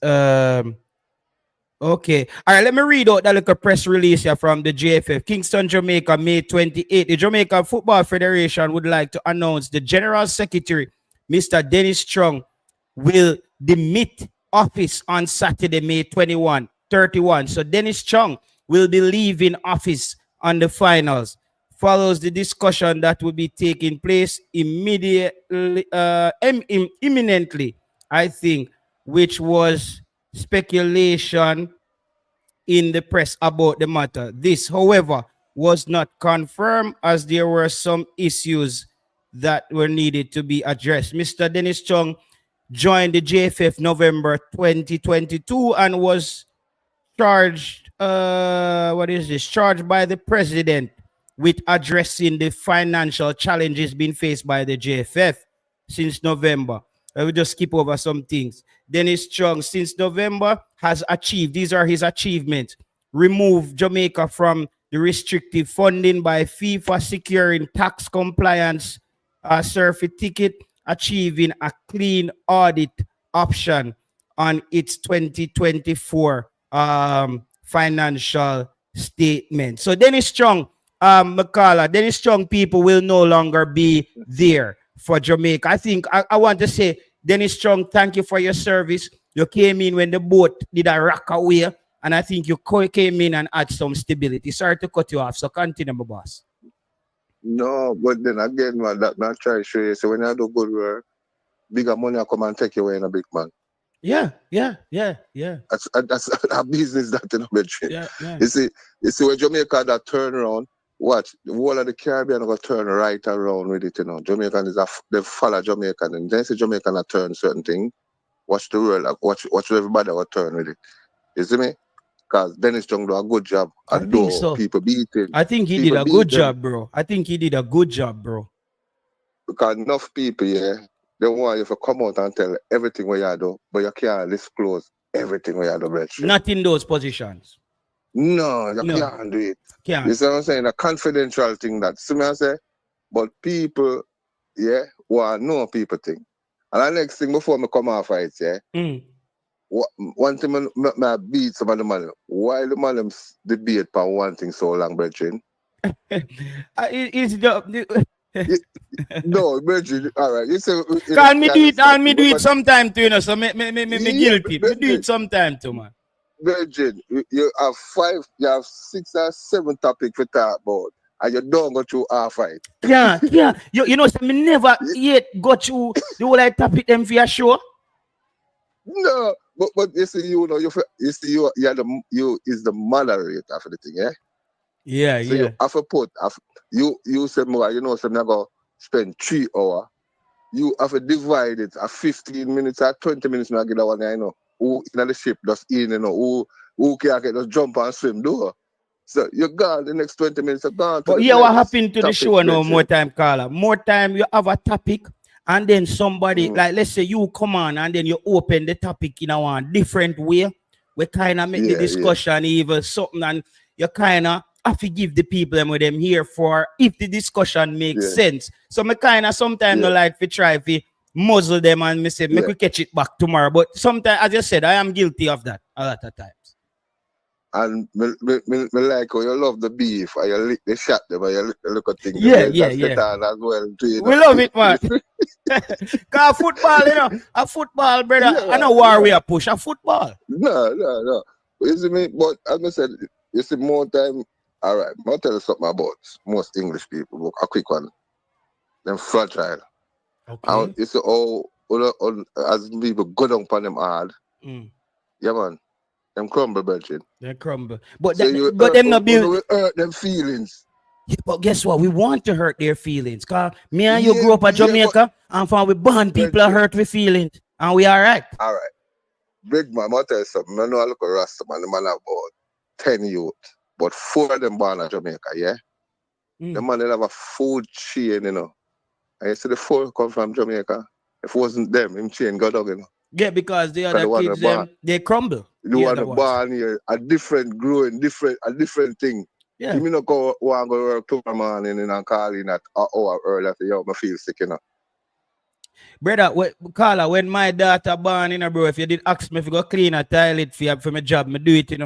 okay. All right, let me read out that little press release here from the JFF. Kingston, Jamaica, May 28. The Jamaica Football Federation would like to announce the General Secretary, Mr. Dennis Strong, will demit office on Saturday, May 31. So Dennis Strong will be leaving office on the finals. Follows the discussion that will be taking place immediately, imminently, I think, which was speculation in the press about the matter. This, however, was not confirmed, as there were some issues that were needed to be addressed. Mr. Dennis Chung joined the JFF November 2022 and was charged, charged by the president with addressing the financial challenges being faced by the JFF since November. I will just skip over some things. Dennis Strong, since November, has achieved, these are his achievements, remove Jamaica from the restrictive funding by FIFA, securing tax compliance certificate, achieving a clean audit option on its 2024 financial statement. So Dennis Strong, Dennis Strong people will no longer be there for Jamaica. I think I want to say, Dennis Strong, thank you for your service. You came in when the boat did a rock away, and I think you came in and add some stability. Sorry to cut you off, so continue, my boss. No, but then again, man, that man try to show you. So when I do good work, bigger money will come and take you away in a big man. Yeah. That's a business that in Brethren. Yeah. You see when Jamaica that turn around, watch the whole of the Caribbean gonna turn right around with it, Jamaican is they follow Jamaican and then say Jamaican that turn certain thing. Watch the world, watch everybody will turn with it. You see me? Because Dennis Chung do a good job. I think Although so. people beat him. I think he did People a beat good them job, bro. I think he did a good job, bro. because enough people, they want you to come out and tell everything what you do, but you can't disclose everything what you do, Brethren. Not in those positions. No, you No. can't do it. Can't. You see what I'm saying? A confidential thing that. See me I say? But people, want know people thing. And the next thing before me come off it, one thing I beat some of the man. Why the man them debate for one thing so long, Brethren? It's the No, Brethren, all right. You say can me do it and me do it sometime too, so me guilty. Me do it sometime too, man. Virgin, you have 6 or 7 topics to talk about, and you don't go through half it. Yeah. You know, so me never yet got through the whole like topic them for your show. No, but you see, you is the moderator for the thing, Yeah. So you have to put, you say more, so I'm not going to spend 3 hours. You have to divide it at 15 minutes or 20 minutes, I get that one, who in the ship just in, who can just jump and swim, do. So you're gone the next 20 minutes, you're gone. But what happened to the show now, more time, Carla? More time you have a topic, and then somebody, like let's say you come on and then you open the topic in a one different way. We kind of make the discussion even something, and you kind of have to give the people them with them here for if the discussion makes sense. So me kind of sometimes no like to try to muzzle them and me say make we catch it back tomorrow. But sometimes, as you said, I am guilty of that a lot of times. And me like how you love the beef, and you lick the shot them, and you lick the little thing. Yeah. As well too, We love it, man. Cause football, a football, brother. I know war we are push a football. No. You see me? But as I said, you see more time. All right, I'll tell you something about most English people. A quick one. Them fragile. Okay. And you see as people go down upon them hard. Yeah, man. Them crumble, Brethren. They crumble. But so them not build. Hurt them feelings. Yeah, but guess what? We want to hurt their feelings. Cause me and you grew up at Jamaica, and from we born people are hurt with feelings. And we are right. All right. Big man, I'll tell you something. I know I look at Rasta, man. The man have about 10 youth. But 4 of them born at Jamaica, The man they have a food chain, And you see the 4 come from Jamaica. If it wasn't them, him chain got down, Yeah, because the other kids, they crumble. The one born here, a different thing. Yeah. You not go work tomorrow morning and call in at an hour early. Yo, I feel sick, Brother, Carla, when my daughter born, bro, if you did ask me if you go clean a toilet for my job, me do it,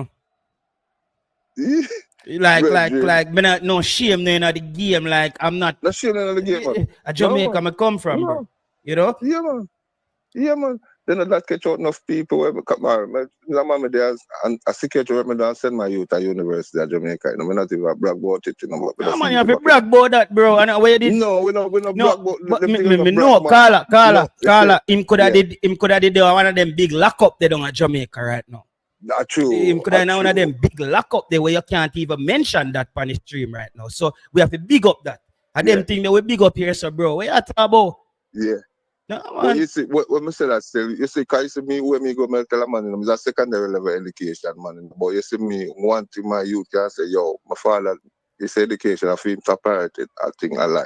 Like, me not no shame in the game. Like, I'm not. No shame in the game, man. A Jamaica, I come from, bro. Yeah, man. Then I not catch out enough people where I come on. My mama there's a security where I don't send my youth at university at Jamaica. I'm not even brag about it, No, man, you have to brag about that, bro. And where you did? No, we don't brag about but no, Carla, him could have did one of them big lock up they don't at Jamaica right now. That's true. Him could have one of them big lock up there where you can't even mention that on the stream right now. So we have to big up that. And them thing that we big up here, so bro, what you talking about? Yeah. No, but you see, when I say that still, you see, because you see me, when me go tell a man, it's a secondary level education, man. But you see me, one thing my youth can say, yo, my father, his education, I feel separated, I think alive.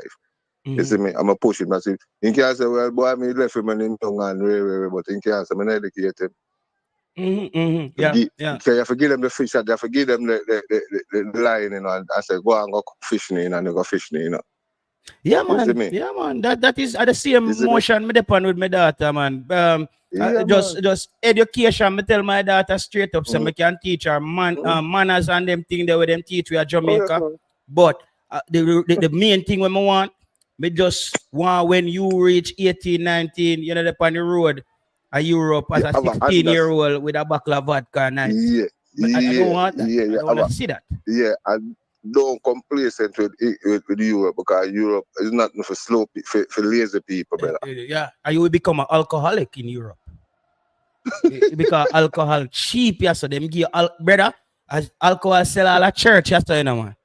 You see me, I'm a push him. I say, he can't say, well, boy, me left him and him young and rare, but he can't say, I'm educate him. Yeah. So you forgive them the fish, you forgive them the line, and I say, go and go fishing, and you go fishing, Yeah, man. That is the same motion me depend with my daughter, man. Just education. Me tell my daughter straight up, so me can teach her manners and them thing that with them teach we at Jamaica. But the main thing when me want, me just want when you reach 18, 19, you know, upon the road, a Europe as a 16-year-old with a bottle of vodka and I don't want that. I don't want to see that. Yeah, and don't complacent with Europe because Europe is not for slow for lazy people, brother. Yeah, and you will become an alcoholic in Europe. Because alcohol cheap, yeah, so them give brother as alcohol sell all at church, yeah, so you know, man.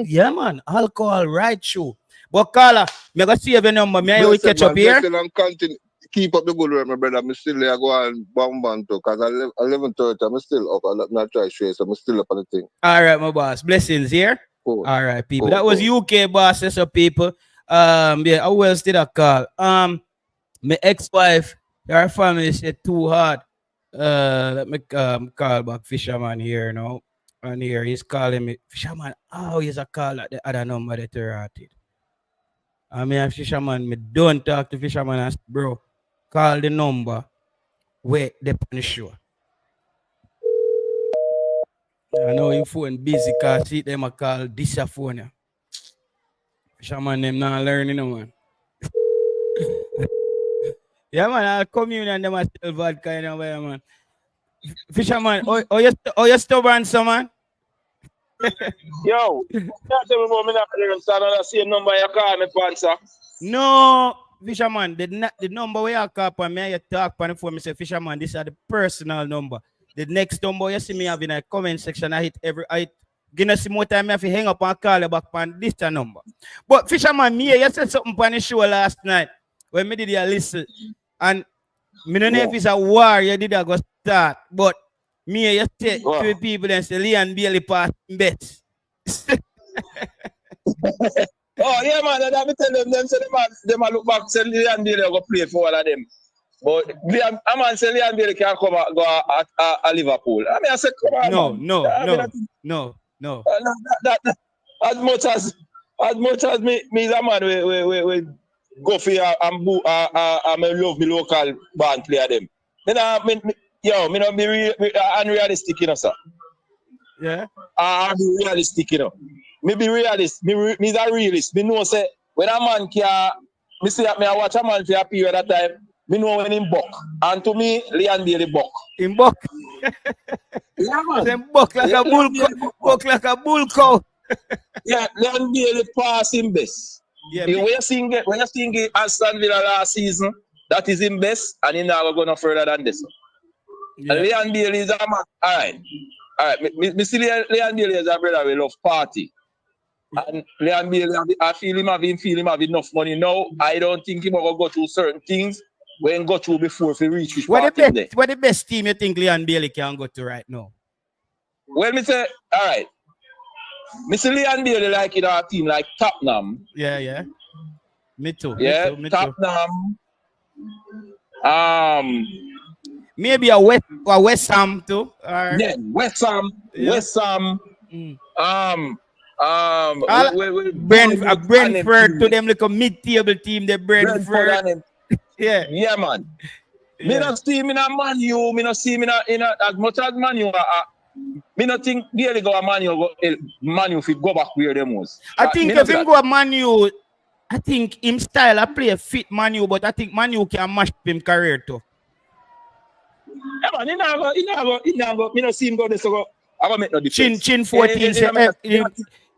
Yeah, man, alcohol right through. But Carla, me go save your number. Me will catch up here. Blessing and continue. Keep up the good work, my brother. I'm still there go and bomb too, because 11:30, I'm still up. I'm not try straight, so I'm still up on the thing. All right, my boss. Blessings here. Cool. All right, people. Cool, That was UK boss, so people. Yeah, I will still a call. My ex-wife, her family said too hard. Let me call back Fisherman here now. And here he's calling me. Fisherman, oh, he's a call at the other number that you're at it. I mean, Fisherman, me don't talk to Fisherman and bro. Call the number. Wait, they on the show. I know your phone busy because see them a call this a phone. Yeah. Fisherman, them not learning, no man. Yeah, man, I'll come in and them a still vodka, you know, man. Fisherman, you stubborn, so man? Yo, can't tell me about me not understand the same number you call me, Panzer. No, Fisherman, the number where you call upon me, you talk on the phone, me say, Fisherman, this is the personal number. The next number you see me have in a comment section, I give us more time I have to hang up and call you back on this number. But Fisherman, me, you said something on the show last night when me did a listen. And me don't know if it's a war you did a go start, but me you say to people and say Leon Bailey pass bets. Oh yeah, man, that me tell them say them look back say Leon Bailey go play for all of them. But a man say Leon Bailey can come go at Liverpool. I mean I said come on. No. That as much as me is a man we go for and love me local band player them. Me not be unrealistic, you know, sir. Yeah. I be realistic, you know. Me be realist. Me is a realist. Me know say when a man can, me see me I watch a man for a period of time. Me know when him buck, and to me, Leon Bailey buck. Him buck. Yeah, man. Them buck like a bull. Buck like a bull cow. Yeah, Leon Bailey pass him best. Yeah. When you seeing Aston Villa last season, that is him best, and he never go no further than this. Yeah. And Leon Bailey is a man. All right. Me see Leon Bailey is a brother we love party. And Leon Bailey, I feel him have enough money now. I don't think he will go through certain things when go through before if he reach his party. What the best team you think Leon Bailey can go to right now? Well, me say, all right. Me see Leon Bailey like in our team like Tottenham. Yeah. Me too. Yeah, Tottenham. Maybe a West Ham too. Yeah, West Ham. Yeah. West Ham. Brentford to them like a mid-table team. The Brentford. Yeah, man. Yeah. Me not see me in Man U. Me not see me in as much as Man U. Me not think really go a Man U. Man U if go back where them was. I think if him go a Man U, I think him style I play fit Man U, but I think Man U can mash him career too. Yeah, man, he not go. Me not see him go this go. I go make no difference. Chin 14 say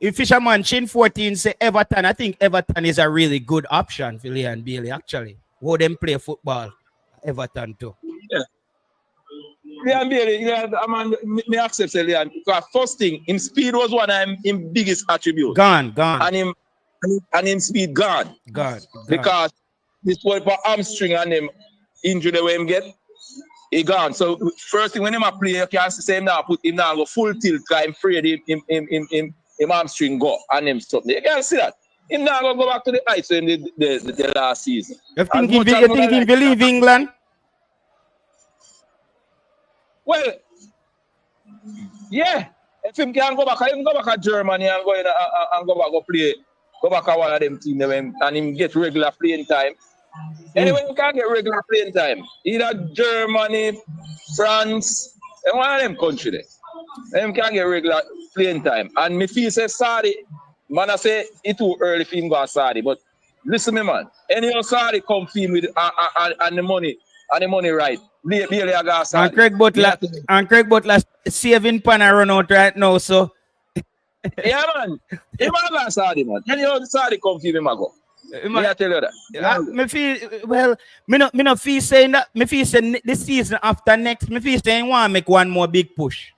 if Fisherman Chin 14 say Everton. I think Everton is a really good option for Leon Bailey actually. Who them play football? Everton too. Yeah. Leon Bailey, me accept Leon because first thing, him speed was one of him biggest attribute. Gone. And him speed gone. Because this was for hamstring and him injury the way him get. He gone. So first thing when him a play, you can say him now put him now go full tilt because I'm afraid him hamstring go and him something. You can see that. Him now go back to the heights in the last season. You think he believe England? Well, yeah. If him can go back to Germany and go back to one of them teams and him get regular playing time. Anyway, you can't get regular playing time. Either Germany, France, and one of them countries there. Them can't get regular playing time. And me feel say Saudi, man, I say it's too early for him go to Saudi. But listen me, man. Any of Saudi come for him with and the money right. Bailey I got Saudi. And Craig Butler saving pan run out right now, so yeah, man. He might go Saudi, man. Any of Saudi come for him, I go. I tell you that. Me feel well. Me no feel saying that. Me feel saying this season after next. Me feel saying want make one more big push.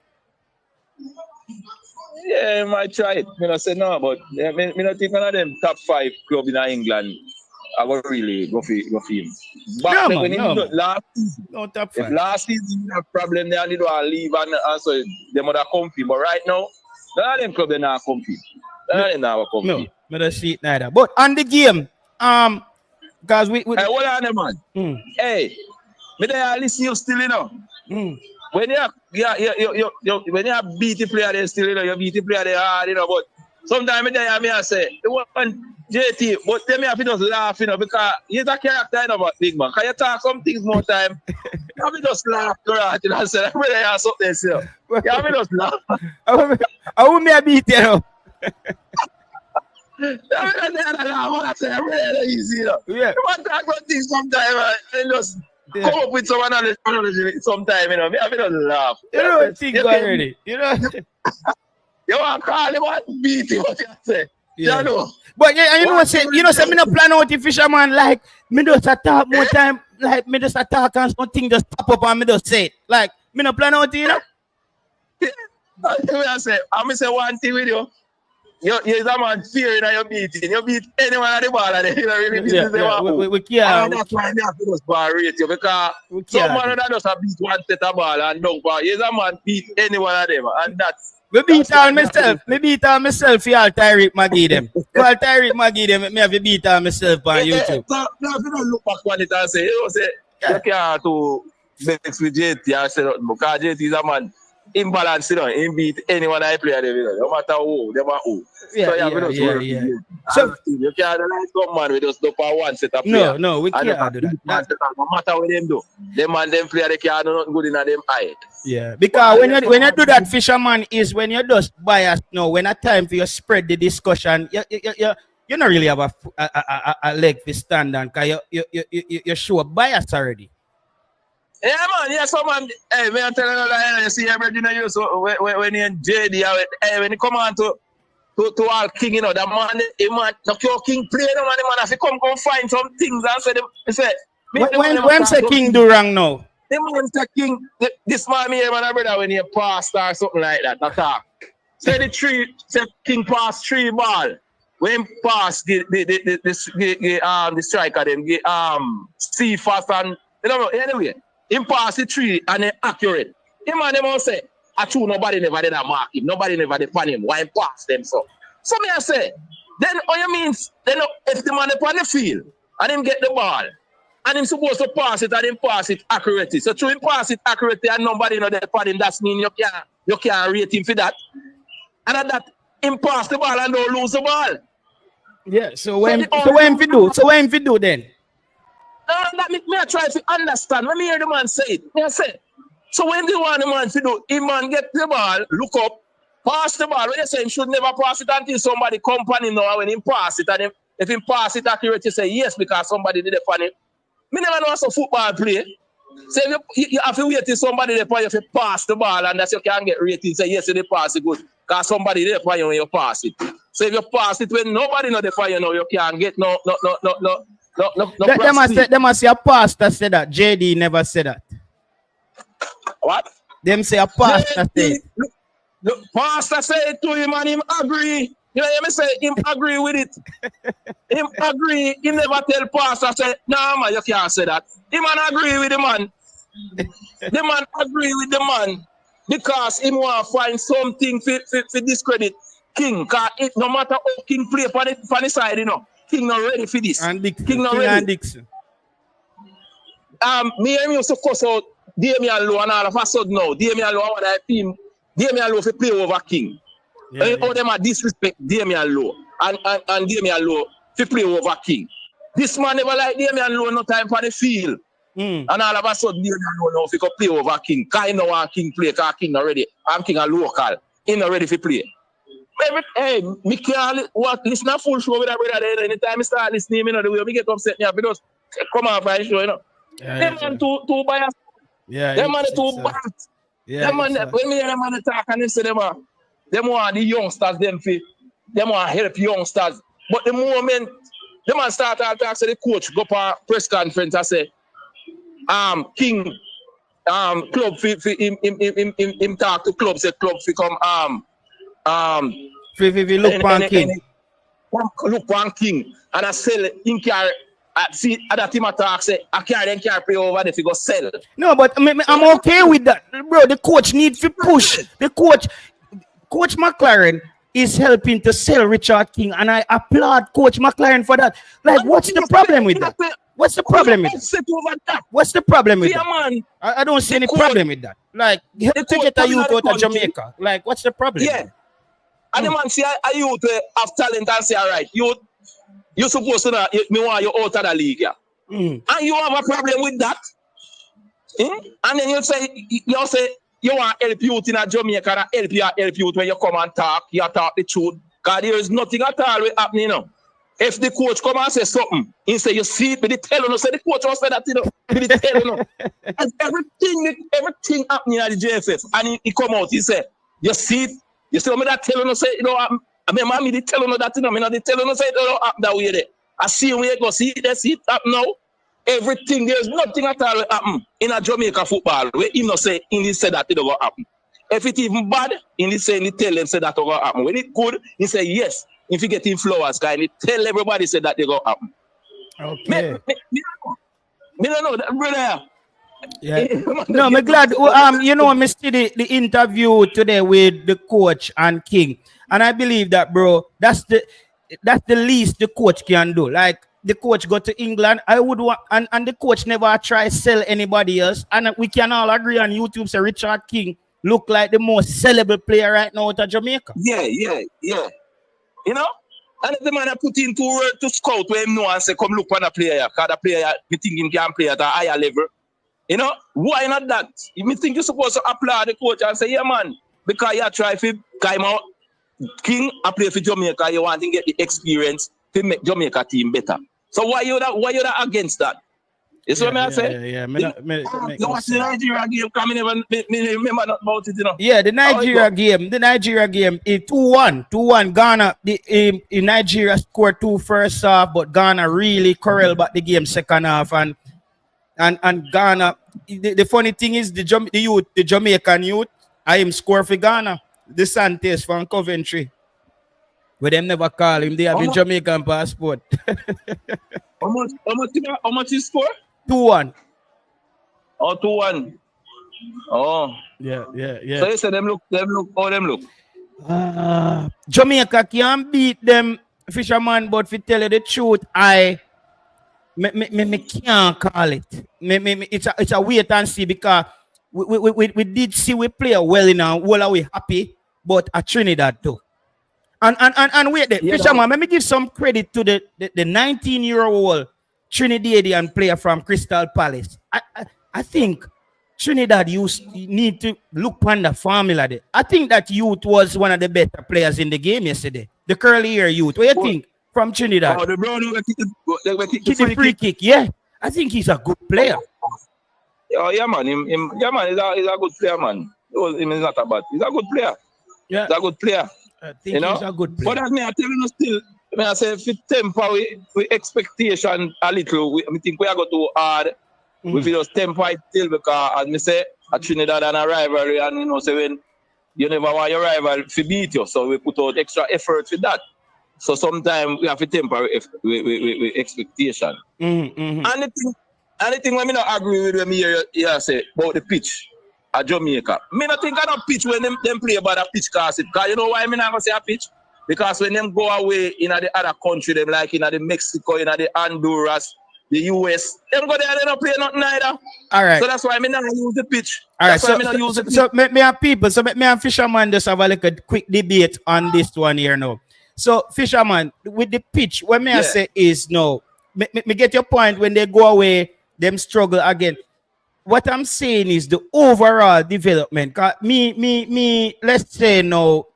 Yeah, I might try it. Me not say no, but me not think none of them top 5 club in England. I go really go for him. Back then when he did last season, no top 5. If last season you have problem, they need to leave and so they would have comfy. But right now, none of them club they not comfy. None of them not comfy. No, me don't see it neither. But on the game, because we hey, hold on, man. Hey, me there listen you still, you know. When you when you beat the player, they still, you know, you beat the player, they hard, you know. But sometimes I say, the one JT, but then me have to just laugh, you know, because he's a character, you know, about big man. Can you talk some things more time? You have to just laugh, right? You know, I said, I'm ready to have something, so. You have to just laugh. I will me beat you, know. I'm ready, easy, you know. Yeah. You want to talk about things sometimes, and just come up with some analogy sometime, you know. Me have to just laugh. You know what things already, you know. You want to call him and beat him, what you say? Yeah. You know. But yeah, you know what say, me no plan out the fisherman, like me just attack more time, like me just attack and something just pop up and me just say it. Like me no plan out, you know. I say one thing with you. You're a man fearing that you're beating. You beat anyone at the ball and you know really business we can't. That's why we have to just bar rate you because some man that just beat one set of ball and don't bar. You're a man beat anyone of them and that's me beat all myself. Me beat all myself for all Tyreek Maggie them. For all Tyreek Maggie them, me have to beat all myself on YouTube. So now if you don't look back on it and say, you can't to mix with JT and say nothing because JT is a man imbalance, you know, in beat anyone I play them, you know, no matter who, them are who. Yeah. So you can't like some man with just do for one set of player. No, we can't do that. No matter what them do, them and them player they can't do nothing good in them eye. Yeah, because when you do that, fisherman, is when you just bias. No, when it's time for you spread the discussion, you don't really have a leg to stand on because you show bias already. Yeah, man. Yeah, so man. Hey, me tell you that you see everything you so when you in JD, when you come on to all king, you know, that man, not your king play, no man, the man have to come find some things and say when say king do wrong now. The man say king, this man here, man, brother, when you pass or something like that, attack. Say king pass 3 ball. When pass the striker them see fast and you know anyway. Him pass the 3 and then accurate. Him and them all say, I true nobody never did that mark him. Nobody never did pan him. Why him pass them so? So me I say, then all you means, then if the man upon the field and him get the ball and him supposed to pass it and him pass it accurately. So through him pass it accurately and nobody know that pan him, that's mean you can't rate him for that. And at that him pass the ball and don't lose the ball. Yeah, so when we do then? That me I try to understand. When me hear the man say it, me I say, so when the man to do, him man get the ball, look up, pass the ball. When you say him should never pass it until somebody come pan him now. When him pass it, and if him pass it accurate, you say yes because somebody did it pan him. Me never know some football play. So you have to wait till somebody there for you to pass the ball, and that's you can get rated. Say yes, you pass it good because somebody there for you when you pass it. So if you pass it when nobody know the for you now, you can't get no. They must say a pastor said that. JD never said that. What? Them say a pastor said. The pastor said to him and him agree. You know, me say him agree with it. Him agree. He never tell pastor say, no man, you can't say that. Him man agree with the man. The man agree with the man because him want to find something for discredit King. Because no matter how King play for the side, you know. King not ready for this. King not ready. And Dixon. Me and me used to cuss out Damian Lowe and all of a sudden now. Damian Lowe want that team. Damian Lowe to play over King. Yeah. How them are disrespect Damian Lowe and Damian Lowe to play over King. This man never like Damian Lowe no time for the field. And all of a sudden Damian Lowe now if he could play over King. Because he know want King play because King not ready. I'm King a local. He not ready to play. Hey, me can't listen to full show with that brother. Anytime I start listening, you know, the way we get upset, me because come on by the show, you know. Them man too biased. Yeah. Them man too biased. Yeah. Them man, when me hear them man talk and they say them want the youngsters, them want help youngsters. But the moment the man start to say the coach go for press conference and say, King, club him talk to club, say club fi come Look pan King. Look one King and I sell in car. See other team attack say I can't play over there if you go sell. No, but I'm okay with that, bro. The coach need to push. The coach McLaren is helping to sell Richard King, and I applaud Coach McLaren for that. Like, what's the problem with that? What's the problem with that? What's the problem with that? I don't see any problem with that. Like, you have to get a youth out of Jamaica. Like, what's the problem? Yeah. And the man see a youth have talent and say, all right, you're supposed to know, me want you out of the league. Yeah. And you have a problem with that. And then you say, you want help youth in a Jamaica and help youth when you come and talk, you talk the truth. Because there is nothing at all happening now. If the coach come and say something, he say, you see it, but they tell you, say the coach will say that, but they tell you. And everything happening at the JFF, and he come out, he say, you see it, you see me that tell you, say, I mean, mommy, they tell you that, they tell you, say, it don't happen that way there. I see where you go, see it happen now. Everything, there's nothing at all happen in a Jamaica football where he not say, he said that it don't happen. If it even bad, he say, he tell them say that it don't happen. When it good, he say yes. If you get in flowers, guy, he tell everybody say that they go happen. Okay. Me don't know that, brother. Yeah. No, I'm glad. I see the interview today with the coach and King, and I believe that, bro, that's the least the coach can do. Like, the coach go to England, I would want, and the coach never try sell anybody else. And we can all agree on YouTube, say Richard King look like the most sellable player right now out of Jamaica. Yeah. You know? And if the man put in to scout where him know and say, come look on a player, because the player, we think him can play at a higher level. You know? Why not that? You think you're supposed to applaud the coach and say, yeah, man, because you try to guy out King, I play for Jamaica, you want to get the experience to make Jamaica team better. So why you that against that? You see what I say? Yeah. You watch the Nigeria game, coming me remember not about it, Yeah, the Nigeria game is 2-1. Ghana, in Nigeria scored 2 first half, but Ghana really corral back the game second half, and Ghana. The funny thing is the Jamaican youth, I am score for Ghana. The Santos from Coventry. But them never call him. They have a Jamaican passport. How much is score? 2-1. Oh, 2-1. Oh. Yeah. So you say them look. Jamaica can beat them, Fisherman, but if you tell you the truth, me can't call it. It's a wait and see, because we did see we play well enough. Well, are we happy? But at Trinidad too. And wait there, Fisherman, let me give some credit to the 19-year-old Trinidadian player from Crystal Palace. I think Trinidad need to look on the formula there. I think that youth was one of the better players in the game yesterday. The curly hair youth. What do you think from Trinidad? Oh, the brown kick the free kick. Yeah, I think he's a good player. Oh, yeah, man. He's a good player, man. He's not a bad. He's a good player. Yeah, he's a good player. I think he's a good player. But as me, I tell you still, I say, if you temper with expectation a little, I think we are going to hard. We feel just temper it still, because as me say, a Trinidad and a rivalry, and say when you never want your rival to beat you, so we put out extra effort with that. So sometimes we have to temper with expectation. And the thing when me not agree with when me hear say about the pitch at Jamaica. Me not think I don't pitch when them play about a pitch cast it. Because you know why me not gonna say a pitch? Because when them go away in the other country, them like in the Mexico, in the Honduras, the US, them go there and they don't play nothing either. All right. So that's why me not use the pitch. All right. So me and people, so me and Fisherman just have a quick debate on this one here now. So Fisherman, with the pitch, what me I say is no. Me get your point. When they go away, them struggle again. What I'm saying is the overall development. Cause me, let's say no,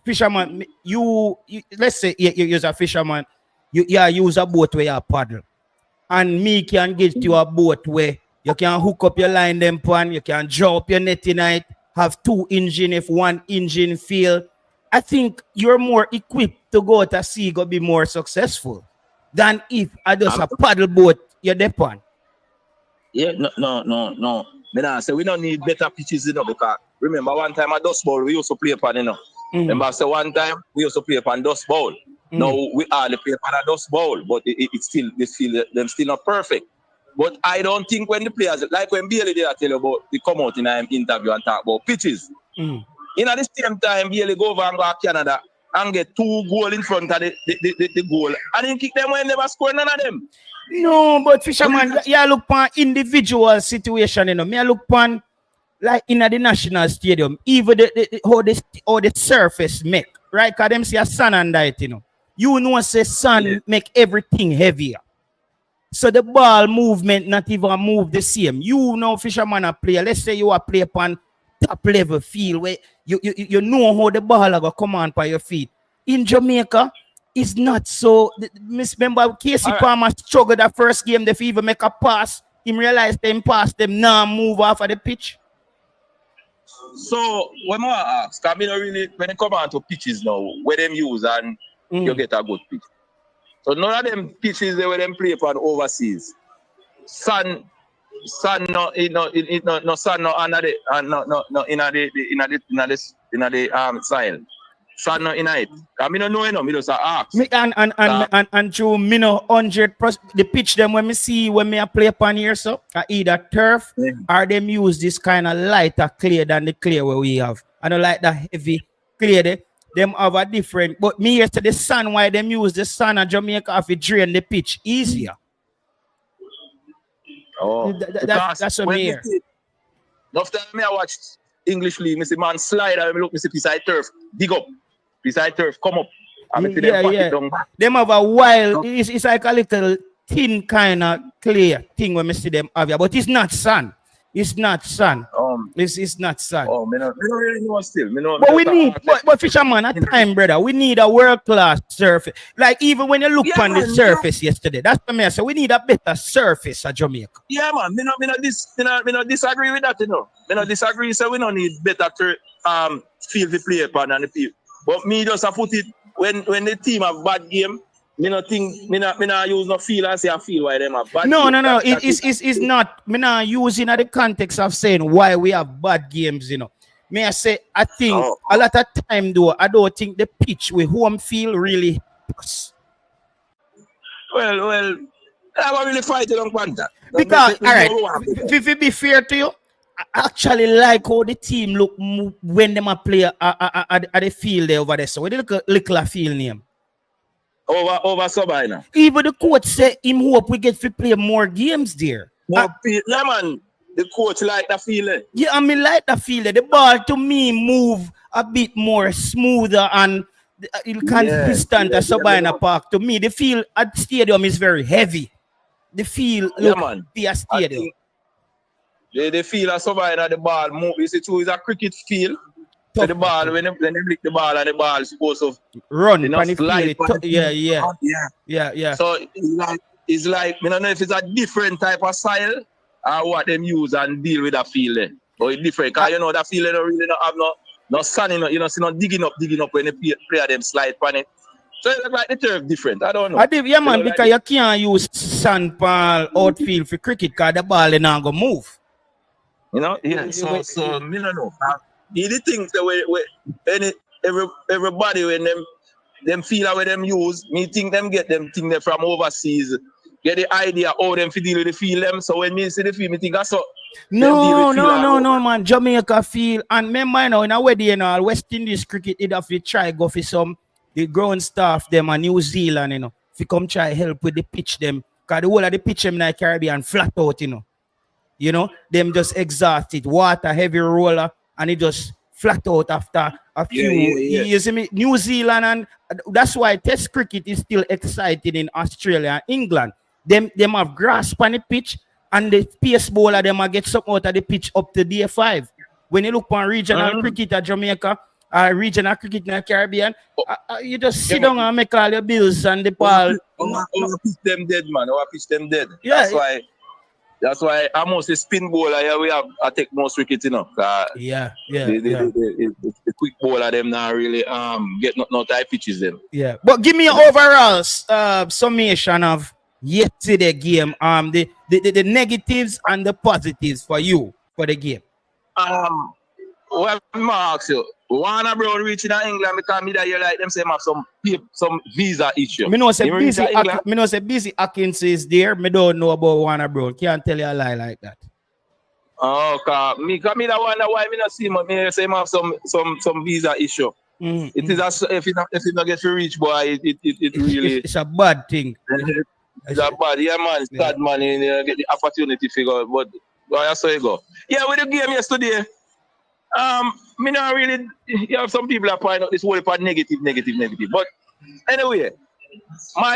Fisherman, you let's say you're a fisherman, you use a boat where you paddle. And me can get you a boat where you can hook up your line them pan, you can draw up your net in it, have 2 engine if 1 engine fail. I think you're more equipped to go to sea, go be more successful. than if I just a paddle boat you're depend. Yeah, no. I say we don't need better pitches, because remember one time at Dust Bowl we used to play upon, Remember, so one time we used to play upon Dust Bowl. Now we hardly play upon a Dust Bowl, but it's still they feel them still not perfect. But I don't think when the players, like when Bailey did, I tell you about, they come out in an interview and talk about pitches. In at the same time, Bailey go over and go to Canada and get 2 goals in front of the goal. And then kick them when they never score none of them. No, but Fisherman, you look on individual situation, Me I look on like in the national stadium, even how the surface make, right? Because them see a sun and that, You know, say sun make everything heavier. So the ball movement not even move the same. You know, Fisherman a player. Let's say you are play upon top level field where you know how the ball go come on by your feet. In Jamaica, it's not so. Remember, Casey Palmer struggled that first game. They even make a pass. Him realize them pass them now move off of the pitch. So when I ask, I mean, really, when it come on to pitches now, where them use and you get a good pitch. So none of them pitches they where them play upon overseas. Sun no sun no under the in the soil. Sun no in it. I mean no know me just ask. Me and through me no 100% the pitch them when me see when me a play upon here so either turf or them use this kind of lighter clay than the clay where we have. I don't like that heavy clay there. Them have a different, but me here to the sun, why them use the sun and Jamaica have to drain the pitch easier. Oh, that's what me here. After me I watch English League, me see man slide and me look, me see beside turf, dig up, beside turf, come up. And me see them pack it down back. Them have a wild, it's like a little thin kind of clay thing when me see them have here, but it's not sun. It's not sun. It's not sun. Oh, me no really know still. But we need, but Fisherman, at time, brother, we need a world-class surface. Like even when you look on the surface yesterday, that's what I say. We need a better surface at Jamaica. Yeah, man. Me no disagree with that, Me no disagree. So we don't need better field to play upon than the field. But me just put it when the team have bad game. Me not use no feel and say I feel why them have bad. No. It's not. Me not using at the context of saying why we have bad games, May I say I think a lot of time though, I don't think the pitch with home field really helps. Well, I don't really fight it on that. Because if it be fair to you, I actually like how the team look when them a play at the field there over there. So we look a little field name. Over Sabina. Even the coach said him hope we get to play more games there. Yeah, man. The coach like the feeling. Yeah, I mean like the feeling. The ball to me move a bit more smoother and consistent as Sabina Park. To me, the field at stadium is very heavy. The field look be a stadium. The feel of Sabina the ball move. You see, it's a cricket field. So the ball, when they lick the ball and the ball is supposed to run, slide. Yeah. So it's like, I don't know if it's a different type of style or what them use and deal with that feeling. But it's different, because that feeling don't really not have no sun, see no digging up when the player them slide on it. So it's like the turf different. I don't know. Yeah, man, because you can't use sand ball outfield for cricket because the ball is not going to move. Yeah, so I don't know. The things that everybody when them feel how them use, me think them get them thing them from overseas, get the idea how them feel with the feel them. So when me see the feel, me think that's so. No, man. Jamaica feel and remember in a wedding West Indies cricket it have to try go for some the ground staff them and New Zealand, if you come try help with the pitch them, because the whole of the pitch them in the Caribbean flat out, them just exhausted, water, heavy roller. And it just flat out after a few years. New Zealand, and that's why Test cricket is still exciting in Australia and England. Them have grass on the pitch, and the pace bowler them get something out of the pitch up to day 5. When you look on regional cricket at Jamaica, regional cricket in the Caribbean, you just sit down and make all your bills and the ball. Pitch them dead, man. Pitch them dead. Yeah. That's why I'm mostly spin bowler. Yeah, I take most wickets, you know. The quick bowler them now really get no tight pitches them. Yeah, but give me an overall summation of yesterday game. The negatives and the positives for you for the game. Well, I ask you, Warner Brown reaching England because me that you like them say have some visa issue. Me know say busy Atkins is there. Me don't know about Warner Brown. Can't tell you a lie like that. Oh, me that wonder why me not see him. Me say him have some visa issue. It is if you not get to reach, boy, it really it's a bad thing. It's a bad, yeah, man. It's bad, man. You get the opportunity figure, but I saw you go. Yeah, with the game yesterday. Me not really. You have some people that point out this whole part negative. But anyway,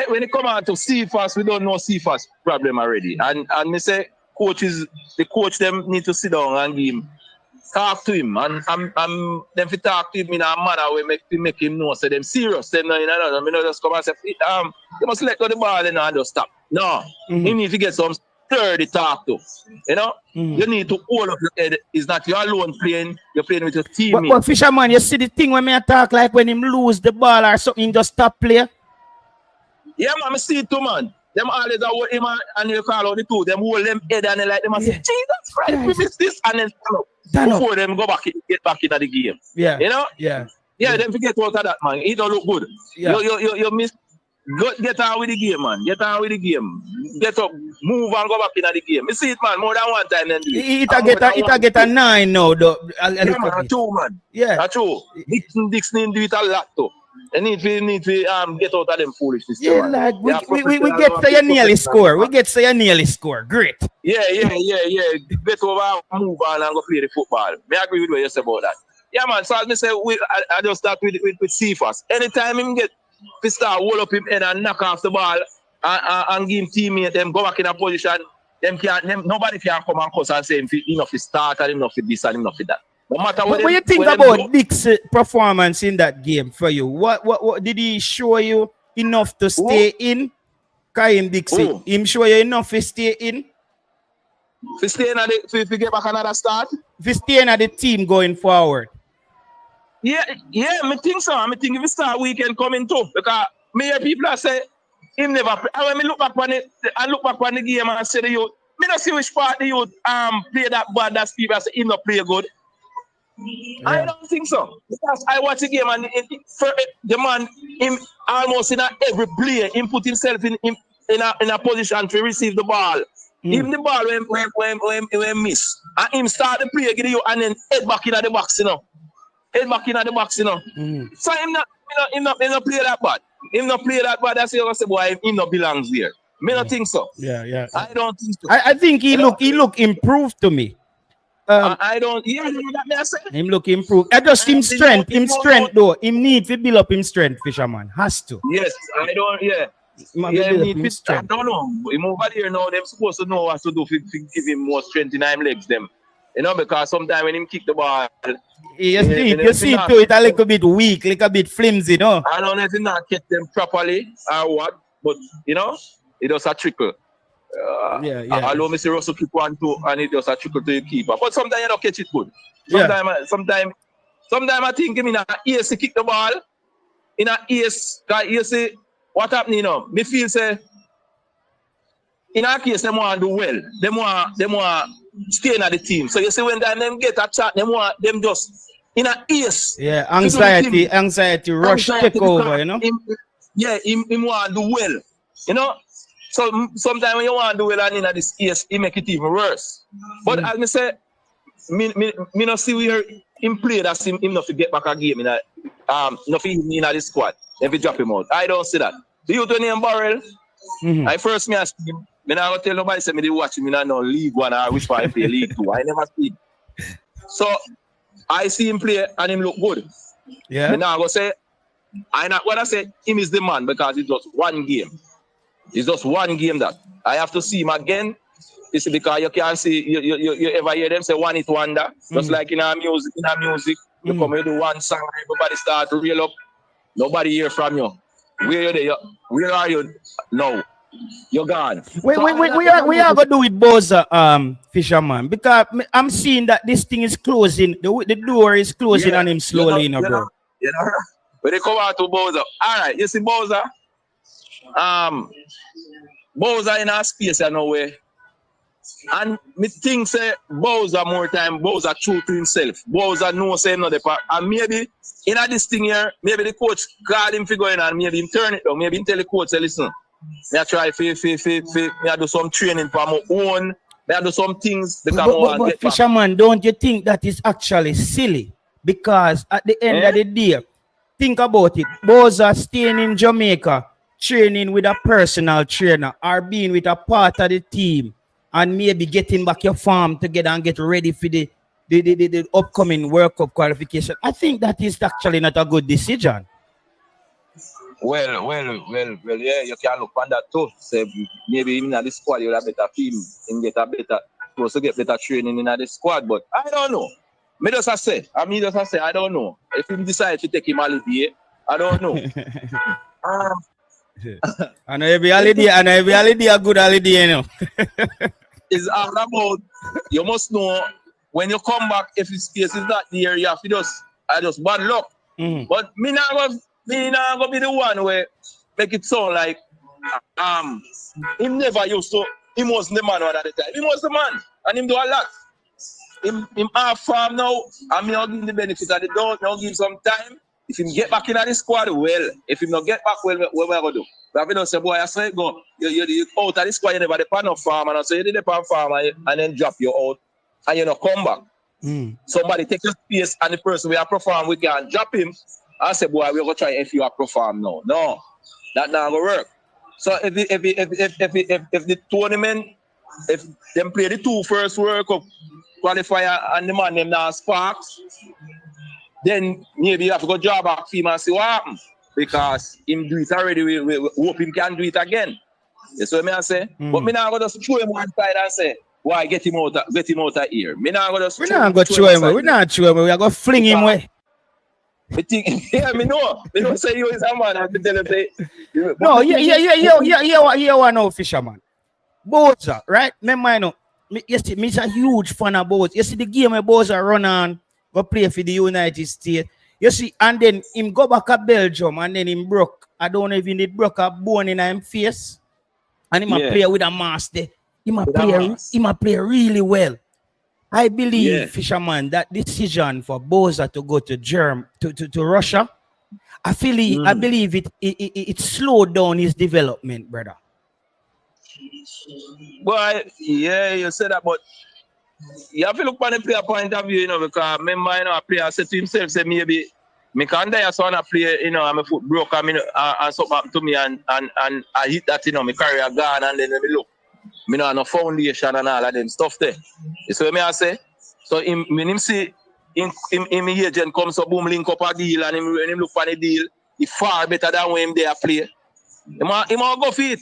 when it come out to CFAS, we don't know CFAS problem already. And me say the coach them need to sit down and talk to him. And them if you talk to him in a manner where make him know say them serious. Them not just come and say you must let go the ball and just stop. No, you need to get some sturdy talk to. You know, you need to hold up your head. It's not you alone playing. You're playing with your team. But Fisherman, you see the thing when me talk like when him lose the ball or something, just stop play. Yeah, man, I see it too, man. Them always are hold him and you call out the two. Them hold them head and they like them and say, Jesus Christ, we miss this and then stand up. Before them get back into the game. Yeah. You know? Yeah. Them forget out of that, man. It don't look good. Yeah. You miss. Get on with the game, man. Get on with the game. Get up, move and go back into the game. You see it, man, more than one time. Then it get a 9 now, though. Man, true, man. Yeah. That's true. Dixon do it a lot, too. They need to get out of them foolishness. Yeah, man. like we get to your nearly score. We get to your nearly score. Great. Yeah. Get over, move on and go play the football. I agree with what you say about that. Yeah, man. So as I say, I just start with CFAS. Anytime him get to start hold up him head and knock off the ball and give him teammate them go back in a position, nobody can come and cuss and say enough to start and enough to this and enough to that. No matter what you think about Dick's performance in that game for you? What did he show you enough to stay in? Kaim Dixie, him show you enough to stay in? To stay in if we get back another start? To stay in the team going forward. Yeah, I think so. I think if we start weekend coming too. Because me hear people that say him never play. And when me look back on it, I look back on the game and I say the youth, me not see which part the youth play that bad that people say him not play good. Yeah. I don't think so. Because I watch the game and the man him almost in every play, him put himself in a position to receive the ball. Even the ball when miss. And him start the play, get you and then head back into the box, you know. Head back into the box, you know. So him not play that bad. Him not play that bad. That's why I say, boy, him not belongs there. Me not think so. Yeah. I don't think so. I think he look improved to me. I don't. Yeah, that may I say. Him look improved. Just him strength though. Him need to build up him strength. Fisherman has to. Yes, I don't. Yeah. I don't know. Him over there now. Them supposed to know what to do to give him more strength in him legs. Them. You know, because sometimes when him kick the ball, you see it a little bit weak, like a bit flimsy, no? I don't know if he not catch them properly or what, but you know, it does a trickle. Allow Mr. Russell kick 1-2 and it does a trickle to the keeper. But sometimes you don't catch it good. Sometimes I think him in a ears to kick the ball. In a ears, because you see what happening, you know. Me feel say in our case, them want to do well. Them want staying at the team. So you see when them get a chat, them just in a ease. Yeah, anxiety rush take over, you know. Him want to do well. You know? So sometimes when you want to do well and in this ease, it make it even worse. But as me say, me not see where him play that him not to get back a game in a nothing in the squad. If you drop him out. I don't see that. Do you do name Burrell? I first me ask him. Me not go tell nobody say me they watch me not know League 1 or which part he play League 2. I never see him. So I see him play and him look good. Yeah. Me now go say I not what I say him is the man because it's just one game. It's just one game that I have to see him again. This is because you can't see you ever hear them say one hit wonder. Just like in our music, you come here do one song, everybody start to reel up. Nobody hear from you. Where are you now? you're gone. We are gonna do with Boza, Fisherman, because I'm seeing that this thing is closing. The door is closing on him slowly, bro. When they come out to Boza, all right, you see Boza, Boza in our space, I know where. And me think say Bowser more time, Bowser true to himself. Bowser knows say no the part. And maybe in this thing here, maybe the coach called him for going and maybe him turn it down. Maybe him tell the coach, say, listen, me I try me I do some training for my own, me I do some things because but Fisherman, don't you think that is actually silly? Because at the end of the day, think about it. Bowser staying in Jamaica, training with a personal trainer, or being with a part of the team. And maybe getting back your farm together and get ready for the upcoming World Cup qualification. I think that is actually not a good decision. Well, yeah, you can look on that too. Say maybe even in the squad you'll have better team and get a better, supposed to get better training in the squad. But I don't know. I don't know. If he decide to take him holiday, I don't know. And every holiday a good holiday, you know. It's all about you must know when you come back, if his space is not there, you have to just bad luck. But me not gonna be the one where make it sound like him never used to, he was the man at the time. He was the man and him do a lot. Him half farm now, and me not give him the benefit of the doubt, now give him some time. If him get back in the squad, well. If him not get back, well, what we going to do? But if you say, boy, I say, go, you out of the squad, you never depend on farm, and I say, you depend on farm, and then drop you out, and you not come back. Somebody take your space, and the person we are perform, we can drop him. I say, boy, we're going to try if you are perform now. No, that not going to work. So if the tournament, if them play the two first World Cup qualifier, and the man them now sparks, then maybe you have to go job back for him and see what happens. Because him do it already, we hope him can do it again. That's what I say. But me not going to throw him one side and say, why get him out of here. Me not going to We're not going to throw him away. We're not throw him away. We're going to fling him away. Me think, yeah, me know. Me don't say you is a man. I can tell him say. No, yeah, no, Fisherman. Boza, right? Remember, you know, you see, me is a huge fan of Boza. You see the game where Boza run on, go play for the United States. You see, and then him go back to Belgium, and then him broke. I don't know if he broke a bone in him face. And him play with a master. He might play really well. I believe, Fisherman, that decision for Boza to go to Russia, I believe it slowed down his development, brother. Well, yeah, you said that, but you have to look on the player point of view, you know, because remember, you know, a player said to himself, say maybe me can't die as one a play, you know, and my foot broke and something happened to me and I hit that, you know, my career gone, and then me look. Me know no foundation and all of them stuff there. You see what me I say? So when him see him agent comes so boom link up a deal and when him look for the deal, he far better than when him there play. He might go for it.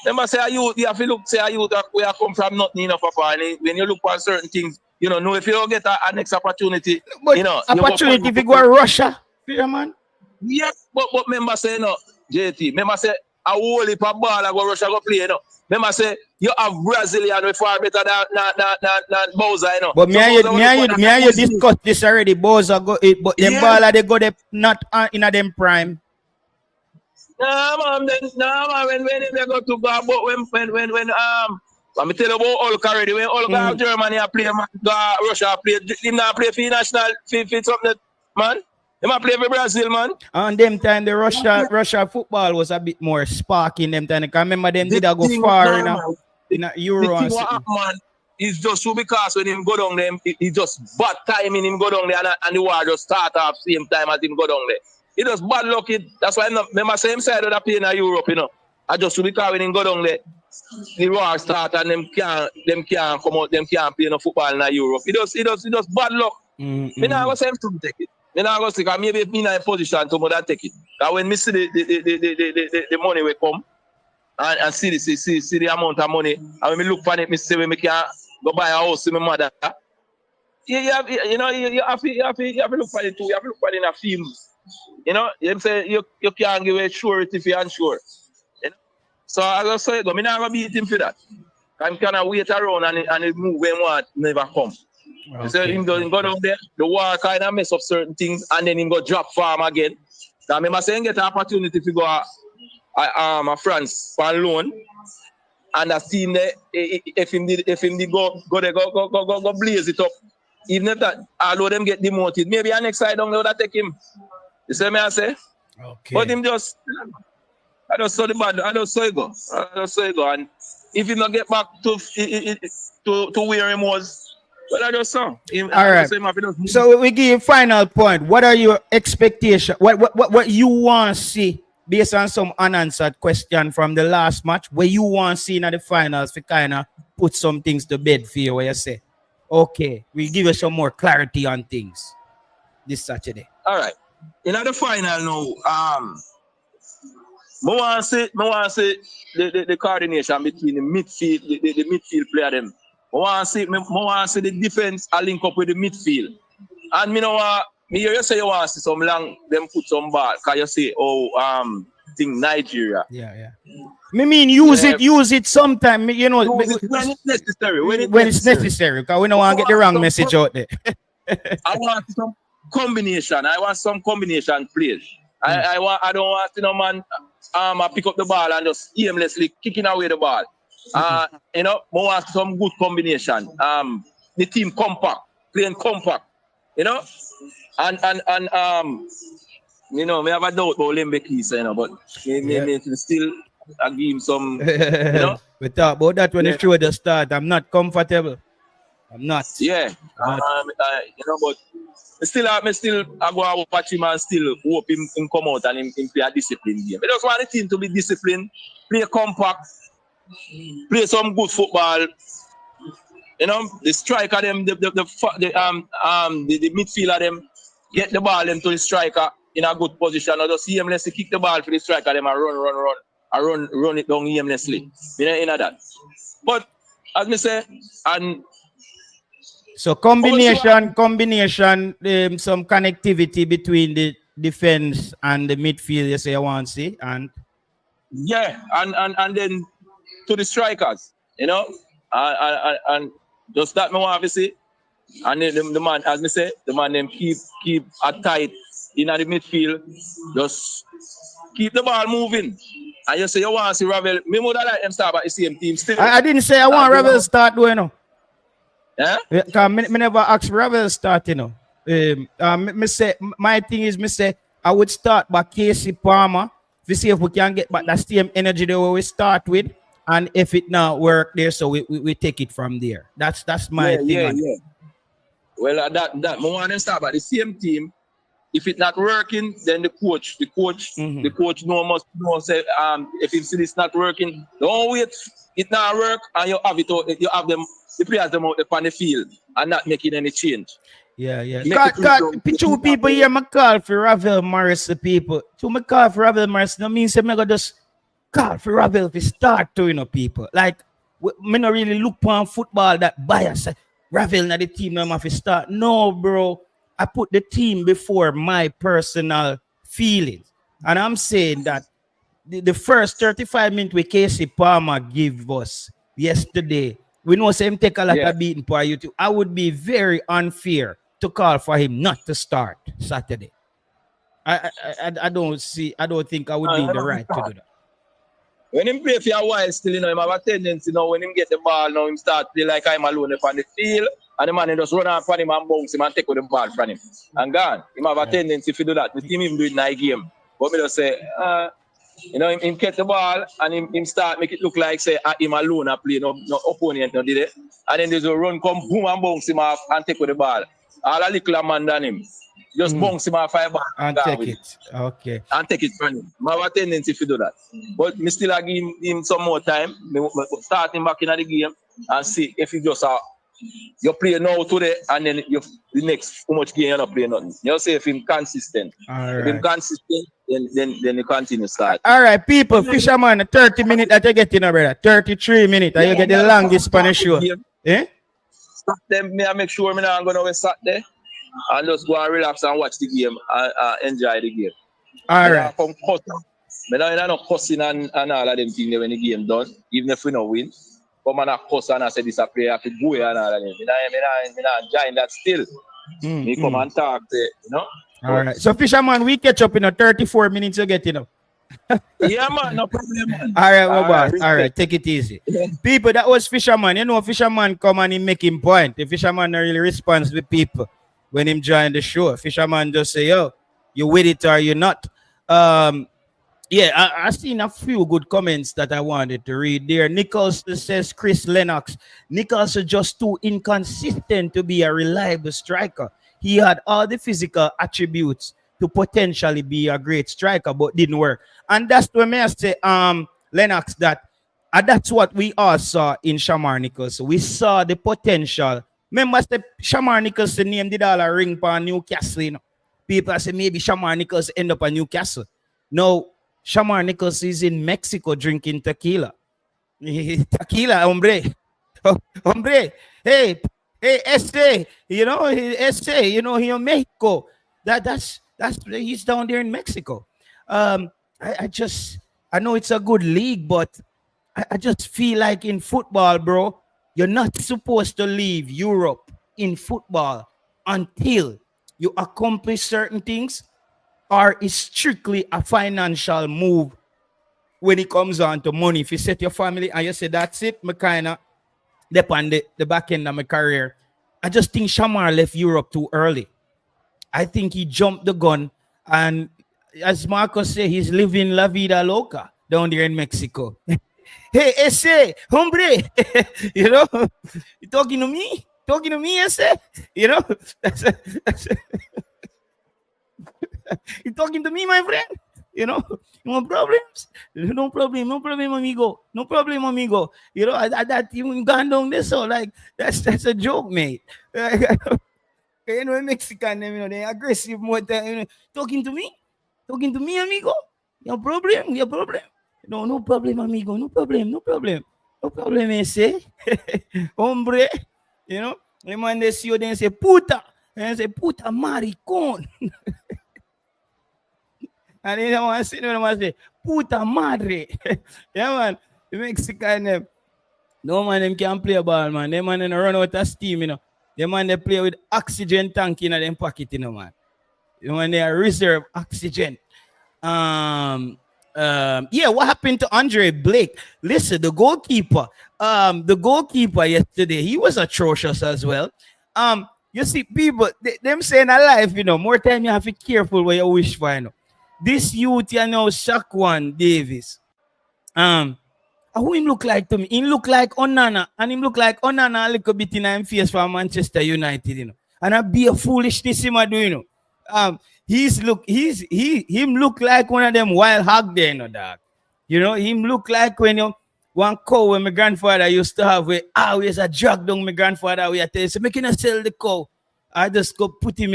Them say you have to look say you that where I come from nothing enough papa. And when you look for certain things, you know if you don't get a next opportunity, but you know opportunity if you go to Russia, yeah man. Yeah, but remember say no, JT, remember say a whole heap of ball I go Russia go play, you know. Remember say you have Brazilian with far better than Boza, you know. But me and you discussed this already. Boza go it, but them baller they go there not in a them prime. Nah man, when they go to go but when I'm tell you about Hulk already. When Hulk have Germany I play man, Russia play, him not play for national for something man. They might play for Brazil, man. And them time the Russia football was a bit more sparking them time. I can remember them did go far in a Euro. The thing what happen, man, is just so because when him go down there, he just bad timing him go down there and the war just start off same time as him go down there. He just bad luck. That's why I remember same side of the play in Europe, you know. I just because when him go down there, the war start and them can't come out, them can't play no football in Europe. He just bad luck. Me not go say him to take it. Me not go see, because maybe me not in position to more than take it. Because when me see the money will come and see the amount of money, and when me look for it, me see when me can go buy a house with my mother. You have to look for it too. You have to look for it in a film. You know, you say you can't give a surety if you're unsure. You know? So I just say, go, me not gonna beat him for that. I'm kind of wait around and it move when what never come. Okay. So him go down there, the war kind of mess up certain things, and then him go drop farm again. So I remember saying get an opportunity to go a France for loan, and I seen there if him did go blaze it up. Even if that all of them get demoted, maybe a next side down there would take him. You see me I say? Okay. But him just I just saw the bad, I just saw it go. And if he not get back to where he was, well, I just saw him. All right. So we give you final point. What are your expectations? What you want to see based on some unanswered question from the last match? Where you want to see in the finals to kind of put some things to bed for you? Where you say, okay, we give you some more clarity on things this Saturday. All right. In the final now, I want to see the coordination between the midfield, the midfield player them. I want to see the defense link up with the midfield. And you say you want to see some long them put some ball. Can you say thing Nigeria? Yeah. Use it sometime. When it's necessary. When it's necessary, because we don't want to get the wrong message out there. I want some combination. I want some combination plays. I don't want man pick up the ball and just aimlessly kicking away the ball. I want some good combination. The team compact, playing compact. And me have a doubt about Lembekisa, but me still I give him some. We talk about that when the show the start. I'm not comfortable. I'm not. Yeah. But I go watch him and still hope him come out and him play a disciplined game. I just want the team to be disciplined, play compact, play some good football. The striker them, the midfielder them, get the ball into the striker in a good position. Or just aimlessly kick the ball for the striker them and run it down aimlessly. That. But as me say, and so combination, some connectivity between the defense and the midfield, you say you want to see, and yeah, and then to the strikers, and just that me want to see, and then the man, as me say, the man them keep tight in the midfield, just keep the ball moving. And you say you want to see Ravel, me would like them start by the same team still. I didn't say I want Ravel start doing. Yeah? Because me never ask Ravel start, me say my thing is I would start by Casey Palmer to see if we can get back that same energy the way we start with, and if it not work there, so we take it from there. That's my thing. Yeah. Well, that me want to start by the same team. If it's not working, then the coach must know say if he see it's not working, don't wait. It not work, and you have them. The players them out on the field and not making any change. Yeah. Two people here, I call for Ravel Morrison people. I call for Ravel Morrison, that means I just call for Ravel to start to, people. Like, me not really look on football that bias. Ravel not the team, no have to start. No, bro. I put the team before my personal feelings. And I'm saying that the first 35 minutes with Casey Palmer give us yesterday, we know him take a lot of beating for you. I would be very unfair to call for him not to start Saturday. I don't think I would be in the right to do that. When him play for a while still, him have a tendency when him get the ball, him start play like I'm alone on the field, and the man just run off from him and bounce him and take with the ball from him. And gone. Him have a tendency to do that. The team him do it in a game. But me just say, him catch the ball and him start make it look like say him alone a play, no opponent no did it. And then there's a run come boom and bounce him off and take with the ball. All a little man than him. Just bounce him off 5 ball and take it. Okay. And take it from him. I have a tendency to do that. But me still give him some more time. Me start him back in the game and see if he just you play now today and then the next how much game you're not playing nothing. You say if him consistent. All if him consistent, then you continue start. All right, people, Fisherman, 30 minutes that you get in, brother. 33 minutes and you get the longest Spanish show. Stop them, me and make sure me not going to sat there and just go and relax and watch the game and enjoy the game. All right. Me not cussing and all of them things when the game done, even if we no win. But man a cuss and I say this a player have to go and all of them. Me not enjoying that still. Me come and talk to you know. All right. So Fisherman, we catch up in 34 minutes you get Yeah, man, no problem, man. All right, my boss. All right, take it easy. People, that was Fisherman. You know, Fisherman come and he make him point. The Fisherman not really responds with people when him join the show. Fisherman just say, yo, you with it or you not. Yeah, I seen a few good comments that I wanted to read there. Nicholson says Chris Lennox. Nicholson just too inconsistent to be a reliable striker. He had all the physical attributes to potentially be a great striker, but didn't work. And that's what I say, Lennox, that's what we all saw in Shamar Nicholson. We saw the potential. Remember, Shamar Nicholson name did all a ring for Newcastle. You know? People say maybe Shamar Nicholson end up at Newcastle. No, Shamar Nicholson is in Mexico drinking tequila. Tequila, hombre. Hombre. Hey, SA, you know, SA, you know, he in Mexico. That's he's down there in Mexico. I know it's a good league, but I just feel like in football, bro, you're not supposed to leave Europe in football until you accomplish certain things, or it's strictly a financial move when it comes on to money. If you set your family and you say that's it, me kind of depend the back end of my career. I just think Shamar left Europe too early. I think he jumped the gun, and as Marcos said, he's living la vida loca down there in Mexico. Hey, ese, hombre, you know, you talking to me? Talking to me, ese? You know, you talking to me, my friend? You know, no problems? No problem, amigo. No problem, amigo. You know, that even gone down there, so like, that's a joke, mate. You know, Mexican, you know, they aggressive more than, you know, talking to me, amigo. No problem. No problem, amigo. No problem, ese. Hombre, you know, the man they see you, then say, puta, and say, puta maricon. And then I say, puta madre. Yeah, man, the Mexican, no man, them can't play a ball, man. Them man, they run out of steam, you know. The man they play with oxygen tank in them pocket, you know, man. The man they reserve oxygen. Yeah, what happened to Andre Blake? Listen, the goalkeeper yesterday, he was atrocious as well. You see, people, them saying alive, you know, more time you have to be careful what you wish for, you know. This youth, you know, Shaquan Davis. Who him look like to me? He look like Onana, and him look like Onana a little bit in him face for Manchester United, you know. And I be a foolishness him do, you know. Him look like one of them wild hog there, you know, dog. You know, him look like when you one cow when my grandfather used to have where always a drag down my grandfather we tell you, so making us sell the cow. I just go put him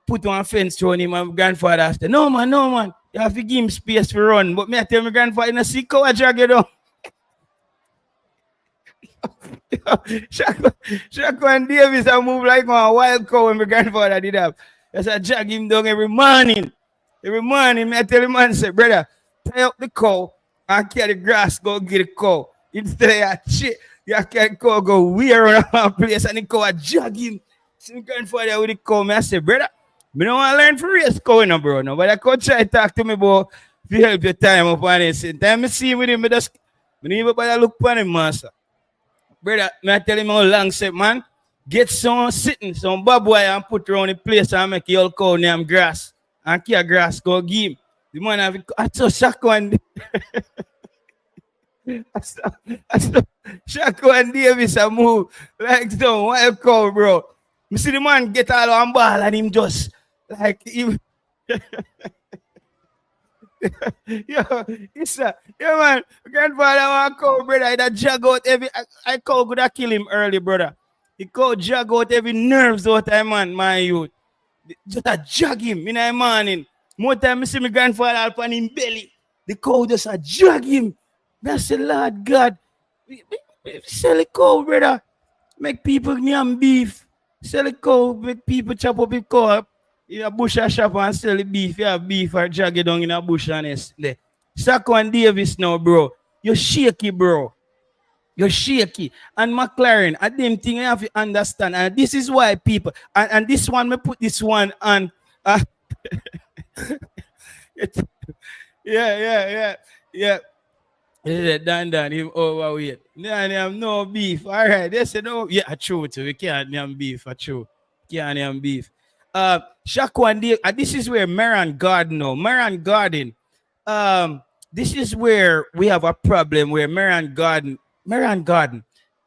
put one fence through him. My grandfather said, no man, you have to give him space to run. But me I tell my grandfather, you see cow I drag you down. Shaquan Davis I move like one wild cow when my grandfather did that. That's I drag him down every morning. Every morning, me I tell him, man, say, brother, tie up the cow and carry the grass, go get the cow. Instead of shit, you carry the cow, go wear around one place and the cow I drag him. See my grandfather with the cow, me I say, brother, me don't want to learn for race cow, no, bro. No, but I could try to talk to me about if you help your time up on it. Same time I see him with him, I just never bother look upon him, master. Brother, me I tell him how long say, man, get some sitting, some barbed wire and put around the place and make your cow name grass. And kia grass go give him. The man have I saw Shaquan. I saw Shaquan Davis a move like some wild cow, bro. You see the man get all on ball and him just like him. Yeah, man. Grandfather want cow, brother. That jog out every I cow could have kill him early, brother. He cow jog out every nerves out of man, my youth. Just a jog him in the morning. More time I see my grandfather up on him belly. The cow just a jog him. That's the Lord God. We sell a cow, brother. Make people name beef. Sell a cow, make people chop up the cow. In a bush shop and sell the beef. You have beef or jog it down in a bush and Shaquan Davis now, bro. You're shaky, bro. You're shaky. And McLaren, I didn't think I have to understand. And this is why people, and this one, me put this one on. Yeah, yeah, yeah. Yeah, Dan, him overweight. Nah, them no beef. All right, they said no. Yeah, true too. We can't name beef. True, can't name beef. Shaquan Davis. This is where Maran Garden. No, Maran Garden. This is where we have a problem. Where Maran Garden.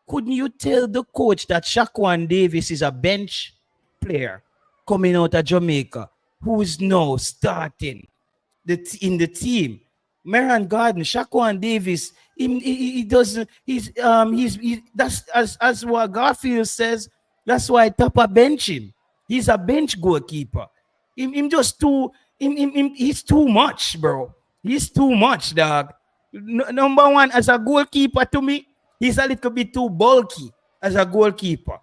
Couldn't you tell the coach that Shaquan Davis is a bench player coming out of Jamaica who is now starting in the team? Maran Garden, Shaquan Davis, he doesn't. He's that's as what Garfield says. That's why Tapa bench him. He's a bench goalkeeper. Him just too. He's too much, bro. He's too much, dog. Number one, as a goalkeeper, to me, he's a little bit too bulky as a goalkeeper.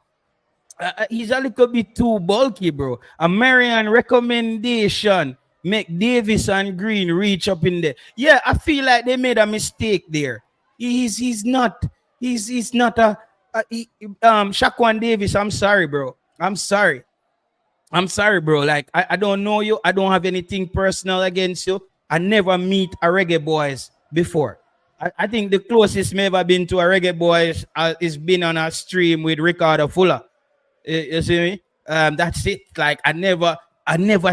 He's a little bit too bulky, bro. A Marian recommendation make Davis and Green reach up in there. Yeah, I feel like they made a mistake there. He's not a Shaquan Davis. I'm sorry, bro. I'm sorry, bro. Like I don't know you. I don't have anything personal against you. I never meet a Reggae Boyz before. I think the closest me ever been to a Reggae Boyz is been on a stream with Ricardo Fuller. You see me? That's it. Like I never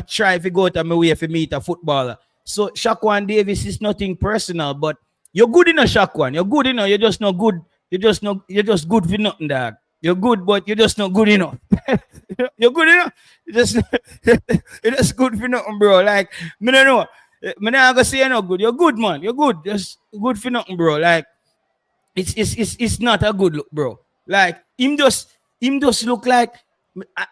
try to go to my way to meet a footballer. So Shaquan Davis is nothing personal, but you're good enough, Shaquan. You're good enough. You're just not good. You're just good for nothing, dog. You're good, but you're just not good enough. You're good enough. You're just good for nothing, bro. Like, me don't know. Me not gonna say you're not good. You're good, man. You're good. Just good for nothing, bro. Like, it's not a good look, bro. Like, him just look like.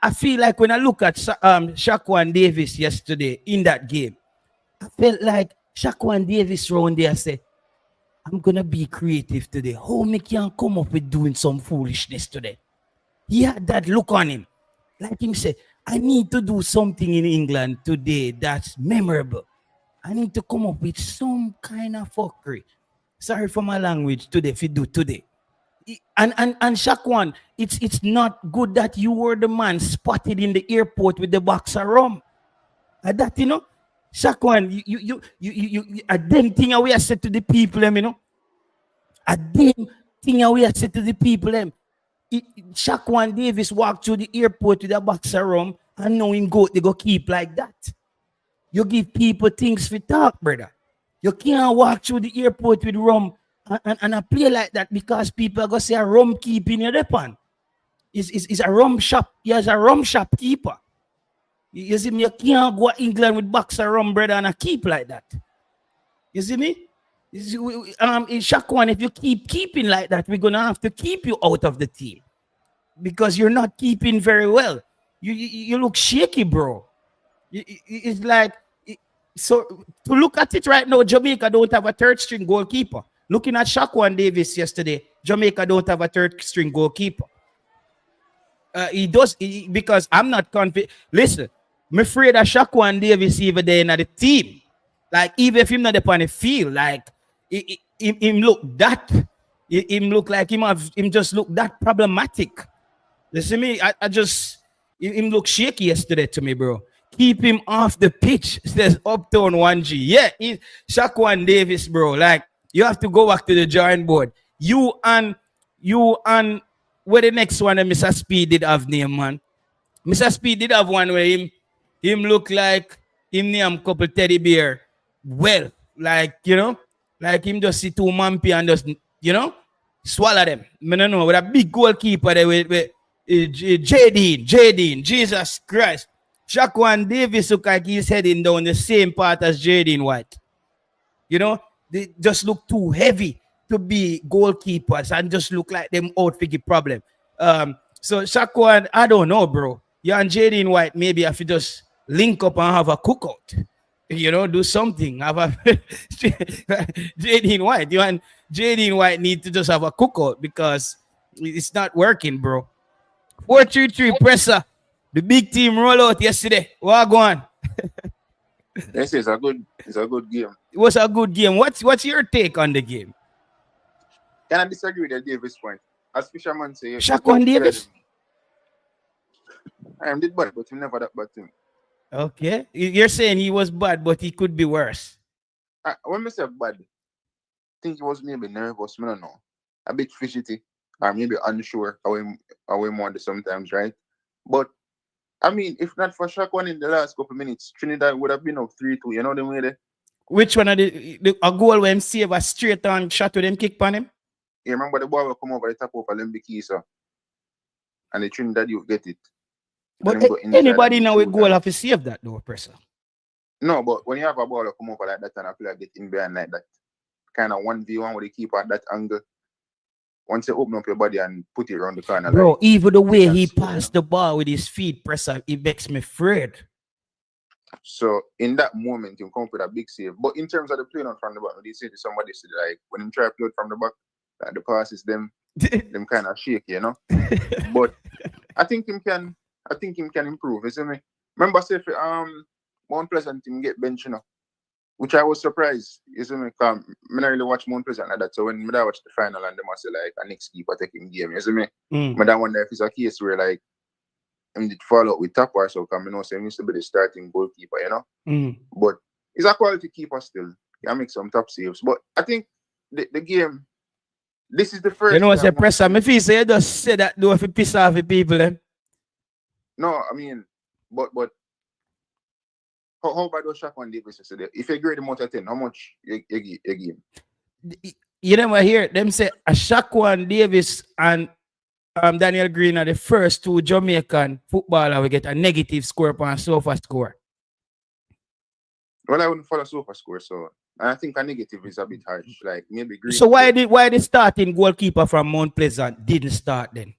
I feel like when I look at Shaquan Davis yesterday in that game, I felt like Shaquan Davis round there say, I'm gonna be creative today. How me can come up with doing some foolishness today? He had that look on him. Like him say, I need to do something in England today that's memorable. I need to come up with some kind of fuckery. Sorry for my language today, if you do today. And Shaquan, it's not good that you were the man spotted in the airport with the box of rum. That, you know, Shaquan, you a damn thing we have said to the people, you know. A damn thing we have said to the people, Shaquan Davis walked through the airport with a box of rum and know him they go keep like that. You give people things for talk, brother. You can't walk through the airport with rum and I play like that because people are going to say a rum keeping your depon. Is a rum shop. He has a rum shop keeper. You see me? You can't go to England with box of rum, brother, and I keep like that. You see me? In Shaquan, if you keep keeping like that, we're going to have to keep you out of the team because you're not keeping very well. You look shaky, bro. It's like, so to look at it right now, Jamaica don't have a third string goalkeeper. Looking at Shaquan Davis yesterday, Jamaica don't have a third string goalkeeper. Because I'm not confident. Listen, I'm afraid that Shaquan Davis even there in the team. Like, even if him not upon the field, like, him look that, him look like him just look that problematic. Listen to me, him look shaky yesterday to me, bro. Keep him off the pitch, says Uptown 1G. Yeah, Shaquan Davis, bro. Like, you have to go back to the drawing board. You and where the next one that Mr. Speed did have name, man. Mr. Speed did have one where him look like him name couple teddy bear. Well, like, you know, like him just see two mampy and just, you know, swallow them. I don't know, with a big goalkeeper there with Jadine, Jesus Christ. Shaquan Davis look like he's heading down the same path as Jadine White. You know, they just look too heavy to be goalkeepers and just look like them out for the problem. So Shaquan, I don't know, bro. You and Jadine White maybe have to just link up and have a cookout. You know, do something. Have a Jadine White. You and Jadine White need to just have a cookout because it's not working, bro. 4-3-3 presser. The big team roll out yesterday. What go on? Yes, it's a good game. It was a good game. What's your take on the game? Can I disagree with the Davis point? As Fisherman say, Shaquan Davis? I did bad, but he never that bad to me. Okay. You're saying he was bad, but he could be worse. When I say bad, I think he was maybe nervous, I don't know. A bit fidgety, or maybe unsure how he wanted sometimes, right? But I mean, if not for Shaquan in the last couple minutes, Trinidad would have been up 3-2. You know the way there? Which one of a goal when save a straight on shot with him kick on him? You remember the ball will come over the top of a Lembiki, so and the Trinidad you get it. But anybody now with goal have to save that though, person. No, but when you have a ball will come over like that and a player get in behind like that, kind of 1v1 with the keeper at that angle. Once you open up your body and put it around the corner. Bro, like, even the way he passed the ball with his feet, presser, it makes me afraid. So in that moment, you come up with a big save. But in terms of the playing out from the back, they say to somebody, said, like, when you try to play out from the back, like, the passes, them kind of shake, you know? But I think him can improve, you see me? Remember, say, Mount Pleasant him get bench, you know? Which I was surprised, you see me? Because I don't really watch Mount Pleasant like that. So when I watch the final and they must say, like, a next keeper taking game, you see me? But I wonder if it's a case where, like, him did fall out with Tapper, so come, you know, so he used to be the starting goalkeeper, you know? But he's a quality keeper still. He can make some top saves. But I think the game, this is the first. You know what's the pressure? Me feel say you just say that though if you piss off the people, then. No, I mean, but how about those Shaquan Davis yesterday? If you grade him out of 10, how much you give him? You never hear them say a Shaquan Davis and Daniel Green are the first two Jamaican footballers we get a negative score upon sofa score. Well, I wouldn't follow sofa score, so I think a negative is a bit harsh. Like maybe Green. So why the starting goalkeeper from Mount Pleasant didn't start then?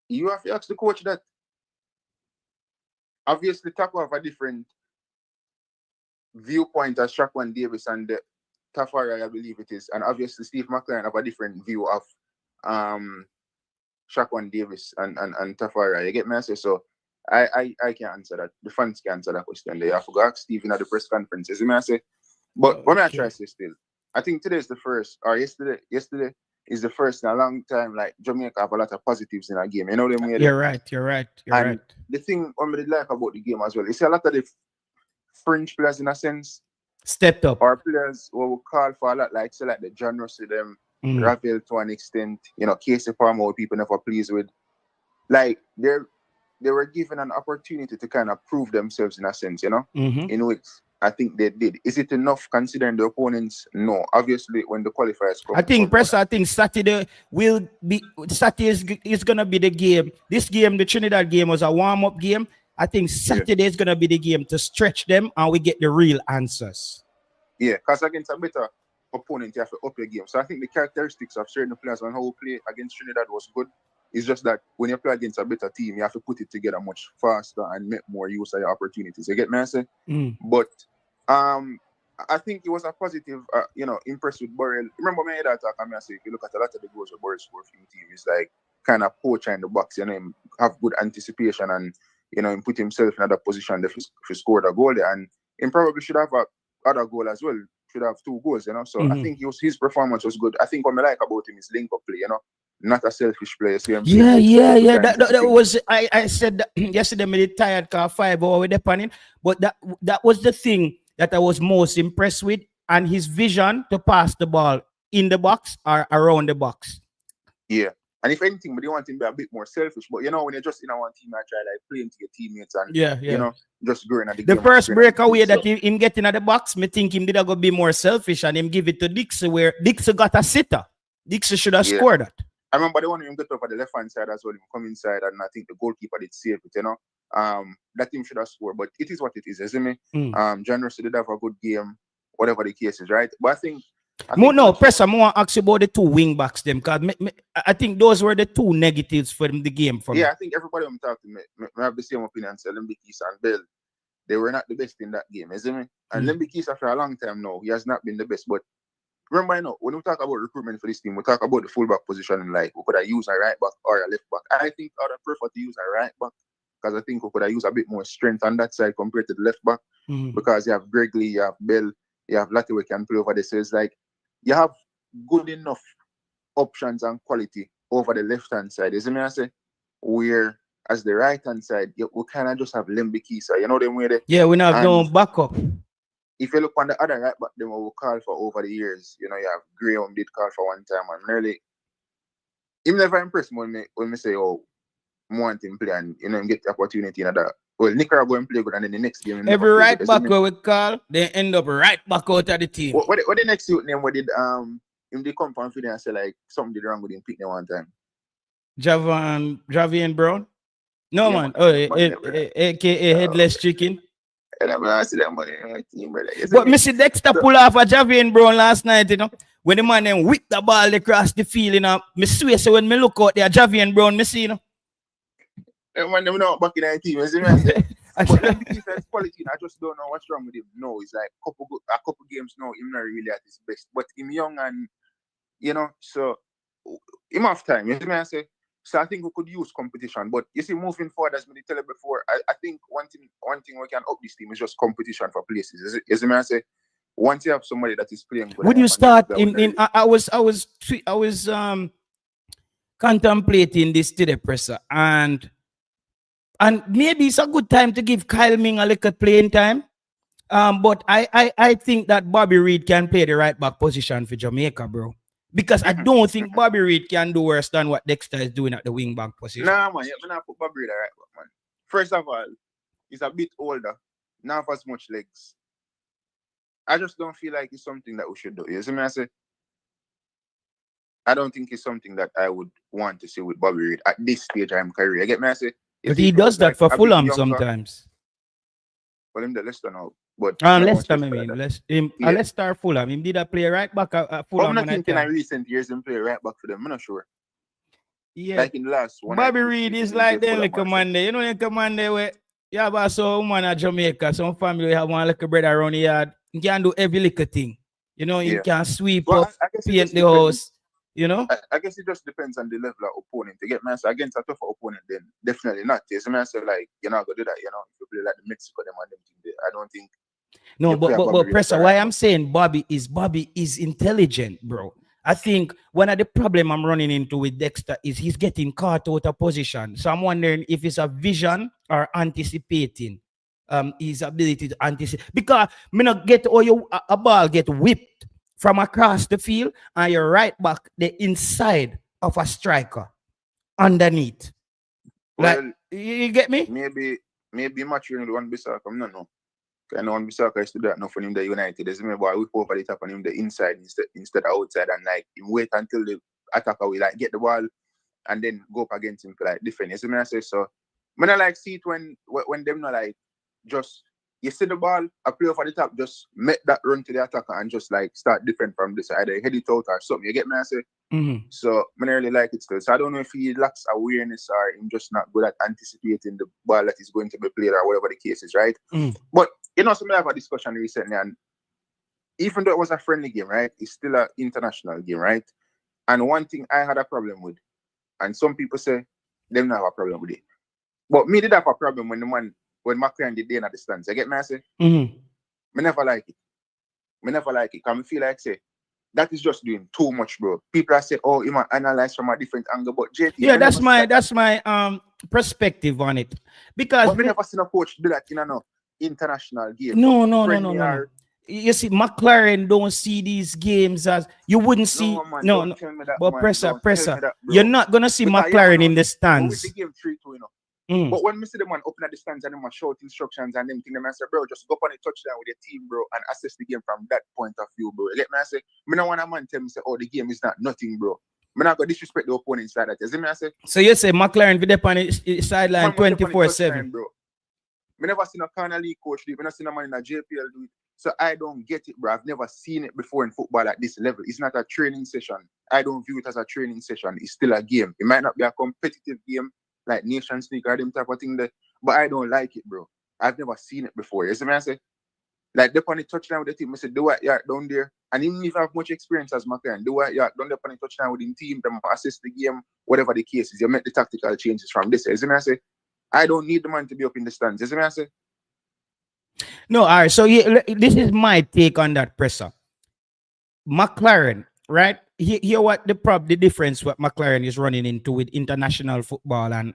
You have to ask the coach that. Obviously, Taco have a different viewpoint as Shaquan Davis and Tafari, I believe it is, and obviously Steve McLaren have a different view of Shaquan Davis and Tafari. You get me? I say so. I can't answer that. The fans can answer that question. They have to go ask Stephen at the press conferences. You may say, but what I try to say still, I think today is the first, or yesterday is the first in a long time. Like Jamaica have a lot of positives in our game. You know what I mean? You're right. And the thing I really like about the game as well, you see a lot of the French players in a sense stepped up, or players who will call for a lot, like say like the John Russell, them Ravel to an extent. You know, Casey Palmer, people never pleased with. Like they were given an opportunity to kind of prove themselves in a sense, you know, in which I think they did. Is it enough considering the opponents? No. Obviously, when the qualifiers come. I think Saturday is going to be the game. This game, the Trinidad game, was a warm-up game. I think Saturday is going to be the game to stretch them and we get the real answers. Yeah, because against a better opponent, you have to up your game. So I think the characteristics of certain players and how we play against Trinidad was good. It's just that when you play against a better team, you have to put it together much faster and make more use of your opportunities. You get me? I say? But I think it was a positive, impressed with Burrell. Remember me that talk, I say, if you look at a lot of the goals that Burrell scored for the team, it's like kind of poacher in the box, you know, him have good anticipation and, you know, him put himself in another position if he scored a goal there. And he probably should have other goal as well. Should have 2 goals, you know. So I think his performance was good. I think what I like about him is link up play, you know. Not a selfish player. Yeah. That was I said that yesterday. Me tired car 5 hours with the panning, but that was the thing that I was most impressed with, and his vision to pass the ball in the box or around the box. Yeah, and if anything, but you want him to be a bit more selfish. But you know, when you're just in one team, I try like playing to your teammates and you know, just growing at the game. The first breakaway that him getting at the box, me think him did go be more selfish and him give it to Dixie where Dixie got a sitter. Dixie should have scored that. I remember the one him get over the left hand side as well. Him come inside, and I think the goalkeeper did save it. You know, that team should have scored, but it is what it is, isn't it? John Russell did have a good game, whatever the case is, right? But I think Press, I want to ask you about the 2 wing backs, them, because I think those were the 2 negatives for the game. For me. I think everybody I'm talking to me have the same opinion. So Lembikis and Bell, they were not the best in that game, isn't it? And Lembikis, after a long time now, he has not been the best, but remember, you know, when we talk about recruitment for this team, we talk about the fullback position and like we could have used a right back or a left back. I think I would prefer to use a right back because I think we could have used a bit more strength on that side compared to the left back. Because you have Gregley, you have Bell, you have Latiwe can play over there. So it's like you have good enough options and quality over the left hand side. You see me I say? Where as the right hand side, we kind of just have Lembiki. So you know them way there. Yeah, we have no backup. If you look on the other right back, then we will call for over the years. You know, you have Graham did call for one time, and really, him never impressed me when me say, oh, I want him play, and you know, him get the opportunity in that. Well, Nicaragua and play good, and then the next game. Every right back we call, they end up right back out of the team. What the next youth name? What did him they come from and say like something did wrong with him pick them one time? Javian Brown? No yeah, man. Oh, aka Headless Chicken. I see that money on my team, brother. But Mr. Dexter pull off a Javian Brown last night, you know. When the man then whip the ball across the field, you know. I swear, so when me look out there, Javian Brown, me see, you know. When them not back in the team, you see me I say. But the defense quality, I just don't know what's wrong with him. No, it's like a couple games now, him not really at his best. But him young and you know, so him have time, you see me I say. So I think we could use competition. But you see, moving forward, as I tell you before, I think one thing we can up this team is just competition for places. You see me I say, once you have somebody that is playing good. Would you start I was contemplating this today, Presser, and maybe it's a good time to give Kyle Ming a little playing time. But I think that Bobby Reid can play the right back position for Jamaica, bro. Because I don't think Bobby Reid can do worse than what Dexter is doing at the wing back position. Nah, man, you're not put Bobby Reid right back, man. First of all, he's a bit older, not have as much legs. I just don't feel like it's something that we should do. You see me I say? I don't think it's something that I would want to see with Bobby Reid at this stage of his career. You get me I say? But he does that for Fulham sometimes. Well, him the Leicester now. But Leicester, maybe. Leicester Fulham. Him did a play right back at Fulham. I'm not thinking in recent years him play right back for them. I'm not sure. Yeah. Like in the last one. Bobby Reid is like them like commander. You know the commander where you have also woman at Jamaica, some family have one little brother around the yard. He can do every little thing. You know, he can sweep up, paint the house. You know? I guess it just depends on the level of opponent. To get me against a tougher opponent, then definitely not. Yes, I say like you're not gonna do that, you know. If you play like the Mexico them and them, I don't think. No, but Presser, why I'm saying Bobby is intelligent, bro. I think one of the problem I'm running into with Dexter is he's getting caught out of position. So I'm wondering if it's a vision or anticipating his ability to anticipate. Because me not get a ball get whipped from across the field and you're right back the inside of a striker underneath. Well, like, you get me? Maybe maturing the one Bissaka, I'm not know. I know one Bissaka used to do that now for him the United. There's me boy whip over the top on him the inside instead of outside and like him wait until the attacker will like get the ball and then go up against him for like defend. You see me I say so. I like see it when them not like just you see the ball, a play over the top, just make that run to the attacker and just like start different from this either head it out or something. You get me I say? Mm-hmm. So I really like it still. So I don't know if he lacks awareness or him just not good at anticipating the ball that is going to be played or whatever the case is, right? Mm. But you know, somebody have a discussion recently, and even though it was a friendly game, right, it's still an international game, right? And one thing I had a problem with, and some people say they don't have a problem with it, but me did have a problem when McLaren did there at the stands. You get me? I say, mm-hmm. Me never like it. Because I feel like say that is just doing too much, bro. People are saying, oh, you might analyze from a different angle, but JT, yeah, that's my perspective on it. Because we never seen a coach do that in an international game. No. You see, McLaren don't see these games as you wouldn't see. No. But Presser, you're not gonna see because McLaren in the stands. The game 3-2, you know. But when we see them open at the stands and them shout instructions and them thing, them I say, bro, just go up on the touchdown with your team, bro, and assess the game from that point of view, bro. Let me say, me no want a man tell me say, oh, the game is not nothing, bro. Me not go disrespect the opponents like that. You see me I say? So you say McLaren be up on the sideline 24/7. Bro. Me never seen a corner league coach do it. Me never seen a man in a JPL do it. So I don't get it, bro. I've never seen it before in football at this level. It's not a training session. I don't view it as a training session. It's still a game. It might not be a competitive game like Nations League or them type of thing there, but I don't like it, bro. I've never seen it before. You see me I say? Like, they on the touchdown with the team, I say, do what you down there. And even if I have much experience as McLaren, do what you down there on the touchdown with the team, them assist the game, whatever the case is. You make the tactical changes from this. You see me I say? I don't need the man to be up in the stands. You see what I say? No, all right. So this is my take on that, presser. McLaren, right? Here what the difference what McLaren is running into with international football and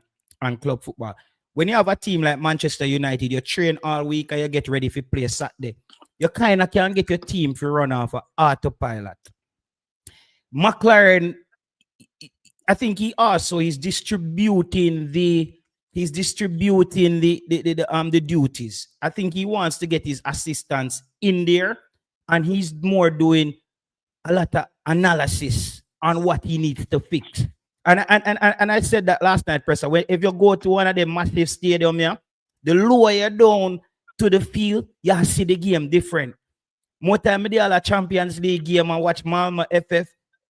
club football. When you have a team like Manchester United, you train all week and you get ready for play Saturday. You kind of can get your team to run off of autopilot. McLaren, I think he also is distributing the duties. I think he wants to get his assistants in there, and he's more doing a lot of analysis on what he needs to fix. And I said that last night, Presser. If you go to one of the massive stadium here, the lower you down to the field, you see the game different. More time I all a Champions League game and watch Mama FF.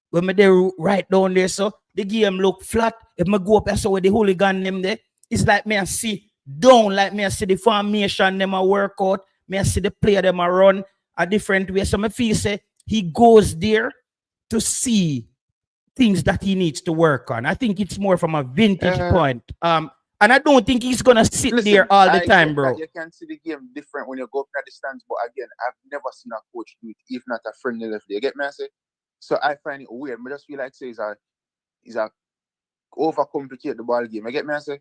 When me there right down there, so the game look flat. If me go up there, so with the hooligan them there, it's like me I see down, like me I see the formation them a work out, me I see the player them a run a different way. So me feel say he goes there to see things that he needs to work on. I think it's more from a vintage point. And I don't think he's gonna sit there all the time, bro. You can see the game different when you go up at the stands, but again, I've never seen a coach do it, if not a friendly left. You get me? I say. So I find it weird. I just feel like say is a overcomplicate the ball game. You get me? I say.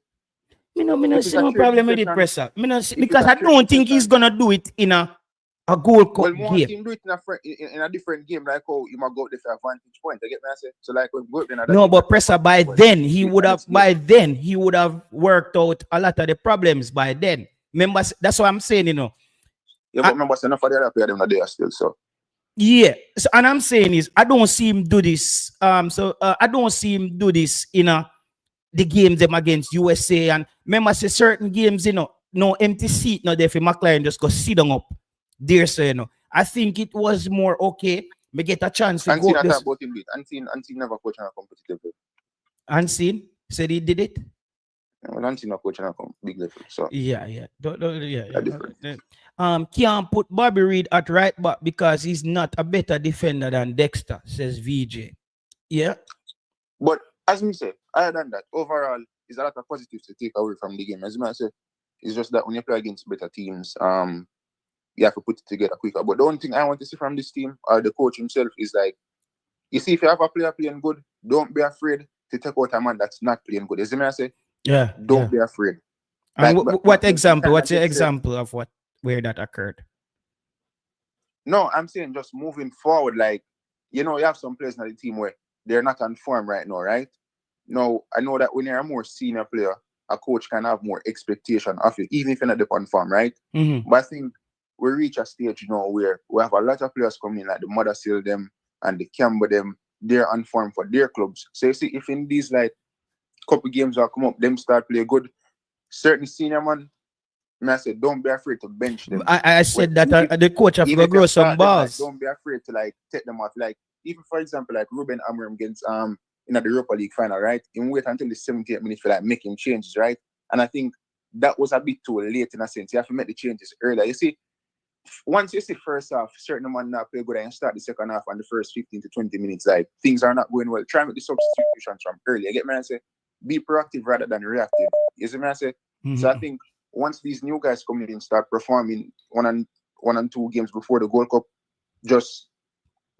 Me no see no problem with it, Presser. Because I don't think he's gonna do it in a Gold Cup more game. Team do it in a different game, like how you might go there for a vantage point. You get me? I say. So like when we go there, no, but Presser by then he would have worked out a lot of the problems by then. Remember, that's what I'm saying, you know. Yeah, but remember, enough of the other players them there still. So. Yeah, so, and I'm saying is I don't see him do this. I don't see him do this in the games them against USA. And remember, say certain games, you know, no empty seat, no there for McLaren just go sit down up there. So you know, I think it was more okay. Me get a chance to go. Unseen never coach on a competitive level. Unseen said he did it. Well, Unseen not coach on a big level. So yeah. Can't put Bobby Reed at right back because he's not a better defender than Dexter, says VJ. Yeah. But as me say, other than that, overall, there's a lot of positives to take away from the game. As I say, it's just that when you play against better teams, you have to put it together quicker. But the only thing I want to see from this team or the coach himself is like, you see, if you have a player playing good, don't be afraid to take out a man that's not playing good. As I say, don't be afraid. And like, what example? What's your example of where that occurred? No, I'm saying just moving forward. Like, you know, you have some players in the team where they're not on form right now, right? No, I know that when you're a more senior player, a coach can have more expectation of you, even if you're not on form, right? Mm-hmm. But I think we reach a stage, you know, where we have a lot of players coming in, like the Mothersill them and the Campbell them, they're on form for their clubs. So you see, if in these like couple games will come up, them start play good, certain senior man, I said, don't be afraid to bench them. I said that the coach have to grow some balls. Don't be afraid to like take them off. Like even for example, like Ruben Amorim against in the Europa League final, right? And wait until the 78th minute for like making changes, right? And I think that was a bit too late in a sense. You have to make the changes earlier. You see, once you see first half, certain man not play good and start the second half and the first 15 to 20 minutes, like things are not going well. Try and make the substitutions from early. You get me? I say, be proactive rather than reactive. You see me? I say, Mm-hmm. So I think once these new guys come in and start performing one and two games before the Gold Cup, just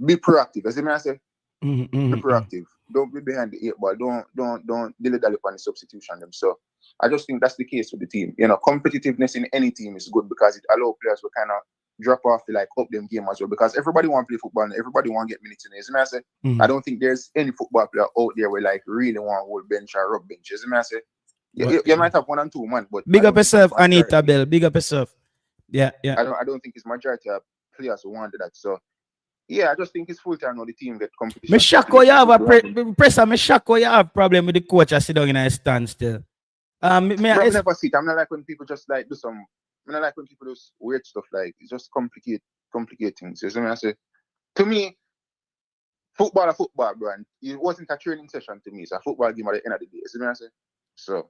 be proactive. You see me? I say, be proactive. Don't be behind the eight ball. Don't dilly-dally on the substitution them. So I just think that's the case with the team. You know, competitiveness in any team is good because it allows players to kind of drop off the like up them game as well. Because everybody want to play football and everybody want to get minutes in it. I say, I don't think there's any football player out there where like really want to hold bench or rub bench. I say, you might have 1 and 2 man, but big up yourself, Anita Bell. Big up yourself. Yeah. I don't think it's majority of players who want that. So yeah, I just think it's full time now the team get competition. Me shock you have a presser. Me shock you have problem with the coach. I sit down in a standstill. I never see it. I'm not like when people just like do some. I'm not like when people do weird stuff. Like it's just complicate things. You see what I say? To me, football, bro. And it wasn't a training session to me. It's a football game at the end of the day. You see what I say? So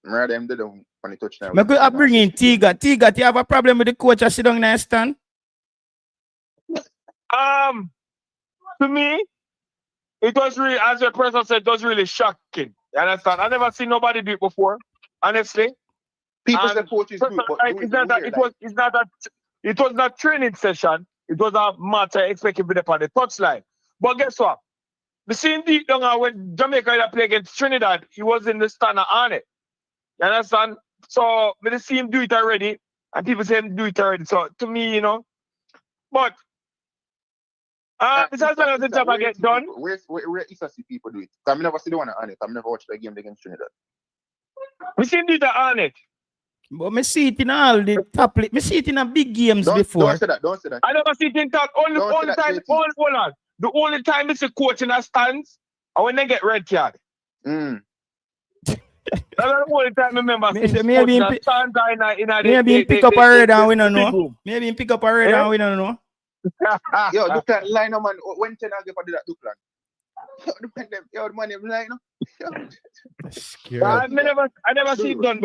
I'm rather them on the touchdown. I bring in Tiga. Tiga, do you have a problem with the coach? I sit down in a stand. To me, it was really, as the person said, it was really shocking. You understand? I never seen nobody do it before, honestly. People say coaches do it, but it was not training session. It was a matter expected to be on the touchline. But guess what? The same deep down when Jamaica play against Trinidad, he was in the stand on it. You understand? So we see him do it already, and people say him do it already. So to me, but as long as the job I get done. Where is see people do it? I've never seen the one on it. I've never watched the game against Trinidad. We see him do that on it. But me see it in all the top. Me see it in a big games before. Don't say that. I never see it in top. The only time it's a coach in a stands, and when they get red card. That's the only time I remember. Maybe he pick up a red and we don't know. Maybe he pick up a red and we don't know. Yo, Duklan line man. When ten I get for that Duklan. Yo, the money line. I never seen it done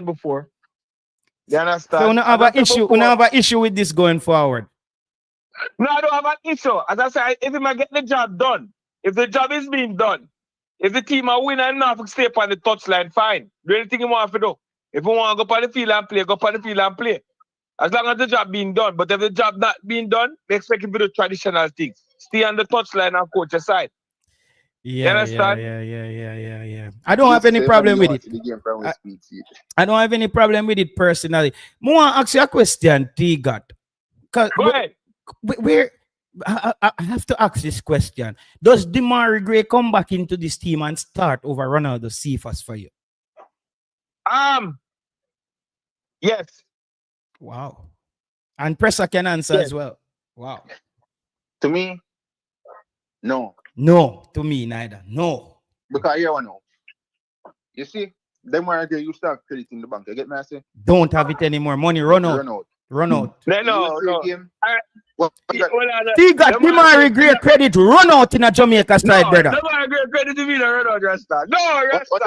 before. You understand? So we have an issue. We have an issue with this going forward. No, I don't have an issue. As I say, if I get the job done, if the job is being done, if the team are winning enough to stay on the touchline, fine. Do anything you want to do. If you want to go on the field and play, go on the field and play. As long as the job being done. But if the job not being done, they expect you to do traditional things. Stay on the touchline and coach aside. Yeah. I don't have any problem with it. I don't have any problem with it personally. I want to ask you a question, T-God. Go ahead. I have to ask this question. Does Demari Gray come back into this team and start over Ronaldo Cephas for you? Yes. Wow. And Pressa can answer as well. Wow. To me, no. No, to me neither. No. Because here one now. You see, Demari Gray used to have credit in the bank. You get me? I say? Don't have it anymore. Money run out. No. He got Demari Gray credit run out in a Jamaica side, brother. Demari Gray credit to me run out, Rasta. No, Rasta.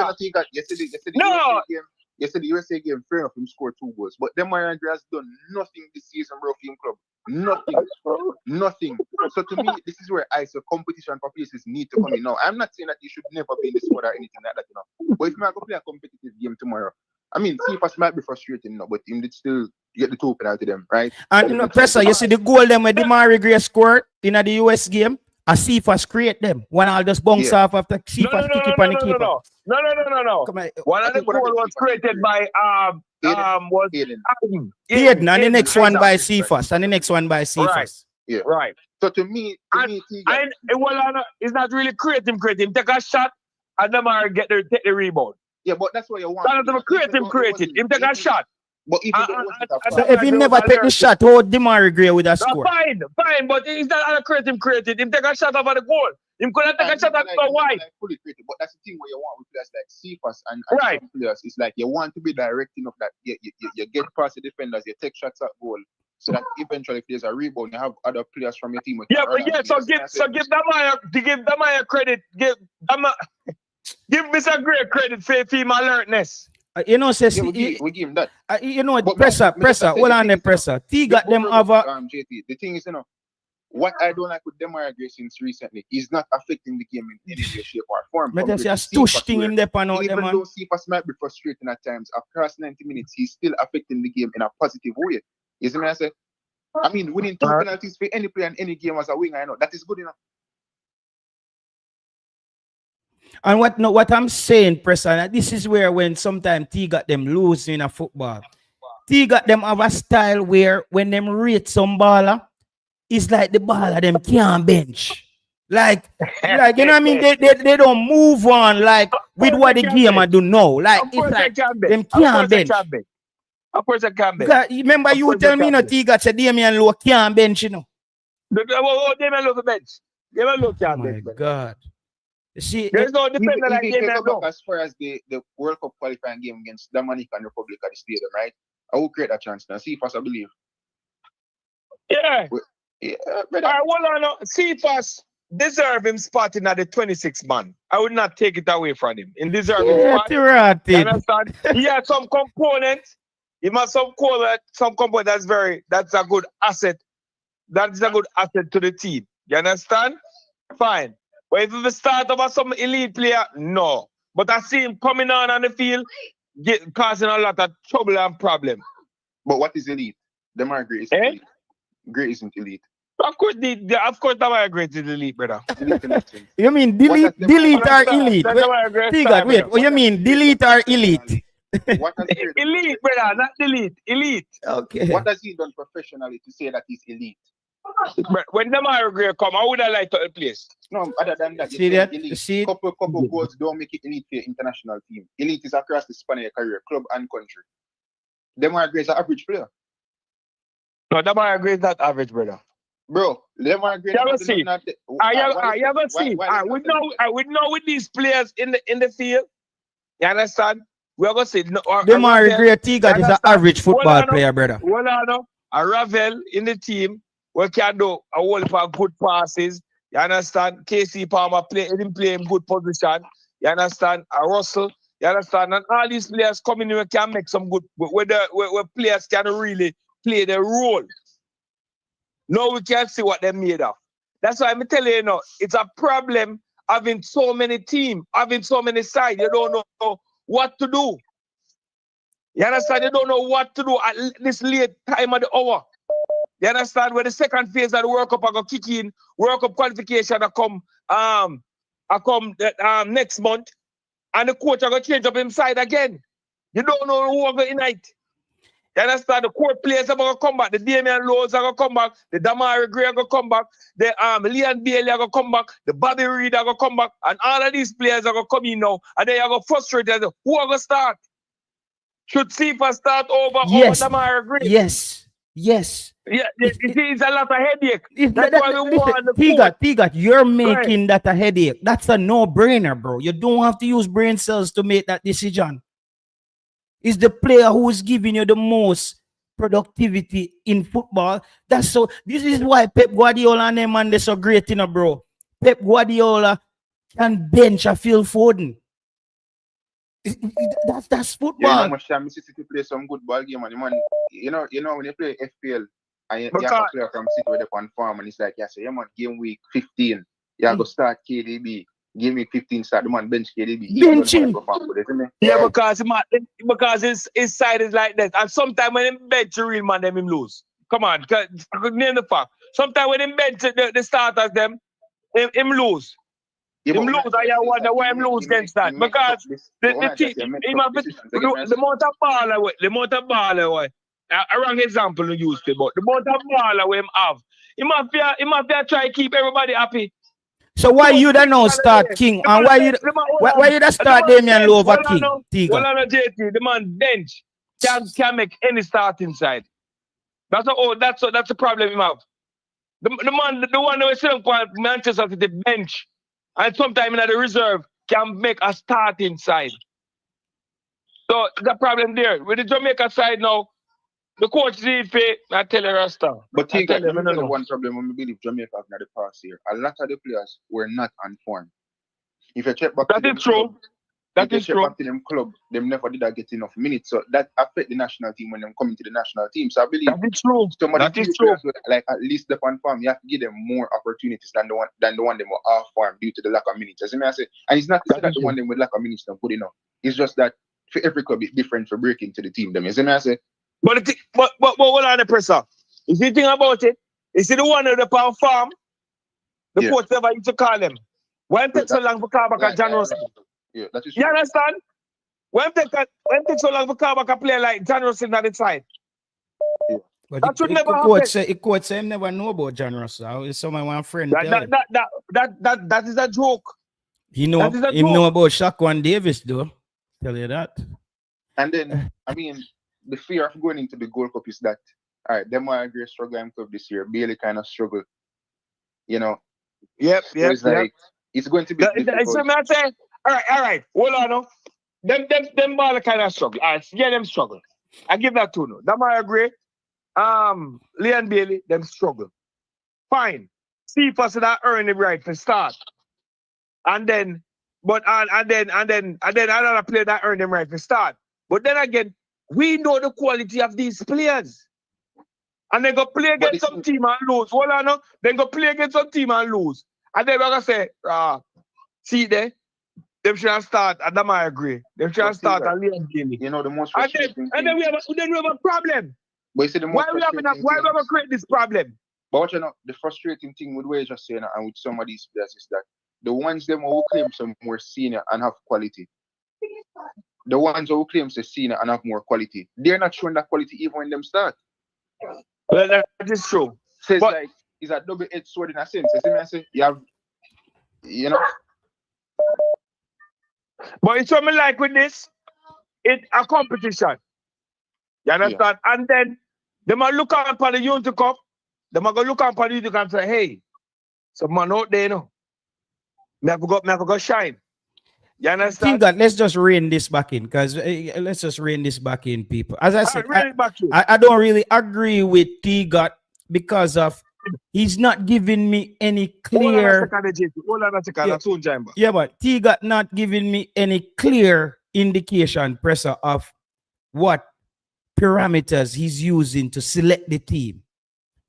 Yesterday, the USA game, fair enough, him scored 2 goals. But Demari Gray has done nothing this season, bro, for him club. Nothing. So to me, this is where I say competition for places need to come in now. I'm not saying that he should never be in the squad or anything like that, But if I go play a competitive game tomorrow, I mean, Cephas might be frustrating now, but him did still get the 2 penalty them, right? And Pressa, you see the goal them when Demari Gray scored in the US game? A Cephas create them. One I'll just bounce off after Cephas kick it on the keeper. No. One of the goal was created by Aiden, and the next one by Cephas, Right. Yeah. Right. So to me, it's not really creating. Take a shot and Demari take the rebound. Yeah, but that's what you want. That's not creating. Him take a shot. But if he never take the shot, how Demari Gray with a score? Fine, but it's not creating. Him take a shot over the goal. Him couldn't take a shot at the wide. Fully creative, but that's the thing where you want with players like Cephas and right. Players. It's like you want to be directing of that. You get past the defenders, you take shots at goal, so that eventually if there's a rebound, you have other players from your team. So give Demari credit. Give Mr. Gray credit for him alertness. Says we give him that. Pressa. Hold on there, Pressa. T got them over. JT, the thing is, what I don't like with Demari Gray since recently is not affecting the game in any way, shape, or form. But there's a stush thing in there, even though Cephas might be frustrating at times, across 90 minutes, he's still affecting the game in a positive way. You see what I say? I mean, winning 2 penalties for any player in any game as a winger, I know that is good enough. And what I'm saying, Pressa, this is where when sometimes T got them lose in a football. T got them have a style where when them rate some baller, it's like the baller them can't bench. Like you know what I mean? They don't move on like with what the game I do now. Like it's like them can't bench. A person can bench. Remember you tell me T got said Damian Lowe can't bench, Damian Lowe bench. Damian Lowe can't bench. My God. See, there's no defender like Damian Lowe. As far as the World Cup qualifying game against Dominican Republic at the stadium, right? I will create a chance now. Cephas, I believe. Yeah. Brother. Cephas deserve him spot in the 26th man. I would not take it away from him. In deserving spot. Understand? He has some components. He must some component that's a good asset. That's a good asset to the team. You understand? Fine. But if we start about some elite player, no. But I see him coming on the field. causing a lot of trouble and problem. But what is elite? Them are great. Eh? Great isn't elite. Of course, of course, that are great is elite, brother. Elite in that sense. You mean delete or elite? Wait, what you mean delete or elite? What has he done Elite, brother, not delete. Elite. Okay. What has he done professionally to say that he's elite? When the Mario Gray come, I would have liked to place. No, other than that, See that? elite. See? Couple goals don't make it elite for your international team. Elite is across the span of your career, club and country. Them are great, average player. No, the Mario Gray is not average, brother. Bro, them are great. You ever see? You ever see? We know with these players in the field. You understand? We are gonna say no. The Mario Gray Tiga is an average football player, brother. Well, I know a Ravel in the team. We can do a whole lot of good passes. You understand? KC Palmer didn't play in good position. You understand? A Russell. You understand? And all these players coming in can make some good. Where players can really play their role. Now we can see what they're made of. That's why I'm telling you now, it's a problem having so many teams, having so many sides. You don't know what to do. You understand? You don't know what to do at this late time of the hour. You understand? Where the second phase of the World Cup are going to kick in, World Cup qualification are come next month, and the coach are going to change up his side again. You don't know who are going to unite. You understand? The court players are going to come back. The Damian Lowe's are going to come back. The Damari Gray are going to come back. The Leon Bailey are going to come back. The Bobby Reed are going to come back. And all of these players are going to come in now. And they are going to frustrate us. Who are going to start? Should Sifa start over Damari Gray? Yes. Yeah, it's a lot of headache. That's why we want the Tiga, you're making that a headache. That's a no-brainer, bro. You don't have to use brain cells to make that decision. Is the player who is giving you the most productivity in football. This is why Pep Guardiola and them man, they're so great, bro. Pep Guardiola can bench a Phil Foden. That's football. Yeah, Mississippi play some good ball game, and man, you know when you play FPL and you have a player from City with on farm, and it's like, yeah, so yeah, man, game week 15, you have to start KDB. Game week 15 start the man bench KDB. Bench him. Yeah, because his side is like that. And sometimes when him bench the real man, them him lose. Come on, name the fact. Sometimes when him bench the starters, them him lose. Yeah, him lose, and you wonder why him lose against that. Because the amount of ball away. A wrong example you used it, but the amount of ball away him have. He must be try to keep everybody happy. So why you don't know start King? And why you don't start Damian Lowe over King? Well, on JT, the man bench can make any start inside. That's the problem you have. The one who is sitting on Manchester City bench and sometimes in the reserve can make a start inside. So the problem there with the Jamaica side now. The coach did pay, I tell you, Rasta. But take one problem when we believe Jamaica have not the past year. A lot of the players were not on form. If you check back to them club, back to them club, they never did get enough minutes. So that affect the national team when they come into the national team. So I believe that is true. That is true. Like at least the on farm, you have to give them more opportunities than the one them were off farm due to the lack of minutes. As I say, and it's not that the one them with lack of minutes don't put enough. It's just that for every club it's different for breaking to the team. Them, as I say. But hold on the presser. If you think about it, is it the one of the pound farm? The coach never used to call them. Why it take so long for call back at John Russell? Yeah, that is you understand? Why it take so long for call back a player like John Russell on the side? Yeah. But that should never happen. The coach say him never know about John Russell. It's someone one friend. That is a joke. He know about Shaquan Davis though. Tell you that. And then I mean the fear of going into the Gold Cup is that, all right, them are great struggling club this year. Bailey kind of struggle, Yep. It's like it's going to be difficult. So I say, all right. Hold on, no. Them ball kind of struggle. Yeah, them struggle. I give that to no. Them are great. Leon Bailey, them struggle. Fine. See if us that earn the right to start, and then another player that earn them right to start. But then again. We know the quality of these players. And they go play against some team and lose. Hold on, no? Then go play against some team and lose. And then we're going to say, see there, Them should start, and I agree. Them should start that, and Leon Bailey. You know the most And frustrating then we have a problem. But you see the most Why we have a create this problem? But what you know, the frustrating thing with what you just saying and with some of these players is that the ones them who claim some more senior and have quality, the ones who claim to senior and have more quality, they're not showing that quality even when them start. Well, that is true. So it's like it's a double-edged sword in a sense. You see me? I say you have, you know. But it's something like with this, it's a competition. You understand? Yeah. And then they might look up on the Unity Cup. They might go look up on the Unity Cup and say, hey, some man out there, you know. Me have to go shine. You understand? I think that let's just rein this back in, because let's just rein this back in, people. As I said, I don't really agree with T-Got because of he's not giving me any clear. Yeah, but T-Got not giving me any clear indication, pressure, of what parameters he's using to select the team.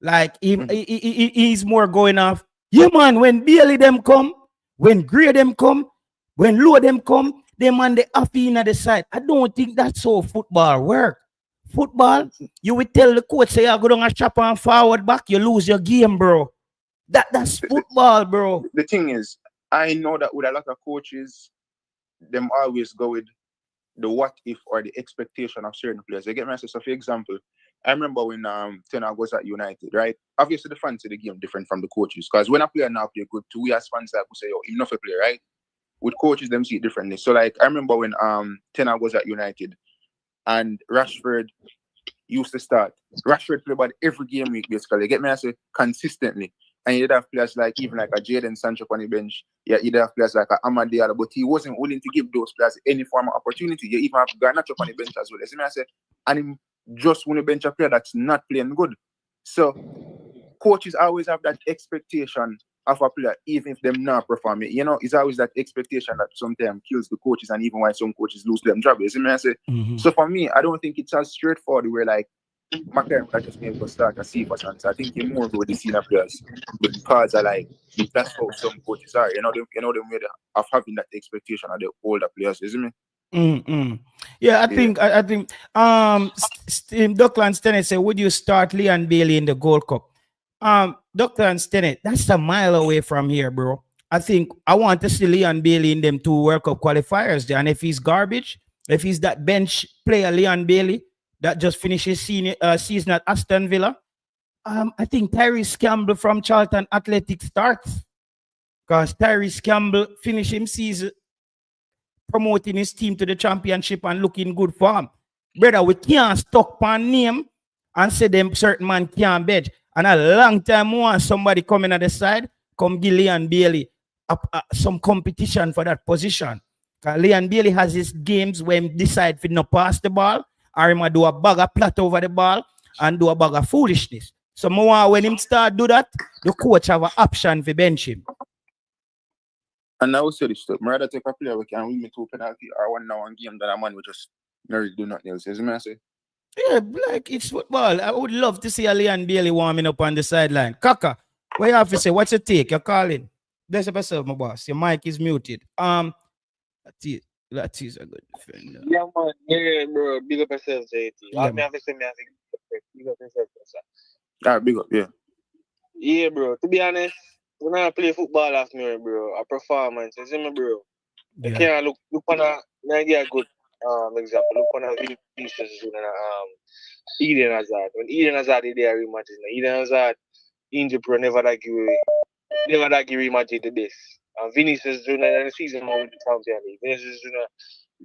Like he's more going off. Yeah, man. When Bailey them come, when Gray them come, when Low them come, they man the off in at the side. I don't think that's how football work. Football, you will tell the coach, say, I go down a chop and forward back, you lose your game, bro. That's football, bro. The thing is, I know that with a lot of coaches, them always go with the what if or the expectation of certain players. They get me. So for example, I remember when Tenor was at United, right? Obviously the fans of the game different from the coaches. Because when a player now play good, we as fans like we say, oh, enough a player, right? With coaches, them see it differently. So like I remember when Tenor was at United and Rashford used to start. Rashford played about every game week, basically. You get me? I say consistently. And you'd have players like even like a Jadon Sancho on the bench. Yeah, you'd have players like a Amadiala, but he wasn't willing to give those players any form of opportunity. You even have Garnacho on the bench as well. You see me? I say, and him just want to bench a player that's not playing good. So coaches always have that expectation of a player, even if them not performing. You know, it's always that expectation that sometimes kills the coaches, and even why some coaches lose them job. You see me? I say, so for me, I don't think it's as straightforward where like McLaren might just be able to start a safer chance. I think you're more with the senior players because I like that's how some coaches are. You know them way of having that expectation of the older players, isn't it? Yeah, I think Duckland Stennett said, would you start Leon Bailey in the Gold Cup? Duckland Stennett, that's a mile away from here, bro. I think I want to see Leon Bailey in them 2 World Cup qualifiers there. And if he's garbage, if he's that bench player Leon Bailey that just finished his season at Aston Villa, I think Tyrese Campbell from Charlton Athletic starts. Because Tyrese Campbell finished his season promoting his team to the championship and looking good for him. Brother, we can't stuck on name and say them certain man can't bench. And a long time we want somebody coming at the side, come give Leon Bailey some competition for that position. Because Leon Bailey has his games when he decide to not pass the ball, or he might do a bag of plot over the ball and do a bag of foolishness. So more when him start do that, the coach have an option for bench him. And I will say this stuff. I'd rather take a player we can win me 2 penalty or 1-1 game than a man we just never do nothing else. Is I say? Yeah, like it's football. I would love to see a Leon Bailey warming up on the sideline. Kaka, what you have to say? What's your take? You're calling. Bless up yourself, my boss. Your mic is muted. That is a good defender. Yeah, man. Yeah, bro. Big up yourself, JT. Yeah, me have to say, big up yourself, sir. Big up, yeah. Yeah, bro. To be honest, when I play football after me, bro, a performance, you see me, bro. You can't look on a good example. Look on a Vinicius Junior, Eden Hazard. When Eden Hazard is there, imagine. Eden Hazard injury pro never that give imagine to this. Vinicius Junior in the season with the Champions League. Vinicius Junior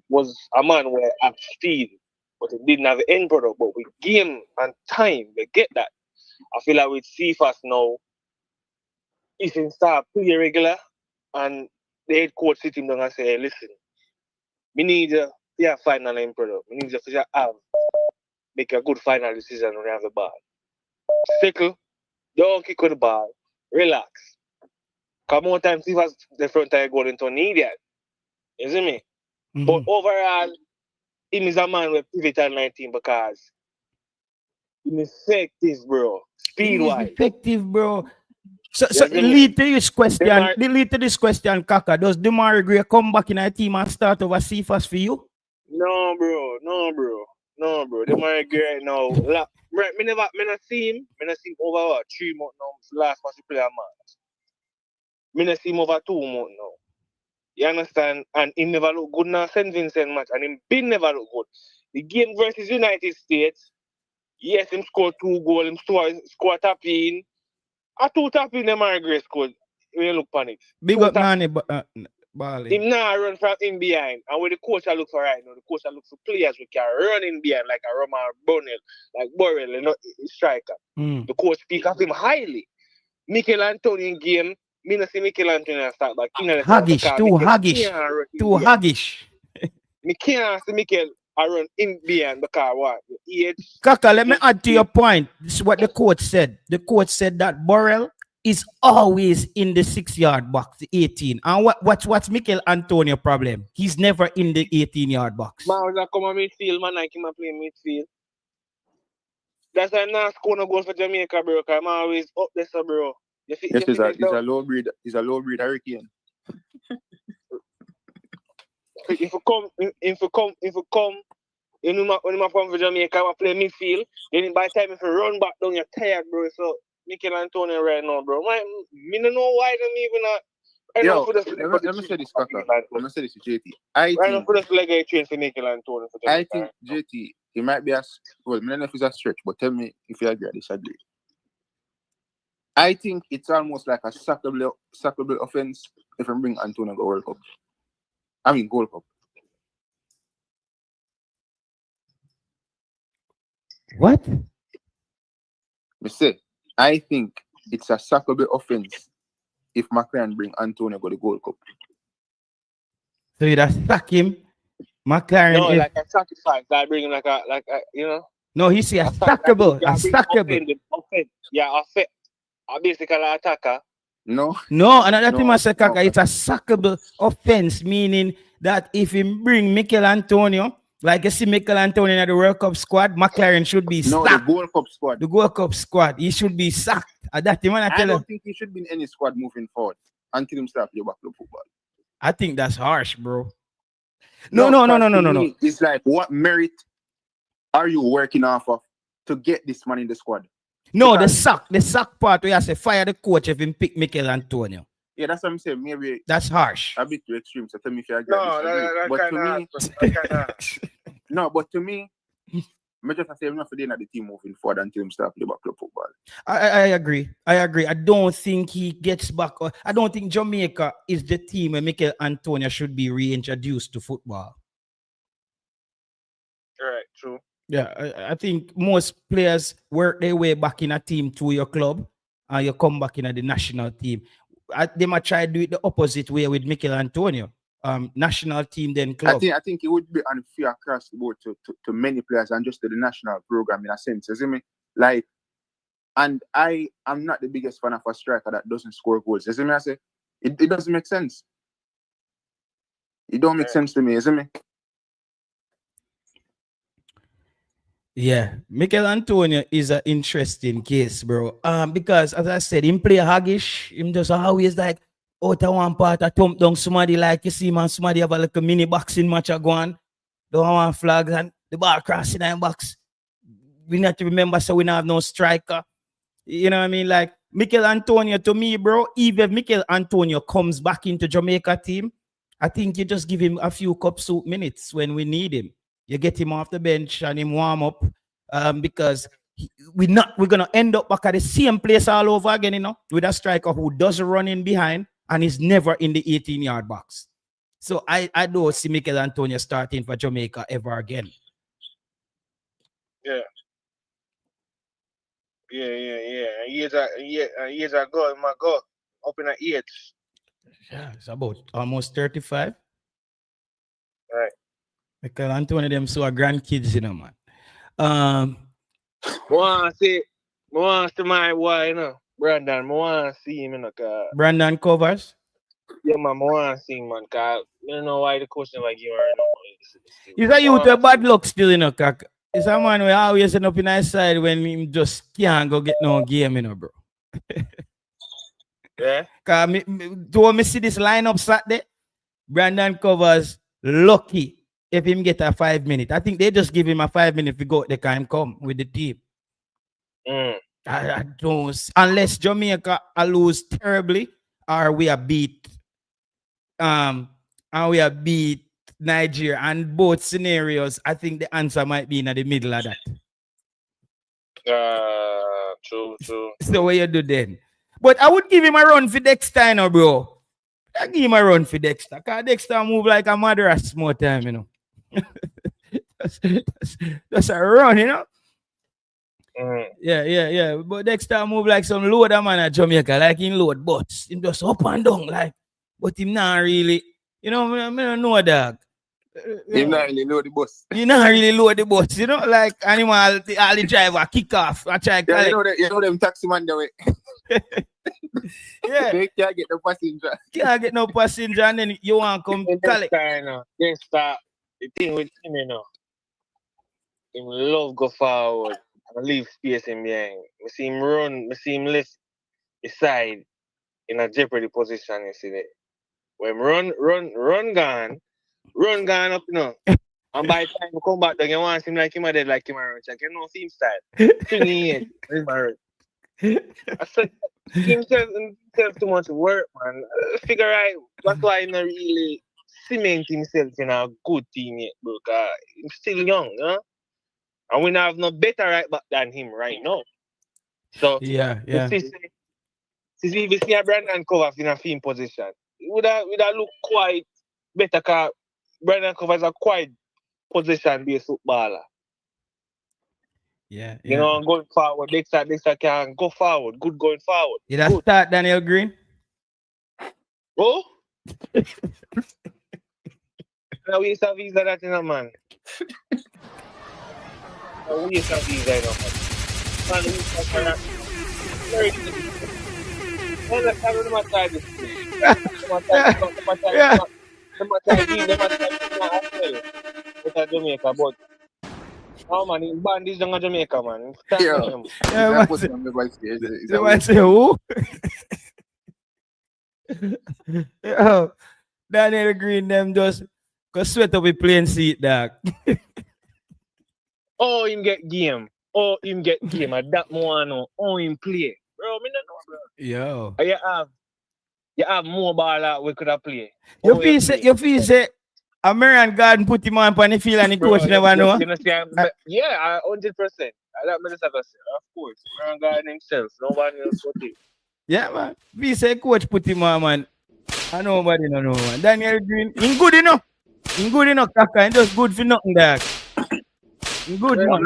was a man where at speed, but it didn't have an end product. But with game and time, we get that. I feel like with CFAS now, he can start play regular, and the head coach sit him down and say, hey, listen, we need a final end product. We need to make a good final decision when we have the ball. Stickle, don't kick on the ball, relax. Because more times CFAS the front tire goal into an idiot. You see me? But overall, him is a man with pivotal 19 because he's effective, bro. Speed-wise. Effective, bro. So lead to this question, Kaka. Does Demar Gray come back in a team and start over Cephas for you? No, bro. Demar Gray now. Me not see him. Me not see him over what, 3 months now. Last match he play a match. Me not see him over 2 months now. You understand? And he never look good now St. Vincent match. And him been never look good. The game versus United States, yes, him scored 2 goals. Him score tap in. A 2 tap in Demar Gray scored. When you look on it. Big up Nani Bali. Him now run from in behind. And what the coach I look for right now, the coach I look for players who can run in behind like a Burrell, you know, striker. The coach speak of him highly. Mikel Antonio in game, me not see Mikel Antonio start back. Too haggish. Me can't see Mikel run in behind because what? Kaka, let me add to your point. This is what the coach said. The coach said that Burrell is always in the 6-yard box, the 18. And what's Mikel Antonio problem? He's never in the 18-yard box. Man, when I come on midfield, man, I can play midfield. That's why I'm not scoring goals for Jamaica, bro. Because I'm always up there, so, bro. Yes, he's a low breed hurricane. If you come, when you come for Jamaica, I play midfield. Then by the time if you run back down, you're tired, bro. So Mikel Antonio right now, bro. Me don't know why them even let me say this, Kaka. Let me say this to JT. I think JT, he might be I don't know if it's a stretch, but tell me if you agree or disagree. I think it's almost like a sackable offense if I bring Antonio to World Cup. I mean, Gold Cup. What? Me say, I think it's a sackable offense if McLaren bring Antonio to the Gold Cup. So you just sack him, McLaren. No, like a sacrifice. Like bring him like a you know. No, he say a sackable. Yeah, basically an attacker. No, another thing I say, Kaka, it's a sackable offense, meaning that if he bring Mikel Antonio, like you see Mikel Antonio in the World Cup squad, McLaren should be sacked. No, the Gold Cup squad. The Gold Cup squad, he should be sacked. I don't think he should be in any squad moving forward until him start playing back to football. I think that's harsh, bro. No. It's like, what merit are you working off of to get this man in the squad? No, because the sack part where I say fire the coach if he pick Mikel Antonio. Yeah, that's what I'm saying. Maybe that's harsh. A bit too extreme. So tell me if you agree. But to me, I just say enough for the team moving forward until him start playing back club football. I agree. I don't think he gets back. I don't think Jamaica is the team where Mikel Antonio should be reintroduced to football. Right, true. Yeah, I think most players work their way back in a team to your club and you come back in the national team. They might try to do it the opposite way with Mikel Antonio. National team, then club. I think it would be unfair across the board to many players and just to the national program in a sense. You see me? Like, and I am not the biggest fan of a striker that doesn't score goals. You see me? I say it doesn't make sense. It don't make sense to me, you see me? Yeah, Mikel Antonio is an interesting case, bro. Because as I said, him play haggish. Him just always like out of one part, I thump down somebody like you see, man. Somebody have a like a mini boxing match go on. Don't want flags and the ball crossing in box. We need to remember, so we don't have no striker. You know what I mean? Like Mikel Antonio to me, bro. Even if Mikel Antonio comes back into Jamaica team, I think you just give him a few cup soup minutes when we need him. You get him off the bench and him warm up because we're gonna end up back at the same place all over again, you know, with a striker who doesn't run in behind and is never in the 18-yard box. So I don't see Mikel Antonio starting for Jamaica ever again. Yeah. Years ago, my God, up in the age. Yeah, it's about almost 35. Right. Mikel Antonio them so are grandkids, you know, man. I want to see my boy, you know, Brandon. I want to see him in the car. Brandon Covers? Yeah, man, I want to see him, man. Cause I don't know why the question like you are. He's a youth with bad luck still, you know, Kaka. It's a man who always end up in his side when he just can't go get no game, you know, bro. Yeah. Cause me see this lineup Saturday, Brandon Covers lucky if him get a 5 minute. I think they just give him a 5 minute to go. They can come with the team. I don't, unless Jamaica lose terribly or we are beat and we are beat Nigeria, and both scenarios I think the answer might be in the middle of that. True. So what you do then? But I would give him a run for Dexter, now, bro. I give him a run for Dexter. Because Dexter move like a madras more time, you know. that's a run, you know. Yeah. But Dexter move like some loader man at Jamaica, like in load butts. Him just up and down, like, but him not really, you know, I don't know dog. Him not really load the bus. You not really load the bus, you know, like animal, all the driver kick off. I try yeah, you know them taxi man the way. Yeah. They can't get no passenger. Can't get no passenger, and then you want to come collect. They start the thing with him, you know. Him love go forward and leave space in behind. I see him run, I see him lift his side in a jeopardy position, you see that. When run gone up, you know. And by the time you come back, you want him like him a dead, like him a run. Like, you know, see him style. 28, him a run. I said, himself too much work, man. Figure out that's why he not really cement himself in a good team yet, bro. Cause he's still young, you know? And we don't have no better right back than him right now. So yeah. Since we see a Brandon Covers in a film position, it would have look quite better because Brandon Covers a quite position-based footballer. Yeah. You know, going forward, Dexter can go forward. Good going forward. Did I start Daniel Green? Oh? Now we have visa that in a man. We have visa in a man. Man, we have that. Very good. Well, let's have them outside this thing. Jamaica, but oh man, in band is young Jamaica, man. Man say who? Yo, Daniel Green them just go sweat up with plain seat, dog. Oh, him get game. And that more no. Oh, him play. Bro, me not know, bro. Yo. You have more ball that we could have played. You feel say American Garden put him on the field and the coach never know? Yeah, 100%. That minister say, of course. American Garden himself. Nobody else put him. Yeah, man. We say coach put him on, man. And nobody no know, man. Daniel Green, in good enough. Kaka. He just good for nothing, dog. In good enough.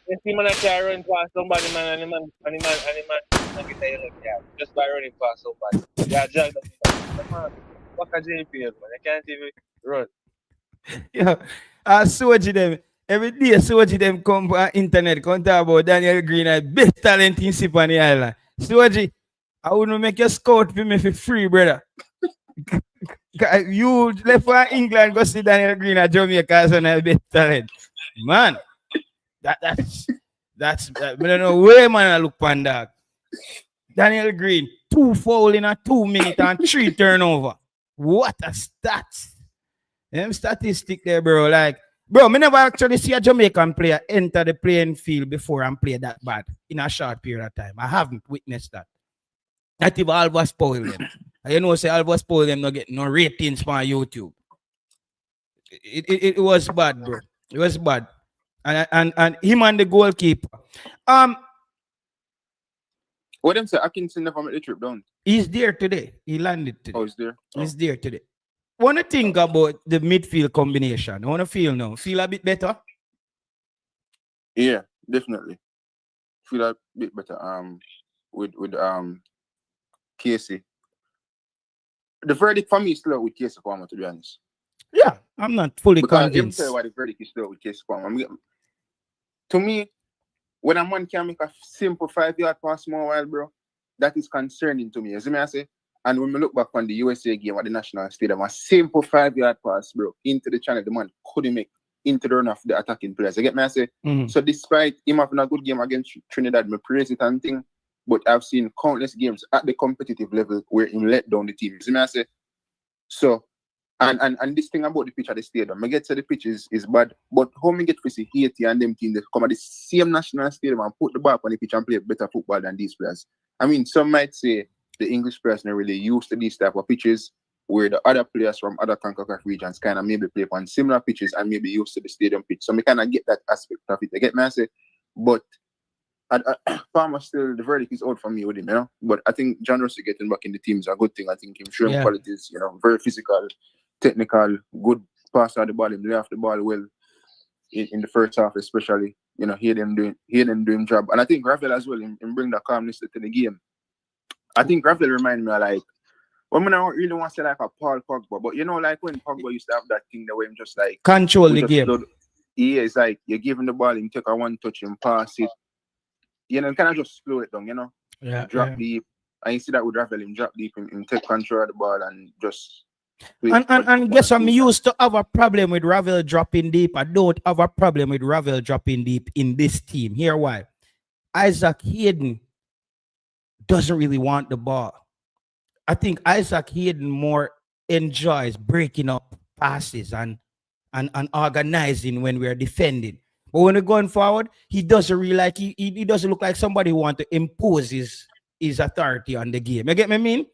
You see, man, I can run past somebody, man, and the man get a yellow card just by running past somebody. Yeah, Jack, fuck a JP, man. I can't even run. Yeah, I Soji them. Every day, Soji them come on internet, come talk about Daniel Green, the best talent in Sip on the island. Soji, I wouldn't make you scout for me for free, brother. You left for England, go see Daniel Green at Jamaica as one of the best talent. Man. That's I don't know where man I look on that. Daniel Green, 2 foul in a 2 minute and 3 turnover. What a stats. Them statistic there, bro. Like, bro, me never actually see a Jamaican player enter the playing field before and play that bad in a short period of time. I haven't witnessed that. Not even Alva spoil them. You know, say Alva spoil them not get no ratings on YouTube. It was bad, bro. It was bad. And him and the goalkeeper. What them say? Atkinson never made the trip down. He's there today. He landed today. Oh, he's there. He's there today. Want to think about the midfield combination? Want to feel now? Feel a bit better? Yeah, definitely. Feel a bit better. With Casey. The verdict for me is still with Casey Palmer, to be honest. Yeah, I'm not fully convinced. Tell you why the verdict is still with Casey Palmer. To me, when a man can make a simple 5-yard pass more while, bro, that is concerning to me. You see me I say? And when we look back on the USA game at the National Stadium, a simple 5-yard pass, bro, into the channel, the man couldn't make into the run of the attacking players. You get me I say? Mm-hmm. So despite him having a good game against Trinidad, me praise it and thing, but I've seen countless games at the competitive level where he let down the team. See me I say? So, and this thing about the pitch at the stadium, I get to the pitch is bad, but how me get to see Haiti and them team, they come at the same national stadium and put the ball on the pitch and play better football than these players. I mean, some might say the English players are really used to these type of pitches where the other players from other CONCACAF regions kind of maybe play on similar pitches and maybe used to the stadium pitch. So we kind of get that aspect of it. I get me I say? But Palmer still, the verdict is out for me with him, you know. But I think John Rossi getting back in the team is a good thing. I think him showing qualities, you know, very physical, technical, good pass out the ball, him lay off the ball well in the first half, especially. You know, hear them doing job. And I think Ravel as well, him bring that calmness to the game. I think Ravel remind me of like, well, I don't really want to say like a Paul Pogba, but you know, like when Pogba used to have that thing that where him just like control the game. Yeah, it's like you're giving the ball, him take a one touch and pass it. You know, kind of just slow it down, you know? Drop deep. And you see that with Ravel, him drop deep, him take control of the ball and just... And guess I'm used to have a problem with Ravel dropping deep. I don't have a problem with Ravel dropping deep in this team. Here why. Isaac Hayden doesn't really want the ball. I think Isaac Hayden more enjoys breaking up passes and organizing when we're defending. But when we're going forward, he doesn't really like he doesn't look like somebody who wants to impose his authority on the game. You get me? I mean?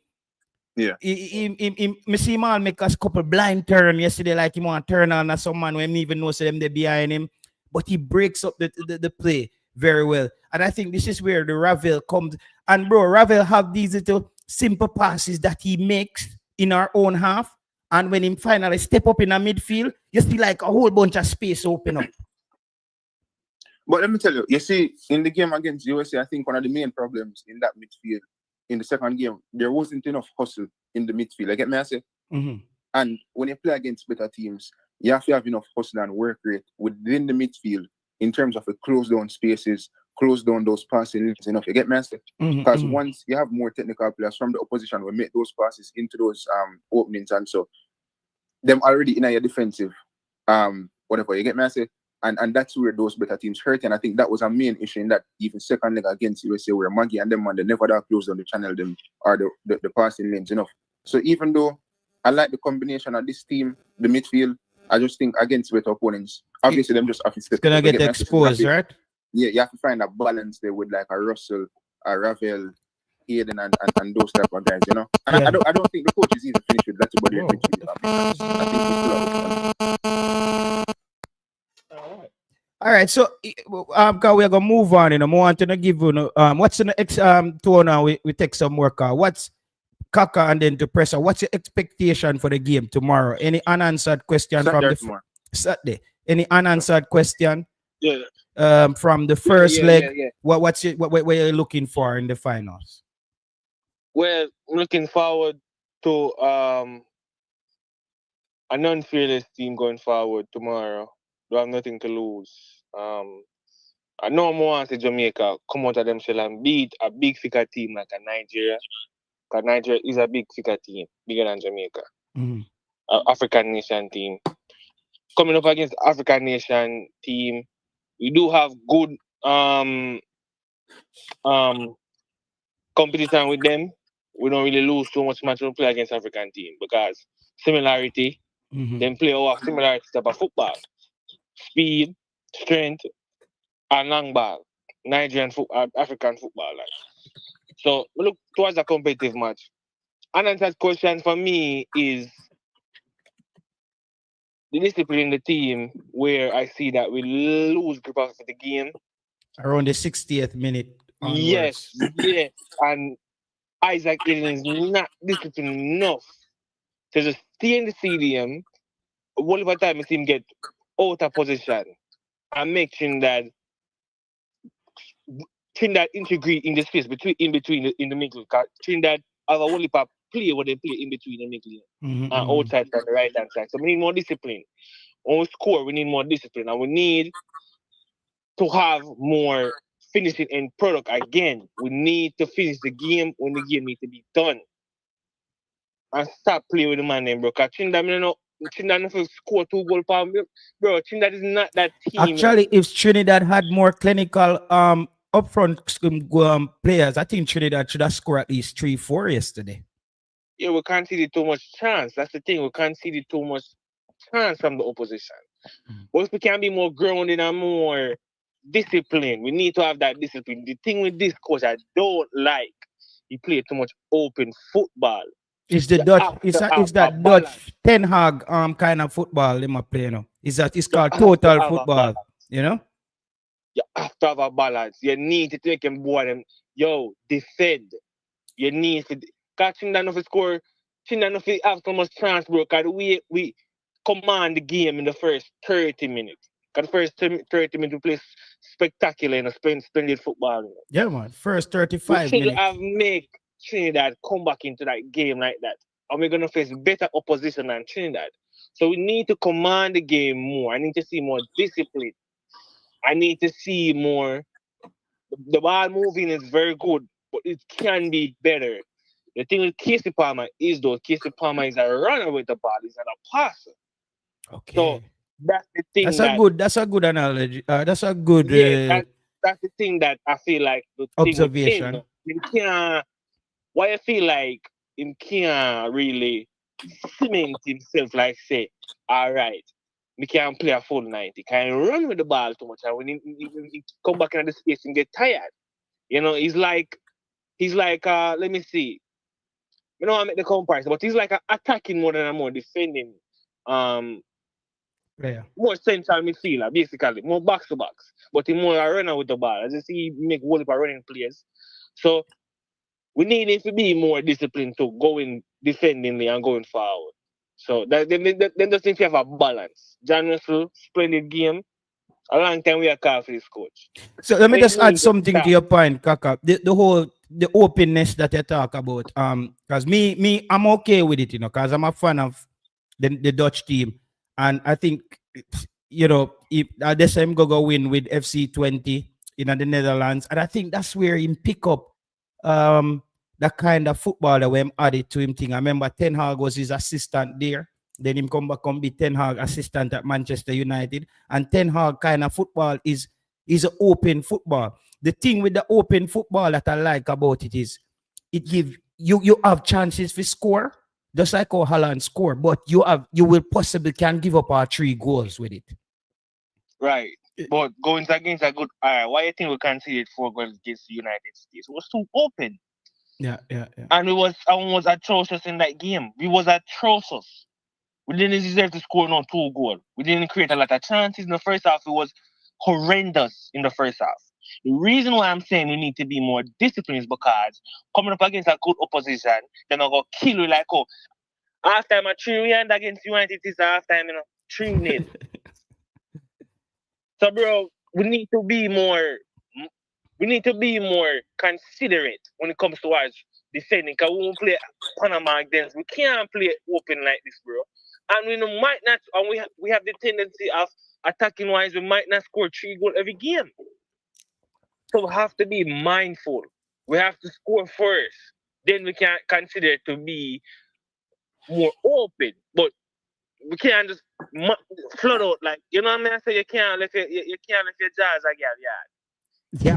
Yeah. Me see him make a couple blind turn yesterday, like he want to turn on someone when he even knows them they behind him. But he breaks up the play very well. And I think this is where the Ravel comes. And bro, Ravel have these little simple passes that he makes in our own half. And when he finally step up in a midfield, you see like a whole bunch of space open up. But let me tell you, you see, in the game against USA, I think one of the main problems in that midfield, in the second game, there wasn't enough hustle in the midfield. I get me, I say? Mm-hmm. And when you play against better teams, you have to have enough hustle and work rate within the midfield in terms of the close down spaces, close down those passing lanes enough. You get me, I say? Because once you have more technical players from the opposition will make those passes into those openings, and so them already in your defensive, whatever. You get me, I say? And that's where those better teams hurt. And I think that was a main issue in that even second leg against USA where Maggie and them, man, they never that close on the channel them or the passing lanes enough. So even though I like the combination of this team, the midfield, I just think against better opponents, obviously them just have to step. It's gonna get exposed, right? Yeah, you have to find a balance there with like a Russell, a Ravel, Hayden and those type of guys, you know. And I don't think the coach is even finished with that body midfield. I think he's still All right, so we're gonna move on. You know, I want to give you what's the next tour now? We take some more call. What's Kaka and then to Presser? What's your expectation for the game tomorrow? Any unanswered question from the Saturday? Any unanswered question? Yeah. From the first leg. Yeah. What are you looking for in the finals? Well, I'm looking forward to a non-fearless team going forward tomorrow. We have nothing to lose. I know more want to Jamaica come out of them shell and beat a big figure team like a Nigeria. Because Nigeria is a big figure team, bigger than Jamaica. African nation team. Coming up against the African nation team, we do have good competition with them. We don't really lose too much match when we play against African team because similarity, them play our similarity type of football. Speed, strength, and long ball. Nigerian African football. Like. So we look towards a competitive match. Unanswered question for me is the discipline in the team where I see that we lose grip of the game. Around the 60th minute onwards. Yes. And Isaac is not disciplined enough to just stay in the stadium. Whatever time I see him get out of position and make Trinidad integrate in the space in between in the middle. Because Trinidad have a whole heap of play where they play in between the middle and outside from the right hand side. So we need more discipline. When we score, we need more discipline, and we need to have more finishing end product again. We need to finish the game when the game needs to be done. And stop playing with the man then, bro. Because Trinidad never score 2 goals per bro. Trinidad is not that team. Actually, if Trinidad had more clinical players, I think Trinidad should have scored at least 3-4 yesterday. Yeah, we conceded too much chance. That's the thing. We conceded too much chance from the opposition. But if we can be more grounded and more disciplined, we need to have that discipline. The thing with this coach I don't like, he played too much open football. Is the Dutch? Is that Dutch Ten Hag kind of football they might play now? Is that it's called total football? You know. You have to have a balance. You need to take him board and defend. You need to catching that enough score. Trinidad enough have so much chance, bro. Cause we command the game in the first 30 minutes. Cause the first 30 minutes we play spectacular and splendid football. Yeah, man. First 35 minutes. We should have make Trinidad come back into that game like that. And we're gonna face better opposition than Trinidad. So we need to command the game more. I need to see more discipline. I need to see more. The ball moving is very good, but it can be better. The thing with Casey Palmer is Casey Palmer is a runner with the ball. He's not a passer. Okay. So that's the thing. That's a good analogy. That's a good. That's the thing that I feel like the observation. Why I feel like him can't really cement himself like say, all right, we can't play a full 90. Can run with the ball too much, and when he come back into the space and get tired. You know, he's like let me see. You know, I make the comparison, but he's like attacking more than a more defending. Player. More central midfielder, basically, more box to box, but he more a runner with the ball. As you see, he make whole heap of running players. So we need him to be more disciplined to going defendingly and going forward. So then just think you have a balance. John Russell, splendid game. A long time we are called for this coach. So let me just add something to your point, Kaka. The openness that you talk about. Because me, I'm okay with it, you know, because I'm a fan of the Dutch team. And I think, you know, if the same go win with FC20 in the Netherlands. And I think that's where he pick up that kind of football that we added to him thing. I remember Ten Hag was his assistant there. Then him come back and be Ten Hag assistant at Manchester United. And Ten Hag kind of football is an open football. The thing with the open football that I like about it is it give you have chances to score, just like how Haaland score, but you will possibly can give up 3 goals with it. Right. But going against a good why do you think we conceded 4 goals against the United States? It was too open. Yeah. And I was atrocious in that game. We was atrocious. We didn't deserve to score 2 goals. We didn't create a lot of chances in the first half. It was horrendous in the first half. The reason why I'm saying we need to be more disciplined is because coming up against a good opposition, they're not going to kill you like, half time a 3-0 against United is half time, 3-0. So, bro, we need to be more considerate when it comes to us defending. Because we won't play Panama against. We can't play open like this, bro. And we might not. And we have the tendency of attacking wise. We might not score 3 goals every game. So we have to be mindful. We have to score first. Then we can consider to be more open. But we can't just flood out like, you know what I mean? I say you can't let your jaws again, yeah. You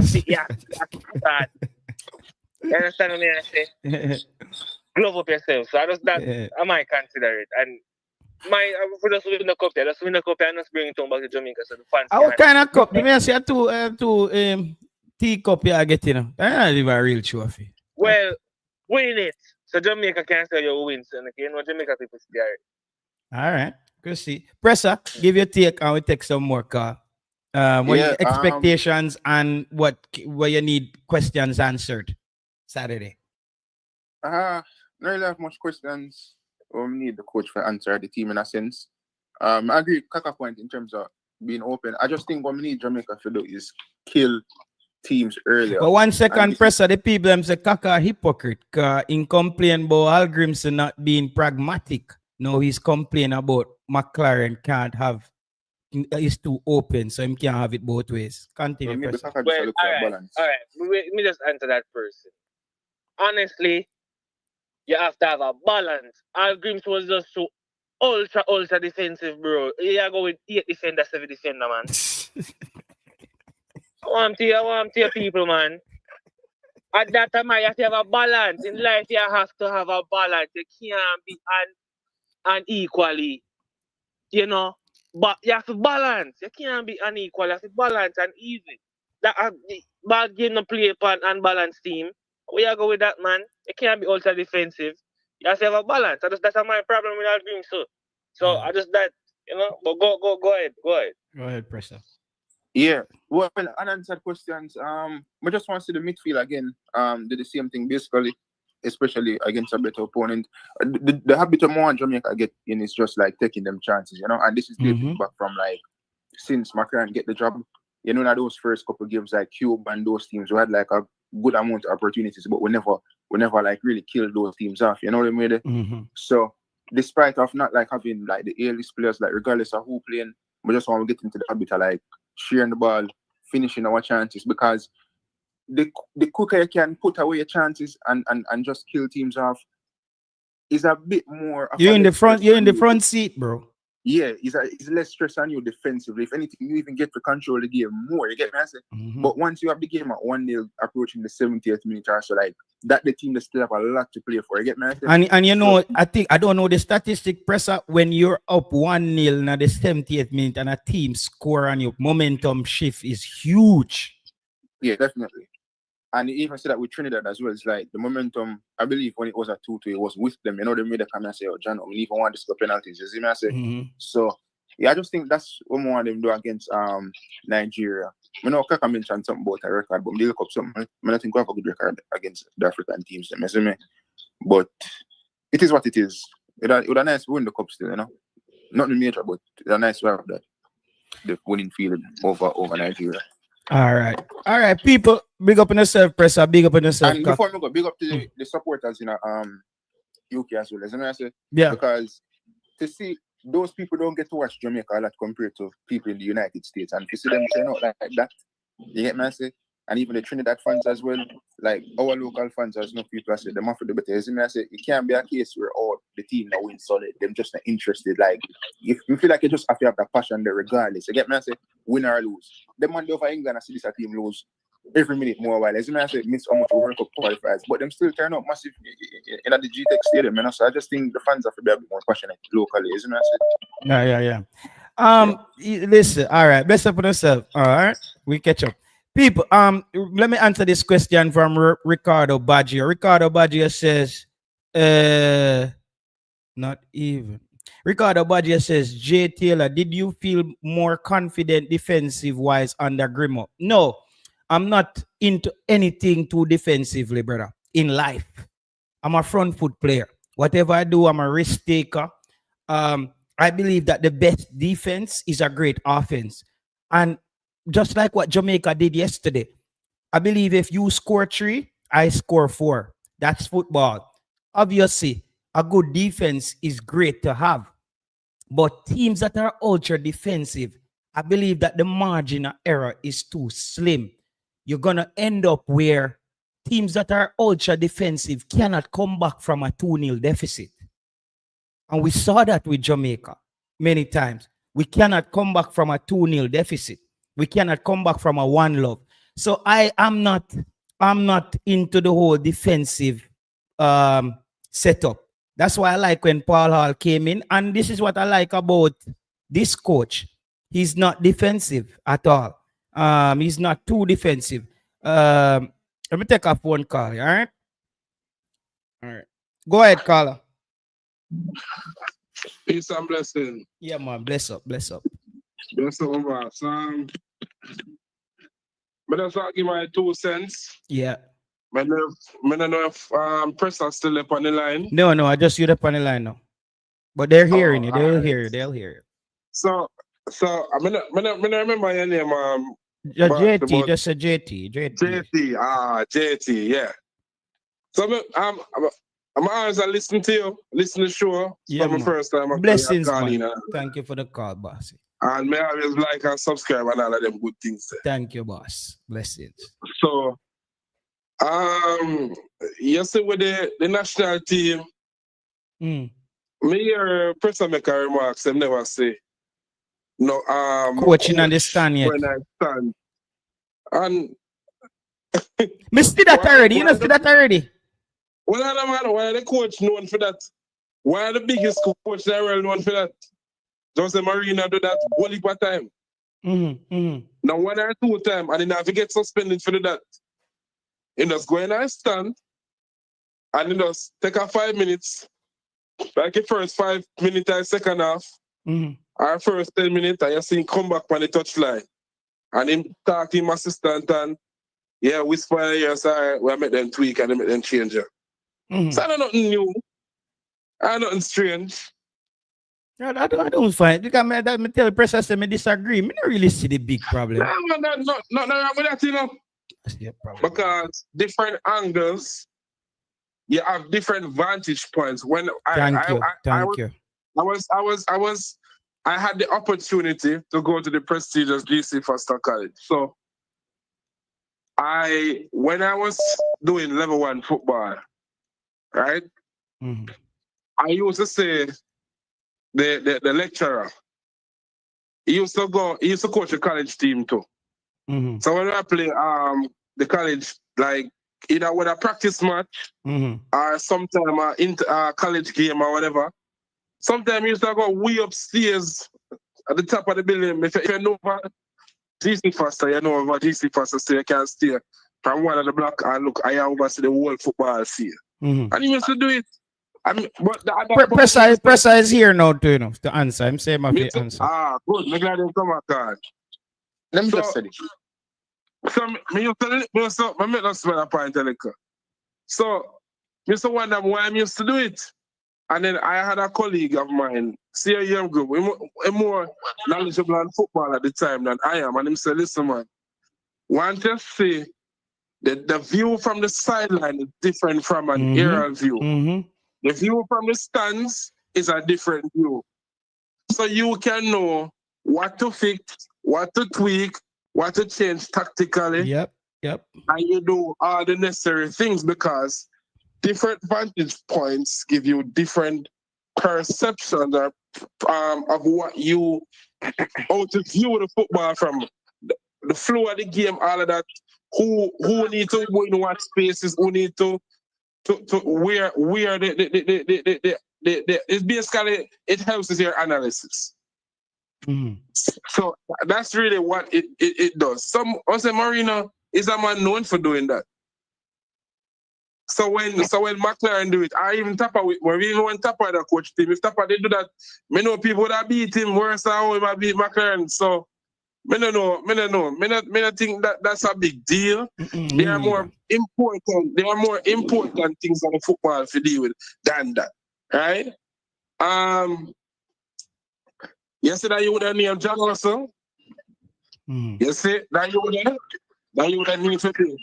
understand what I say? Glove up yourself. So I might consider it. And for just win the cup there, just win the cup and just bring it back to Jamaica. So the fans. What kind of cup? You may say two teacup you are getting. That's not even a real trophy. Well, win it. So Jamaica can say you win. So you know Jamaica people scared. All right. Good see. Presser, give your take and we take some more car. What your expectations and where you need questions answered Saturday? Not really have much questions. We need the coach to answer the team in a sense. I agree with Kaka point in terms of being open. I just think what we need Jamaica to do is kill teams earlier. But 1 second, Presser, the people them say Kaka a hypocrite. In complain about Al Grimson not being pragmatic. No, he's complaining about McLaren can't have. It's too open, so he can't have it both ways. Continue. Well, all right. Let me just answer that person. Honestly, you have to have a balance. Al Grims was just so ultra defensive, bro. You go with 8 defender, 7 defender, man. I want to tell people, man. At that time, you have to have a balance. In life, you have to have a balance. You can't be unequally, you know. But you have to balance. You can't be unequal. You have to balance and even. That bad game to play upon unbalanced team. Where you go with that, man? You can't be ultra defensive. You have to have a balance. That's my problem with that doing so. So I just that, you know. But go ahead. Go ahead, Presser. Yeah. Well, unanswered questions. We just want to see the midfield again. Do the same thing basically, especially against a better opponent. The habit of more Jamaica get in is just like taking them chances, you know. And this is dating back from like since McLaren get the job. You know, that those first couple games like Cube and those teams, we had like a good amount of opportunities, but we never like really killed those teams off. You know what I mean? So despite of not like having like the A-list players, like regardless of who playing, we just want to get into the habit of like sharing the ball, finishing our chances, because the quicker you can put away your chances and just kill teams off is a bit more. You're in the front seat, bro. Yeah, it's less stress on you defensively. If anything, you even get to control the game more. You get me? I say? But once you have the game at 1-0 approaching the 70th minute or so, like that, the team that still have a lot to play for. You get me? I say? And you know, I don't know the statistic, Presser, when you're up 1-0 na the 70th minute and a team score on you, momentum shift is huge. Yeah, definitely. And you even see that with Trinidad as well. It's like the momentum, I believe when it was at 2-2, it was with them. You know, they made a comment and say, oh, John, we even want to score penalties. You see me? I say? So, yeah, I just think that's what we want them to do against Nigeria. You know, Kaka mentioned something about a record, but they look up something. I think we have a good record against the African teams. You see me? But it is what it is. It would nice to win the cup still, you know? Not the major, but it's nice to have that. The winning feeling over Nigeria. All right, people, big up on yourself, Presser. Big up on yourself. And before we go, big up to the supporters in UK as well. As I say, because to see those people don't get to watch Jamaica a lot compared to people in the United States, and to see them turn out like that, you get me? I say, and even the Trinidad fans as well, like our local fans, as no people I say, them after the better. As I say, it can't be a case where all the team now win solid, them just not interested. Like if you feel like you just have to have that passion there regardless. You get me? I say, win or lose. The man over England, I see this team lose every minute more while. As I say, miss how much World Cup qualifiers, but them still turn out massive in the GTEC stadium. You know? So I just think the fans have to be a bit more passionate locally. As I say. Yeah. Listen, all right, best up on yourself. All right, we catch up. People, let me answer this question from Ricardo Baggio. Ricardo Baggio says, not even. Ricardo Baggio says, Jay Taylor, did you feel more confident defensive-wise under Grimo? No, I'm not into anything too defensively, brother, in life. I'm a front foot player. Whatever I do, I'm a risk taker. I believe that the best defense is a great offense. And just like what Jamaica did yesterday, I believe if you score 3, I score 4. That's football. Obviously, a good defense is great to have. But teams that are ultra defensive, I believe that the margin of error is too slim. You're going to end up where teams that are ultra defensive cannot come back from a 2-0 deficit. And we saw that with Jamaica many times. We cannot come back from a 2-0 deficit. We cannot come back from a 1-love. So I'm not into the whole defensive setup. That's why I like when Paul Hall came in. And this is what I like about this coach. He's not defensive at all. He's not too defensive. Let me take a phone call, all right? All right. Go ahead, caller. Peace and blessing. Yeah, man. Bless up. Bless up, boss. But that's not give my 2 cents. Yeah. I don't know if Presser still up on the line. No, I just you up on the line now. But they're hearing you. They'll hear you. So I remember your name. JT, just a JT. JT, yeah. So I'm always listening to you, listen to the show. Yeah, for my first time. Blessings, man. Thank you for the call, boss. And may I always like and subscribe and all of them good things. Thank you, boss. Blessings. So, yesterday with the national team, me hear Presser make a remarks, them never say, no, coaching understand yet. When I stand, And Me see that already. You know, see that already. Well, why the coach known for that? Why the biggest coach in the world known for that? Jose Marina do that one heap of time. Now 1 or 2 times, and then have to get suspended for that. He just go in and stand, and he just take a 5 minutes, like the first 5 minutes or second half, or first 10 minutes, and you see him come back on the touchline. And him talk to him assistant and whisper, yes, we make them tweak and they make them change it. So I don't know nothing new. I nothing strange. I don't find because me tell the press I say me disagree. Me don't really see the big problem. No, wrong with that, you know. Because different angles, you have different vantage points. When Thank you. I had the opportunity to go to the prestigious GC Foster College. So when I was doing level 1 football, right? I used to say the lecturer, he used to coach a college team too. So when I play the college, like either with a practice match or sometime a college game or whatever, sometimes he used to go way upstairs at the top of the building. If you know about GC Foster, you know about GC Foster, so you can stay from one of the block and look, I oversee the whole football field. And he used to do it. I mean, but Pressa is here now to answer. I'm saying my answer. Good. I'm glad you come back. Let me just say this. So, I make us spell a point. So, Mr. Wonder, why I used to do it. And then I had a colleague of mine, see a young group, more knowledgeable on football at the time than I am. And he said, listen, man, want to see the view from the sideline is different from an aerial view. The view from the stands is a different view. So you can know what to fix, what to tweak, what to change tactically. Yep. And you do all the necessary things because different vantage points give you different perceptions of what how to view the football from the flow of the game, all of that. Who need to go in what spaces, who need to where it's basically it helps with your analysis. So that's really what it does. Jose Marino is a man known for doing that. So when McLaren do it, I even Tapa when we even went Tapa the coach team, if Tapa did do that, me know people would have beat him worse than how he might beat McLaren. So me don't know. Me don't think that's a big deal. There are more important things on the football to deal with than that. Right? Yesterday you would have named John Russell. You see, that you would have named him.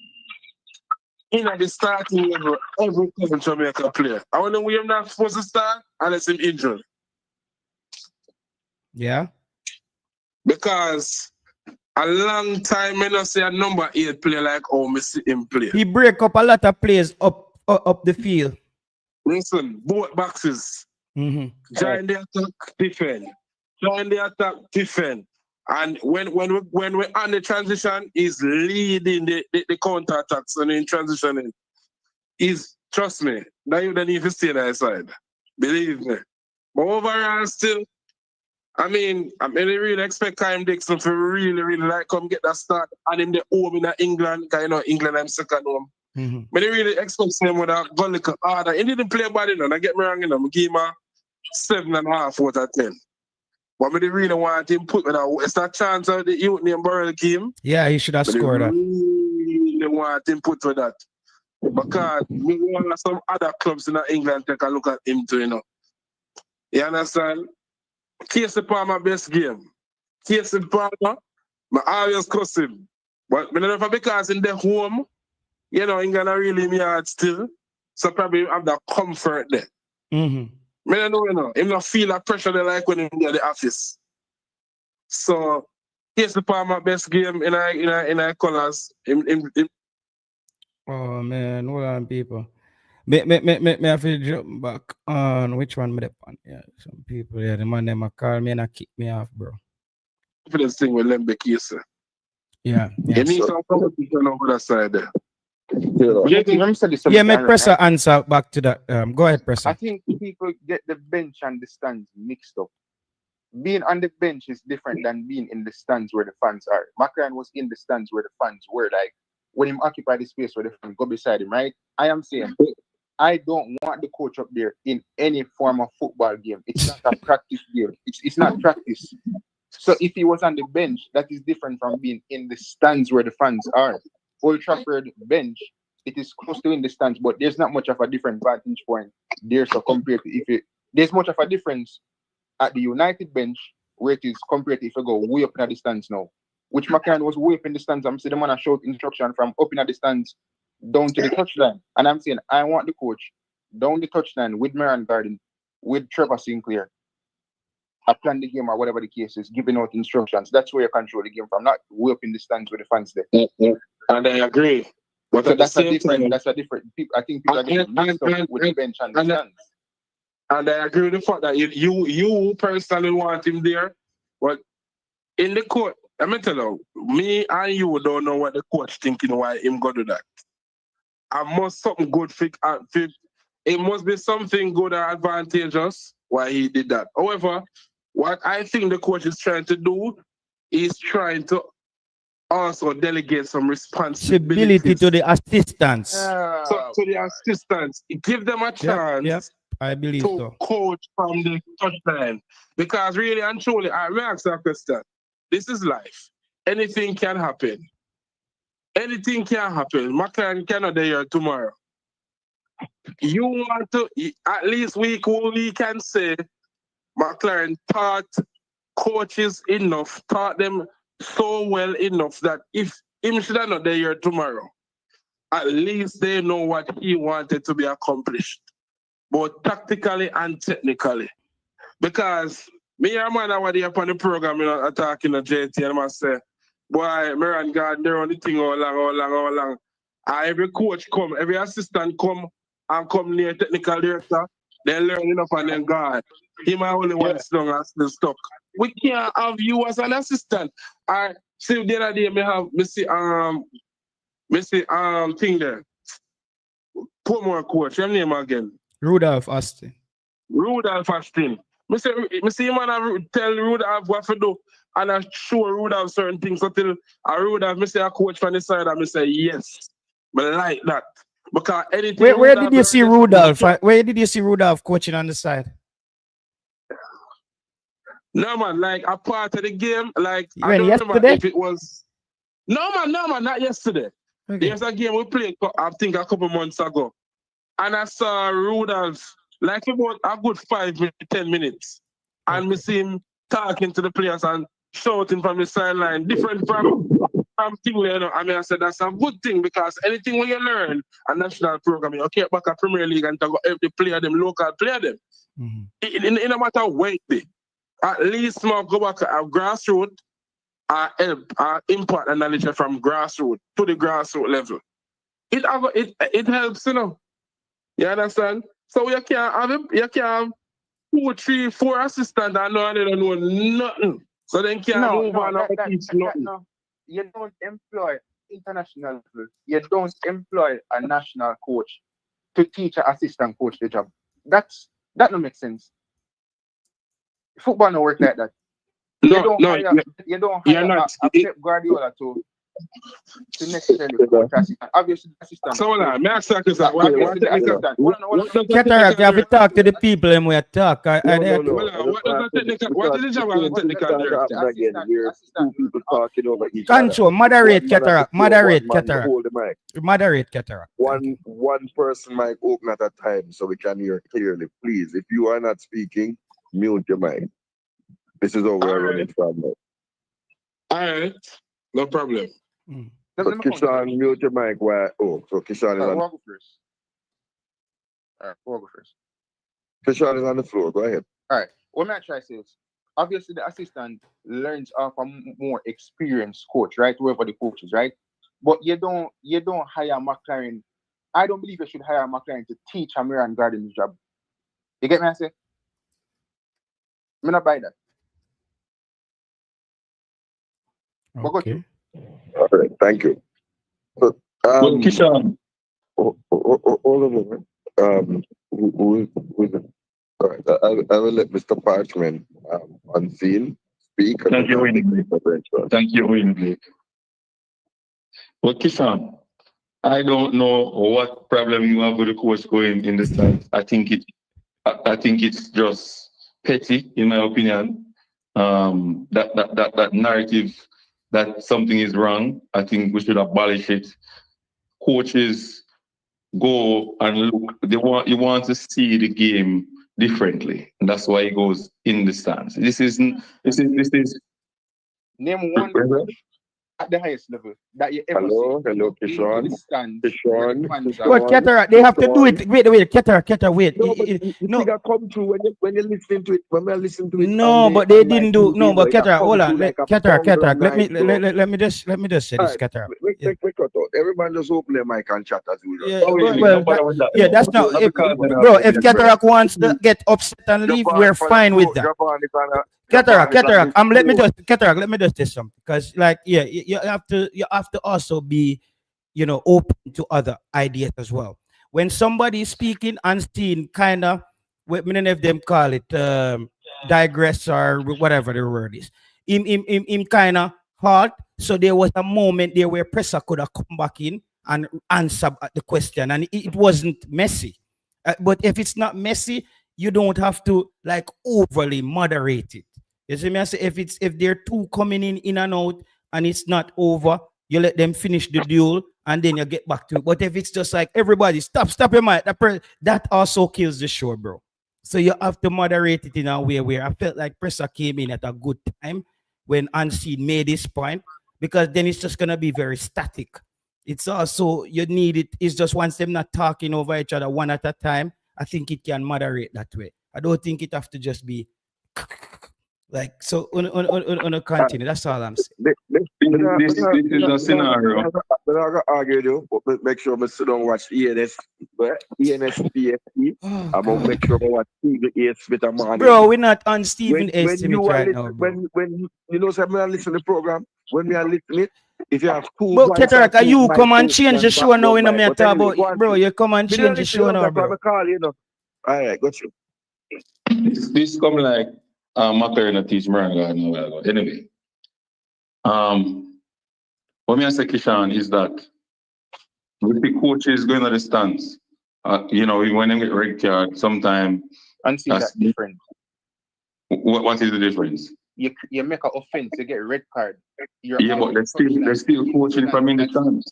In at the starting level, every Jamaica player. I wonder we are not supposed to start unless he's injured. Yeah. Because a long time I don't see a number 8 player like how I see him play. He break up a lot of players up the field. Listen, both boxes. Join the attack, defend. Join the attack, defend. And when we're on the transition, he's leading the counter attacks and in transitioning. Trust me, now you don't need to stay on that side. Believe me. But overall still, I really expect Kyle Dixon to really like come get that start and him the home in England, because you know England I'm second home. But I really expect him with a goal like harder. He didn't play bad enough. I get me wrong, I give him a 7.5 out of 10. But I really want him put me that. It's a chance of the youth named Burrell game. Yeah, he should have scored that. I really want him put with that. Because we want some other clubs in England take a look at him too, you know. You understand? Casey Palmer best game. Casey Palmer, I always cuss him. But I don't know because in the home, you know, England are really me hard still. So probably have that comfort there. I don't know, you know. Him not feel that pressure they like when him in the office. So Casey Palmer best game in our colours. Oh man, hold on, people. Me have to jump back on which one me on. Yeah, some people the man them call me and kick me off, bro. For this thing with Lembe Casey. Yeah. You need some competition over that side there. Yeah, make Presser answer back to that. Go ahead, Presser. I think people get the bench and the stands mixed up. Being on the bench is different than being in the stands where the fans are. McLaren was in the stands where the fans were, like when him occupy the space where the fans go beside him, right? I am saying I don't want the coach up there in any form of football game. It's not a practice game. It's not practice. So if he was on the bench, that is different from being in the stands where the fans are. Old Trafford bench, it is close to in the stands, but there's not much of a different vantage point there. So compared to there's much of a difference at the United bench where it is compared to if you go way up in the stands now. Which McLaren was way up in the stands. I'm saying the man a shout instruction from up in the stands down to the touchline. And I'm saying I want the coach down the touchline with Marion Garden, with Trevor Sinclair. I plan the game or whatever the case is, giving out instructions. That's where you control the game from, not way up in the stands with the fans there. Yeah. And I agree. But so that's a different. I think people are getting mixed up with the bench and the stands. And I agree with the fact that you personally want him there, but in the court, let me tell you, me and you don't know what the coach thinking why him go do that. I must something good it must be something good or advantageous why he did that. However, what I think the coach is trying to do is trying to also delegate some responsibility to the assistants. To the assistants, give them a chance. Yep. I believe to coach from the touchline. Because really and truly, I will ask that question. This is life. Anything can happen. Anything can happen. McLaren cannot be here tomorrow. You want to, at least we can say McLaren taught coaches enough, taught them so well enough that if him should not be here tomorrow, at least they know what he wanted to be accomplished, both tactically and technically. Because me and man over there upon the program, talking to JT, and I say, boy, Marion God, they're on the thing all along. Every coach come, every assistant come and come near technical director, they learn enough and then God. Him only one strong and still stuck. We can't have you as an assistant. I see the other day me see thing there. Put more coach, your name again. Rudolph Austin. Me see man tell Rudolph what to do and I show Rudolph certain things until Rudolph me say a coach from the side and me say yes. But like that. Because anything where did you see Rudolph? Where did you see Rudolph coaching on the side? No man, like a part of the game, like I don't remember if it was no man, not yesterday. Okay. There's a game we played I think a couple months ago. And I saw Rudolph like about a good 10 minutes. And we see him talking to the players and shouting from the sideline, different from thing, you know. I mean, I said that's a good thing because anything when you learn a national program, you get back a Premier League and to go help the player them, local player them. Mm-hmm. In a matter of weight, at least more go back a grassroots, help impart the knowledge from grassroots to the grassroots level. It helps, you know. You understand? So you can't have 2, 3, 4 assistants and no, they don't know nothing. So then can't move on and teach nothing. No. You don't employ international level. You don't employ a national coach to teach an assistant coach the job. That don't make sense. Football don't work like that. You don't hire a Pep Guardiola to necessarily coach assistant. Obviously, the assistant. So may I ask you that? Cataract, you have to talk to the people and we talk. What is the job of the technical director? Two people talking over each Control, moderate Cataract. Moderate Cataract. One person mic open at a time so we can hear clearly. Please, if you are not speaking, mute your mic. This is how we're running from now. All right, no problem. So Kishan, mute your mic. So Kishan is on. We'll go first. All right, we'll go first. Kishan is on the floor. Go ahead. All right. What I'm trying to say is, obviously the assistant learns off a more experienced coach, right? Whoever the coach is, right? But you don't hire McLaren. I don't believe you should hire McLaren to teach a Marion Garden's job. You get me? I say, I'm not buy that. Okay. All right, thank you. So, Well, Kishan, hold on a moment. Who is it? All right, I will let Mr. Parchment unseen speak. thank you, Winnie. Thank you, Winnie. Well, Kishan, I don't know what problem you have with the coach going in the stands. I think it's just petty, in my opinion. That narrative that something is wrong, I think we should abolish it. Coaches go and look. You want to see the game differently, and that's why he goes in the stands. This is Name one coach at the highest level that you ever Hello, see. Kishon. What Cataract? They have to do it. Wait, Cataract, wait. No, come true when you listen to it. When we listen to it. No, but they didn't do. No, but Cataract, hold on. Cataract. Let me just say this, Cataract. Everyone just open their mic and chat as usual. Yeah, that's not. Bro, if Cataract wants to get upset and leave, we're fine with that. Cataract. Let me just say something, because you have to also be, open to other ideas as well. When somebody is speaking unseen, kind of, many of them call it digress or whatever the word is. In kind of halt. So there was a moment there where Pressa could have come back in and answer the question, and it wasn't messy. But if it's not messy, you don't have to overly moderate it. You see me? I say if they're two coming in and out and it's not over, you let them finish the duel and then you get back to it. But if it's just like everybody stop your mic, that also kills the show, bro. So you have to moderate it in a way where I felt like Pressa came in at a good time when Unseen made this point, because then it's just gonna be very static. It's also you need it. It's just once them not talking over each other one at a time. I think it can moderate that way. I don't think it have to just be so on a continue. That's all I'm saying. This is a scenario. But I got argue you, but make sure I sit down and watch ENS, PSP. I'm gonna make sure I watch Stephen A. Smith and man. Bro, we're not on Stephen A. Smith right now, bro. When you know, so I listen to the program. When we are listening, if you have two. But Cataract, you come and change the show now. We know me talk about, bro. You come and change the show now, bro. All right, got you. This come like Macarena teach Miranda a while ago. Anyway, what me I say, Kishan, is that with the coaches going to the stands, when they get red card, sometimes and see that's different. What is the difference? You make an offense, you get a red card. But they're still coaching from in the stands.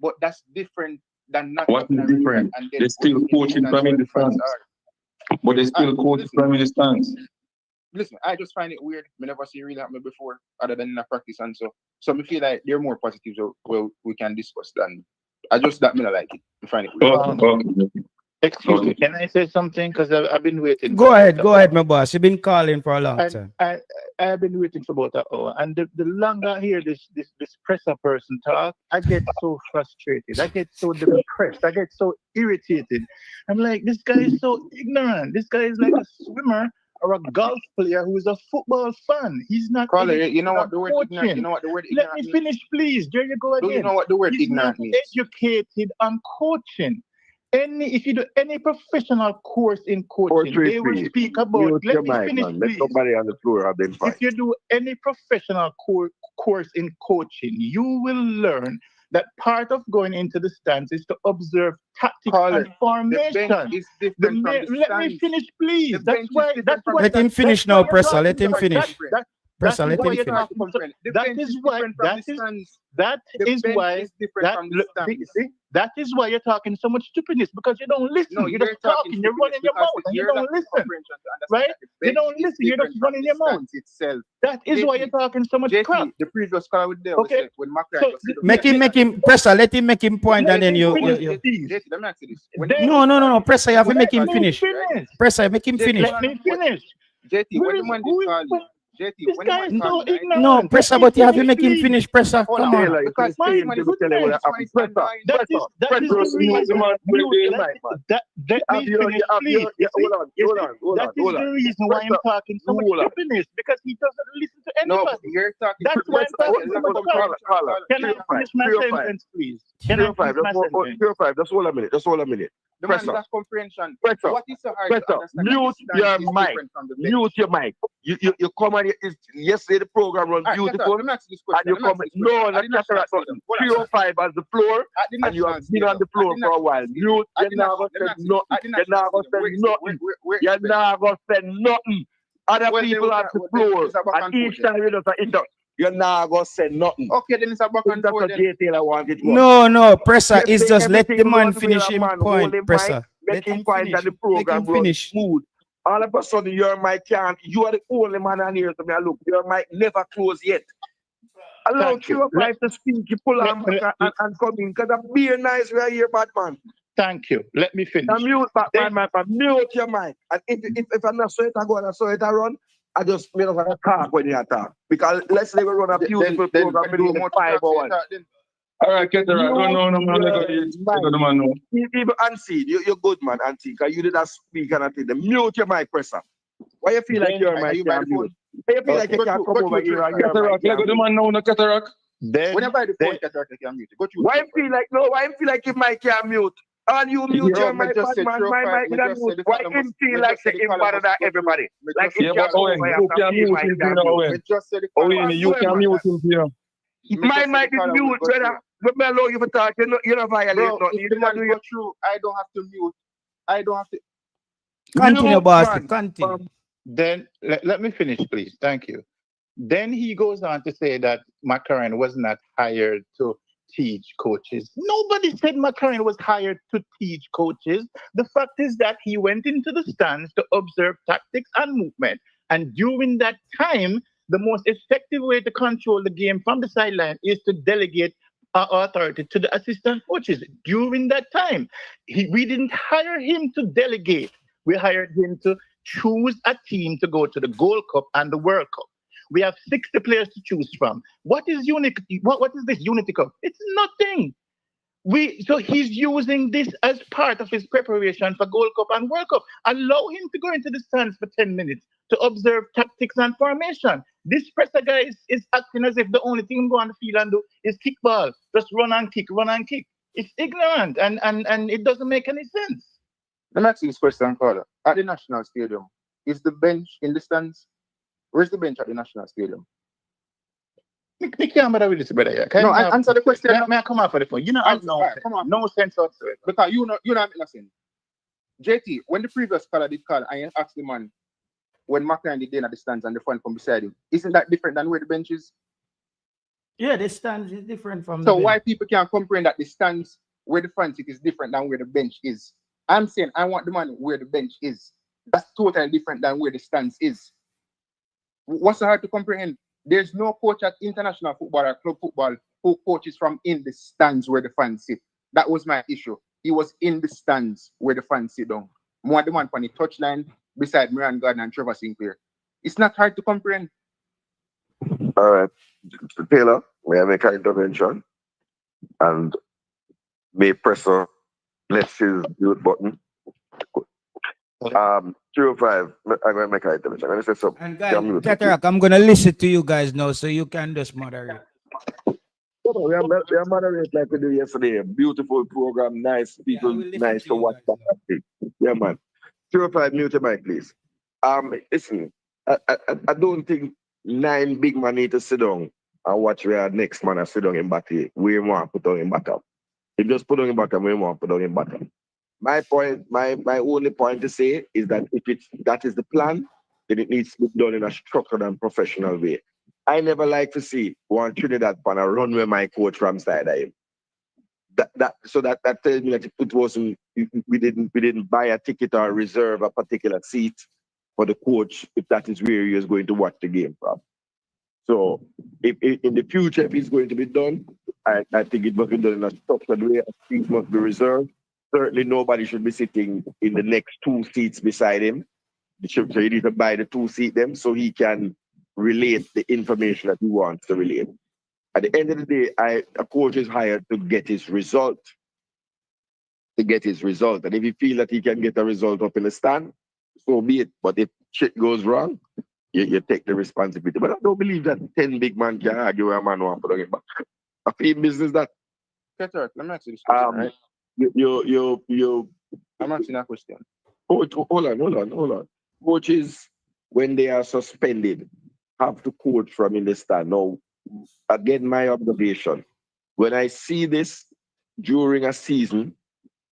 But that's different than not. What is different? They're still coaching from in the stands. But they still coach from in the stands. Listen, I just find it weird. I never see it really happen before, other than in a practice and so. So I feel like there are more positives where we can discuss than. I just that me not like it. I find it weird. Excuse me, can I say something? Because I've been waiting. Go ahead, my boss. You've been calling for a long time. I've been waiting for about an hour, and the longer I hear this presser person talk, I get so frustrated. I get so depressed. I get so irritated. I'm like, this guy is so ignorant. This guy is like a swimmer or a golf player who is a football fan. He's not. You know what the word ignorant? You know what the word ignorant means? Let me finish, please. There you go again. Do you know what the word ignorant means? Educated on coaching. If you do any professional course in coaching, they will speak about. Let me finish, please. Somebody on the floor have been fine. If you do any professional course in coaching, you will learn that part of going into the stands is to observe tactics and formation. Let me finish, please. That's why. Let him finish now, Pressa. Let him finish. Pressa, let him finish. That is why you're talking so much stupidness, because you don't listen. No, you're just talking. You're running your mouth and you don't listen. Right? You don't listen. You're just running your mouth. That is why you're talking so much crap. The previous call with them. Okay. Make him Pressa. Let him make him point, and then you. No. Pressa, you have to make him finish. Pressa, make him finish. Let me finish. JT, when the man is calling, JT, This when guy is so ignorant. No, Presser, but you have to make him finish, Presser. Hold Come on. on. Because that is the reason. Let me finish, please. That is the reason why I'm talking so much stupidness, because he doesn't listen to No, anybody. you're talking. That's why I'm talking so much stuff. Can I finish my sentence, please? Can I finish my sentence? 305, just hold a minute. The man that comprehension. Presser. What is so hard to understand? Mute your mic. Mute your mic. You come and yesterday the program runs beautiful. Let me ask you this And question. you come, no, not cataract. 305 as the floor, and you have been on the floor for a while. Mute, you're not going to say nothing. You're not going to say nothing. You're not going to say nothing. Other people at the floor, and each time you just interrupt. You're not going to say nothing. Okay, then it's a back and forth. No, Presser, it's just let the man finish him point, Presser. Let him quiet and the program runs smooth. All of a sudden, your mic can't. You are the only man on here to me. Look, your mic never closed yet. Allow you to speak. You pull on back and come in. Because I'm being nice right here, Batman. Thank you. Let me finish. Mute your mic. And if I'm not so it, I go and so it, I run. I just made up a talk when you talk. Because let's say we run a beautiful program in 5 hours. All right, get the right. No. Even Ansi, you're good, man, Ansi. Because you did that speak and I think the mute your mic, Presser. Why you feel like your mic can't mute? Why you feel like you can't come over here and your mic can't the man know cataract. Whenever I do phone cataract, I can mute it. Why you feel like your mic can't mute? And you mute your mic, man, my mic can't mute. Why him feel like him better than everybody? Like you can mute him here. You can mute him here. My mic is mute, brother. But me allow you to talk. You don't violate nothing. If the man go through, I don't have to mute. I don't have to. Continue, boss. Continue. Then let me finish, please. Thank you. Then he goes on to say that McCarran was not hired to teach coaches. Nobody said McCarran was hired to teach coaches. The fact is that he went into the stands to observe tactics and movement. And during that time, the most effective way to control the game from the sideline is to delegate authority to the assistant coaches. During that time, we didn't hire him to delegate. We hired him to choose a team to go to the Gold Cup and the World Cup. We have 60 players to choose from. What is What is this Unity Cup? It's nothing. So he's using this as part of his preparation for Gold Cup and World Cup. Allow him to go into the stands for 10 minutes to observe tactics and formation. This Presser guy is acting as if the only thing go on the field and do is kickball. Just run and kick. It's ignorant and it doesn't make any sense. Let me ask you this question, Carter. At the National Stadium, is the bench in the stands? Where's the bench at the National Stadium? Me can't bother with this, brother. No, answer the question. May I come out for the phone? You know, no sense whatsoever. Because you know nothing. JT, when the previous caller did call, I asked the man when McCarran did at the stands and the fan come beside him. Isn't that different than where the bench is? Yeah, the stands is different from so why people can't comprehend that the stands where the fan sit is different than where the bench is? I'm saying I want the man where the bench is. That's totally different than where the stands is. What's so hard to comprehend? There's no coach at international football or club football who coaches from in the stands where the fans sit. That was my issue. He was in the stands where the fans sit down. More the man on the touchline beside Miran Gardner and Trevor Sinclair. It's not hard to comprehend. All right. Taylor, may I make an intervention? And may Presser press his mute button. 305, I'm going to make an intervention. I'm going to say something. And guys, Cataract, I'm going to listen to you guys now so you can just moderate. We are moderate like we did yesterday. Beautiful program, nice people, nice to watch. Yeah, man. 305, mute your mic, please. Listen, I don't think 9 big men need to sit down and watch where next man sit down in battle. We want to put down in battle. If just put down in battle, we want to put down in battle. My point, my only point to say is that if that is the plan, then it needs to be done in a structured and professional way. I never like to see one Trinidad on a run where my coach from side of him. That tells me that it wasn't, we didn't buy a ticket or reserve a particular seat for the coach if that is where he is going to watch the game from. So if in the future if it's going to be done, I think it must be done in a structured way. A seat must be reserved. Certainly nobody should be sitting in the next 2 seats beside him. So you need to buy the 2 seat them so he can relate the information that he wants to relate. At the end of the day, a coach is hired to get his result. And if he feel that he can get a result up in the stand, so be it. But if shit goes wrong, you take the responsibility. But I don't believe that 10 big man can argue with a man who want to put it back. I feel business that. Let me ask you this question, right? I'm asking a question. Hold on. Coaches, when they are suspended, have to coach from in the stand. Now, again, my observation, when I see this during a season,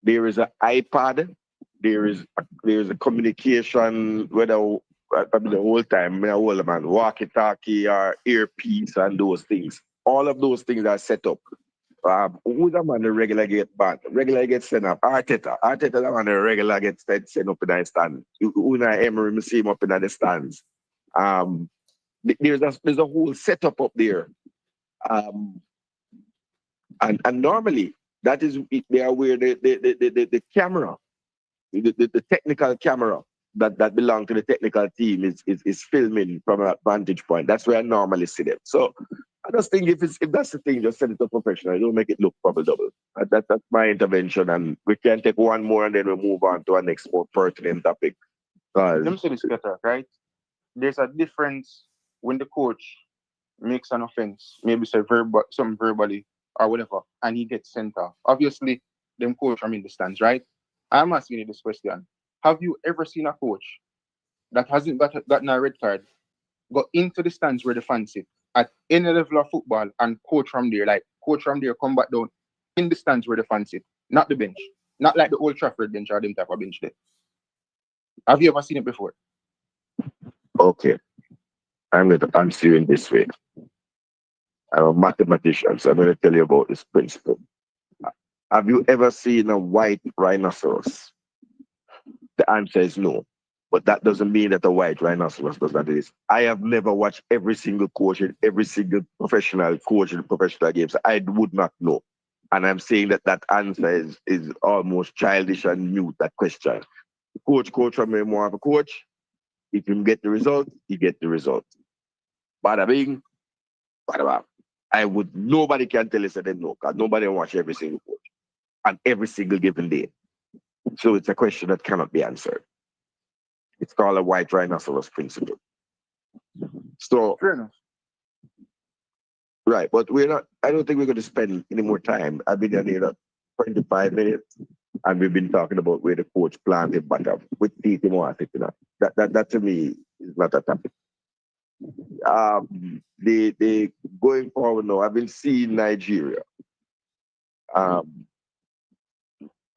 there is an iPad, there is a communication, whether probably the whole time, walkie-talkie or earpiece and those things. All of those things are set up. Who's the man the regular get banned? Regular get sent up. Arteta the man the regular get sent up in the stand. Una Emery, me see him up in the stands. There's a whole setup up there. And normally that is they are where the camera, the technical camera that belong to the technical team is filming from a vantage point. That's where I normally see them. So I just think if that's the thing, just send it to professional. Don't make it look double. That's my intervention, and we can take one more and then we move on to our next more pertinent topic. Let me say this better, right? There's a difference when the coach makes an offense, maybe say some verbally or whatever, and he gets sent off. Obviously, them coach from in the stands, right? I'm asking you this question. Have you ever seen a coach that hasn't gotten a red card go into the stands where the fans sit at any level of football and coach from there, come back down in the stands where the fans sit, not the bench, not like the Old Trafford bench or them type of bench there? Have you ever seen it before? Okay, I'm going to answer you in this way. I'm a mathematician, so I'm going to tell you about this principle. Have you ever seen a white rhinoceros? The answer is no. But that doesn't mean that a white rhinoceros does not exist. I have never watched every single coach in every single professional coach in professional games. I would not know. And I'm saying that answer is almost childish and mute, that question. Coach from me more of a coach. If you get the result, you get the result. Bada bing, bada bang. Nobody can tell us that they know, because nobody watch every single coach and every single given day. So it's a question that cannot be answered. It's called a white rhinoceros principle. So, fair enough. Right, but I don't think we're going to spend any more time. I've been here 25 minutes, and we've been talking about where the coach planted bottom with Titi Moati. That to me is not a topic. They going forward now, I've been seeing Nigeria.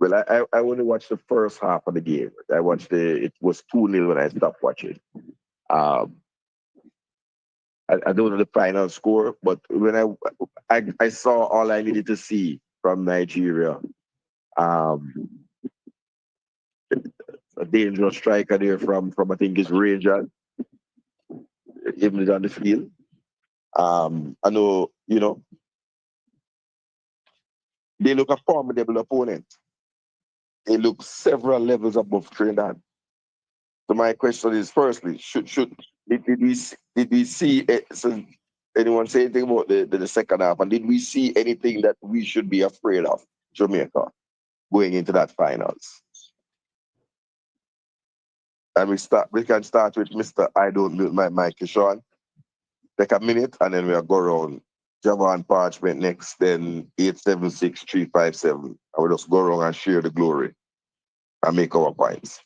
Well, I only watched the first half of the game. It was 2-0 when I stopped watching. I don't know the final score, but when I saw all I needed to see from Nigeria, a dangerous striker there from I think it's Rangers, even on the field. I know, they look a formidable opponent. They look several levels above Trinidad. So my question is, firstly, did we see so anyone say anything about the second half? And did we see anything that we should be afraid of, Jamaica, going into that finals? And we can start with Mr. I don't mute my mic, Sean. Take a minute and then we'll go around. Javon Parchment next, then 876-357. And we'll just go around and share the glory and make our points.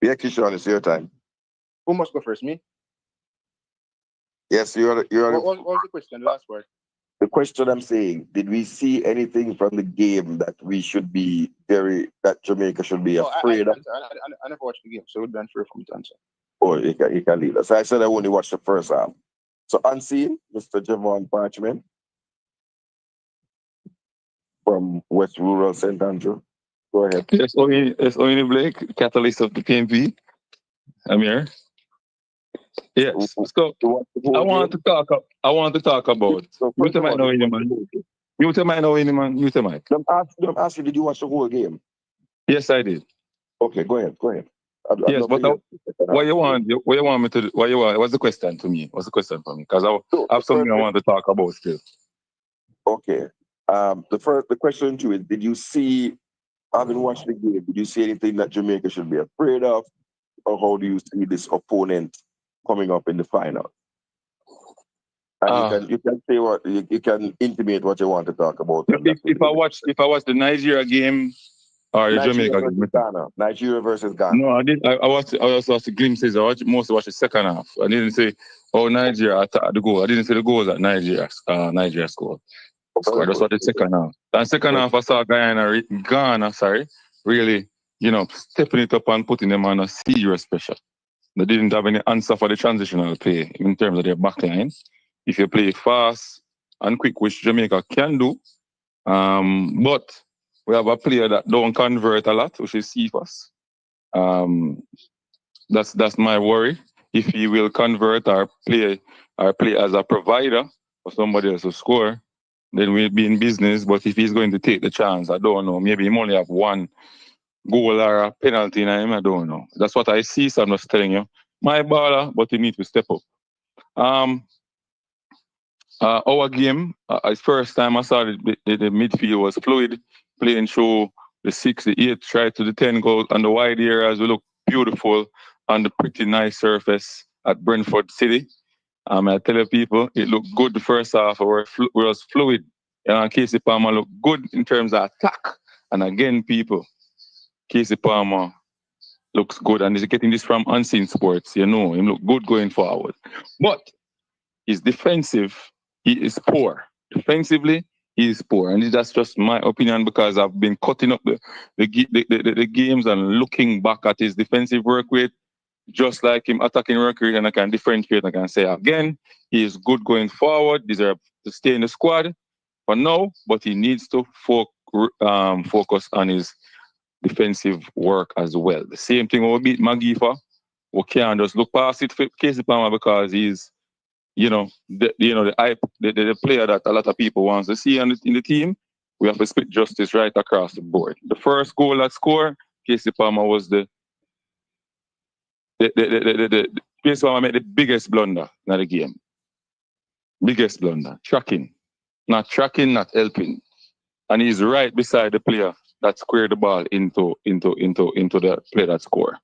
Yeah, Kishon, it's your time. Who must go first, me? Yes, you're. What was the question? Last word. The question I'm saying, did we see anything from the game that that Jamaica should be afraid of? I never watched the game, so it would be unfair for me to answer. Oh, you can leave us. I said I only watched the first half. So unseen, Mr. Javon Parchment from West Rural St. Andrew. Go ahead. Yes, Oini Blake, catalyst of the PNP. I'm here. Yes. So I want to talk about. Mute mic now, man. Mute mic now, man. Mute mic. Don't ask you, did you watch the whole game? Yes, I did. Okay, go ahead. Yes, but what you want me to do? What's the question to me? What's the question for me? Because I have something I want to talk about still. Okay. The question to you is, did you see, having watched the game, did you see anything that Jamaica should be afraid of? Or how do you see this opponent coming up in the final? And you can say what you can intimate what you want to talk about. If I watch the Nigeria game or the Jamaica game, Nigeria versus Ghana. No, I did. I also watched the glimpses. I mostly watched the second half. I didn't say, oh, Nigeria attacked the goal. I didn't say the goals that Nigeria scored. I just watched the second half. And second half, I saw Ghana, really, stepping it up and putting them on a serious pressure. They didn't have any answer for the transitional play in terms of their backline. If you play fast and quick, which Jamaica can do, but we have a player that don't convert a lot, which is Cephas. That's my worry. If he will convert or play as a provider for somebody else to score, then we'll be in business. But if he's going to take the chance, I don't know. Maybe he only have one goal or a penalty in him, I don't know. That's what I see, so I'm just telling you. My baller, but he needs to step up. Our game, first time I saw the midfield was fluid, playing through the 6, the 8, right to the 10 goal, and the wide areas will look beautiful on the pretty nice surface at Brentford City. I tell you people, it looked good the first half, where it was fluid. And Casey Palmer looked good in terms of attack. And again, people, Casey Palmer looks good, and he's getting this from Unseen Sports. Him look good going forward. But his defensive, he is poor. Defensively, he is poor. And that's just my opinion, because I've been cutting up the games and looking back at his defensive work rate, just like him attacking work rate, and I can differentiate. I can say again, he is good going forward, deserves to stay in the squad for now, but he needs to focus on his defensive work as well. The same thing when we beat Magifa, we can't just look past it for Casey Palmer, because he's the player that a lot of people want to see in the team. We have to split justice right across the board. The first goal that scored, Casey Palmer was Casey Palmer made the biggest blunder in the game. Biggest blunder. Tracking. Not helping. And he's right beside the player that squared the ball into the player that scored.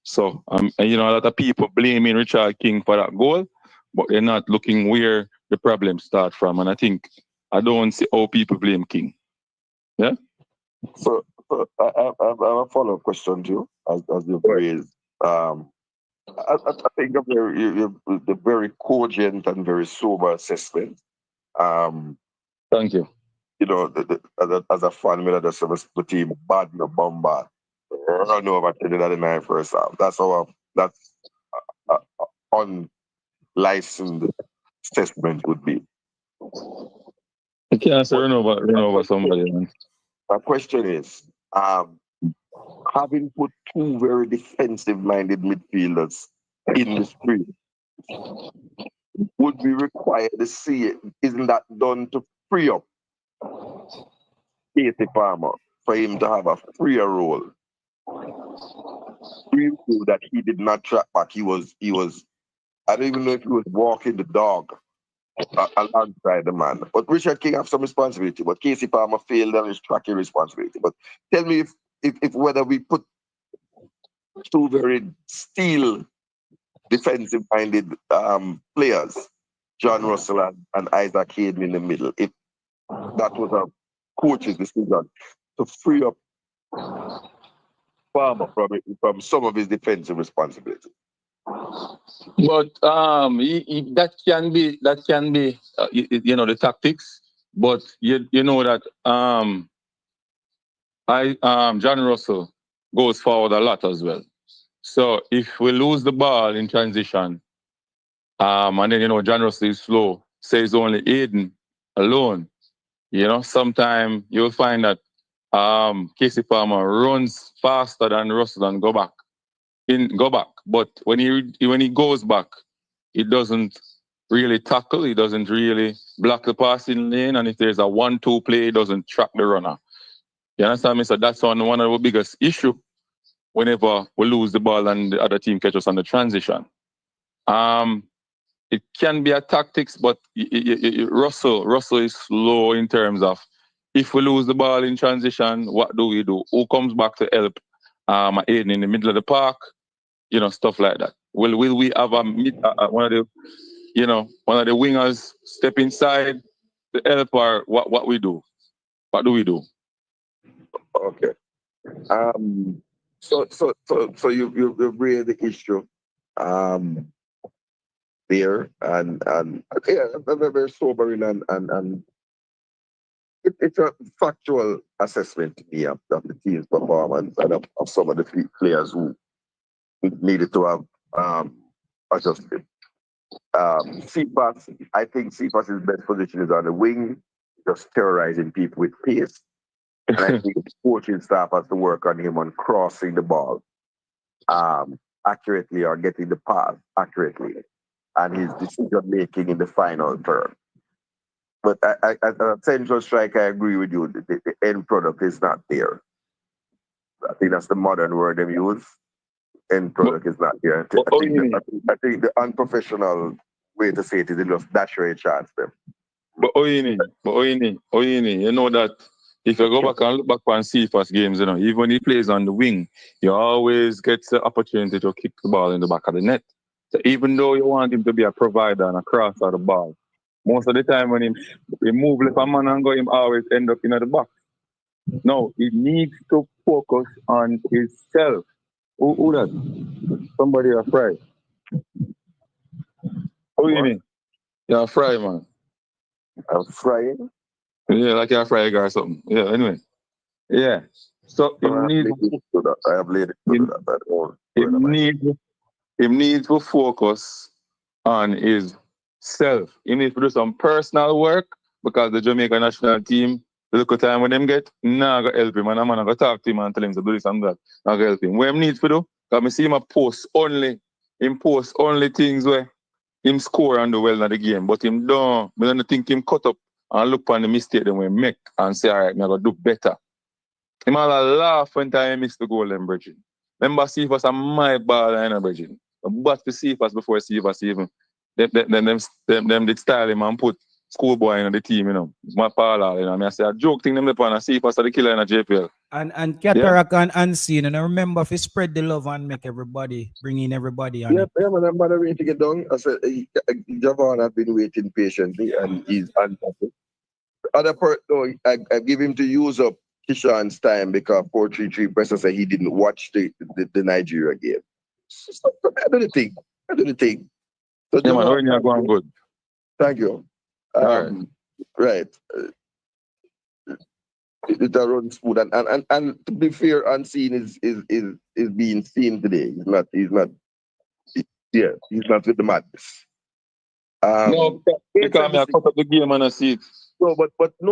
So a lot of people blaming Richard King for that goal, but they're not looking where the problem starts from. And I don't see how people blame King. Yeah? So I have a follow-up question to you, as you've raised. I think the very cogent and very sober assessment. Thank you. As a fan, I just have the team bad no bombard. Run over Trinidad in the first half. That's unlicensed assessment would be. You can't say run over somebody, man. My question is, having put two very defensive-minded midfielders in the street, would we require to see it? Isn't that done to free up Casey Palmer for him to have a freer role? We feel that he did not track back. He was. I don't even know if he was walking the dog alongside the man. But Richard King have some responsibility. But Casey Palmer failed on his tracking responsibility. But tell me if whether we put two very steel defensive-minded players, John Russell and Isaac Hayden in the middle, if that was a coach's decision to free up Palmer from some of his defensive responsibility. But that can be the tactics. But you know that John Russell goes forward a lot as well. So if we lose the ball in transition, and then John Russell is slow, says only Aiden alone, sometimes you'll find that Casey Palmer runs faster than Russell and go back. But when he goes back, he doesn't really tackle, he doesn't really block the passing lane, and if there's a 1-2 play, he doesn't track the runner. You understand me? So that's one of the biggest issue whenever we lose the ball and the other team catch us on the transition. It can be a tactics, but Russell is slow in terms of if we lose the ball in transition, what do we do? Who comes back to help Aiden in the middle of the park? You know, stuff like that. Will we have one of the wingers step inside to help, or what we do? What do we do? Okay. So you raised the issue there, and yeah, very sobering, and it's a factual assessment to me of the team's performance and of some of the players who needed to have adjusted. Cephas, I think Cephas' best position is on the wing, just terrorizing people with pace. And I think the coaching staff has to work on him on crossing the ball accurately, or getting the pass accurately, and his decision making in the final third. But as a central striker, I agree with you. The end product is not there. I think that's the modern word they use. End product is not there. I think the unprofessional way to say it is they just dash away chance them. But Oyini, you know that if you go back and look back on Cephas games, you know, even when he plays on the wing, he always gets the opportunity to kick the ball in the back of the net. So even though you want him to be a provider and a crosser of the ball, most of the time when he move left a man and go, him always end up in the back. No, he needs to focus on himself. Who that? Somebody a fry. Who you mean? You're a fry, man. I'm frying? Yeah, like you're a fry guy or something. Yeah, anyway. Yeah. So he needs to focus on his self. He needs to do some personal work, because the Jamaica national team, the little time when them get, nah, I go help him, and I'm gonna talk to him and tell him to do this and that. I go help him. What he needs to do, because I see him post only things where him score and do well in the game, but I don't think him cut up and look on the mistake that we make and say, all right, I'm gonna do better. Him all laugh when time miss the goal and bridging. Remember Cephas and my ball and bridging. But to Cephas before Cephas even. Them did style him and put schoolboy in the team, you know. It's my Paul, you know. I say a joke thing them upon and Cephas are the killer in a JPL. And Cataract and Unseen, and I remember if you spread the love and make everybody, bring in everybody on it. Yeah, man, I'm not waiting to get done. I said, Javon has been waiting patiently, and he's unhappy. Other part, though, I give him to use up Kishan's time, because 433 Presser said he didn't watch the Nigeria game. So, I do the thing. So, yeah, man, you're going good. Thank you. Right. It runs smooth, and to be fair, Unseen is being seen today. He's not with the madness. No, because I cut up the game and I see it. No,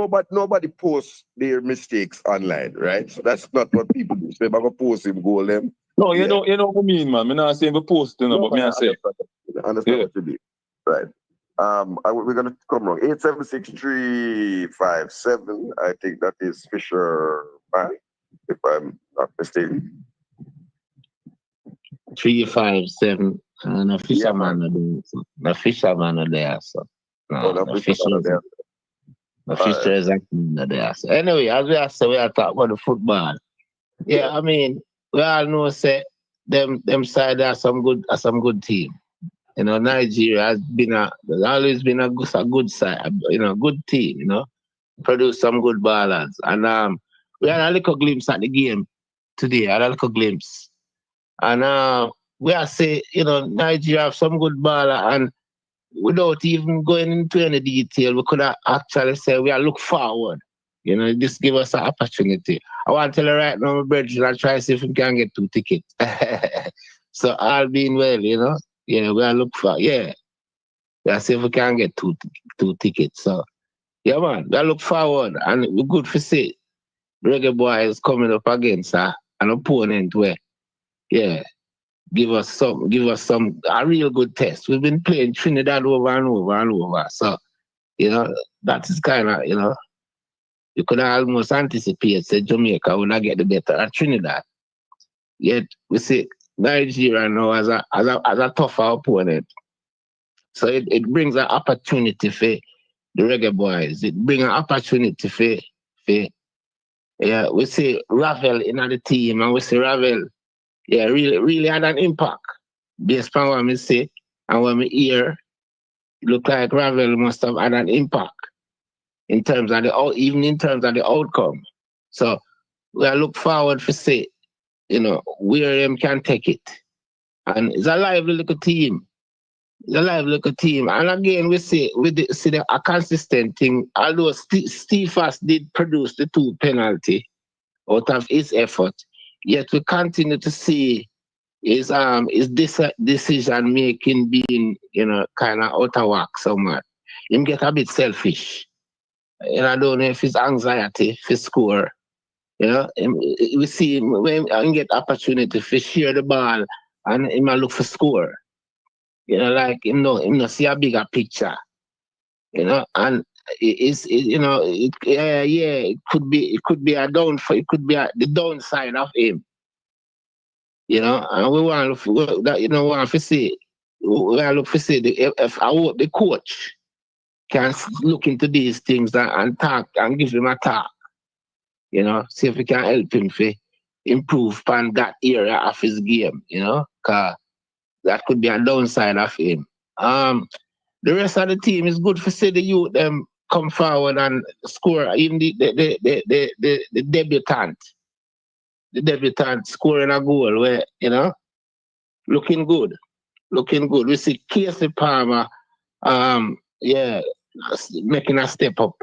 but nobody posts their mistakes online, right? So that's not what people do. So if I go post him, goal them. No, you know what I mean, man. I'm not saying we post, you know, but me I say. I understand what you mean. Right. We're gonna come wrong. 876-357. I think that is Fisher man, if I'm not mistaken. 357. And a fisherman are there. The fisherman are there, so. No, the fisher is actually there. So anyway, as we are saying, we are talking about the football. Yeah, I mean, we all know say them side are some good team. You know, Nigeria has always been a good side, you know, good team, you know, produce some good ballers. And we had a little glimpse at the game today, a little glimpse. And we are say, you know, Nigeria have some good baller, and without even going into any detail, we could have actually say we are look forward. You know, just give us an opportunity. I want to tell you right now, my brethren, I'll try to see if we can get 2 tickets. So all being well, you know. Yeah, we are look for, yeah. We'll see if we can get two tickets. So, yeah, man, we look forward. And we're good for see Reggae Boyz coming up against an opponent where, yeah, give us some, a real good test. We've been playing Trinidad over and over. So, you know, that is kind of, you know, you could almost anticipate, say, Jamaica will not get the better at Trinidad. Yet we see Nigeria now as a tougher opponent. So it brings an opportunity for the Reggae Boyz. It brings an opportunity for we see Ravel in the team, and we see Ravel, really had an impact. Based on what we see and what we hear, it look like Ravel must have had an impact in terms of even in terms of the outcome. So we look forward to see, where them can take it. And it's a lively little team. And again, we see a consistent thing. Although Steve Fast did produce the 2 penalty out of his effort, yet we continue to see his decision making being, kind of out of whack somewhat. Him get a bit selfish. I don't know if it's anxiety for score. We see him when he get opportunity to share the ball and he might look for score. Like him no see a bigger picture. And it could be a downfall. It could be the downside of him. And we want that. Want to see. We look to see if I hope the coach can look into these things and talk and give him a talk. See if we can help him to improve on that area of his game. Cause that could be a downside of him. The rest of the team is good for see the youth them come forward and score. Even the debutant. The debutant scoring a goal where, looking good. We see Casey Palmer, making a step up.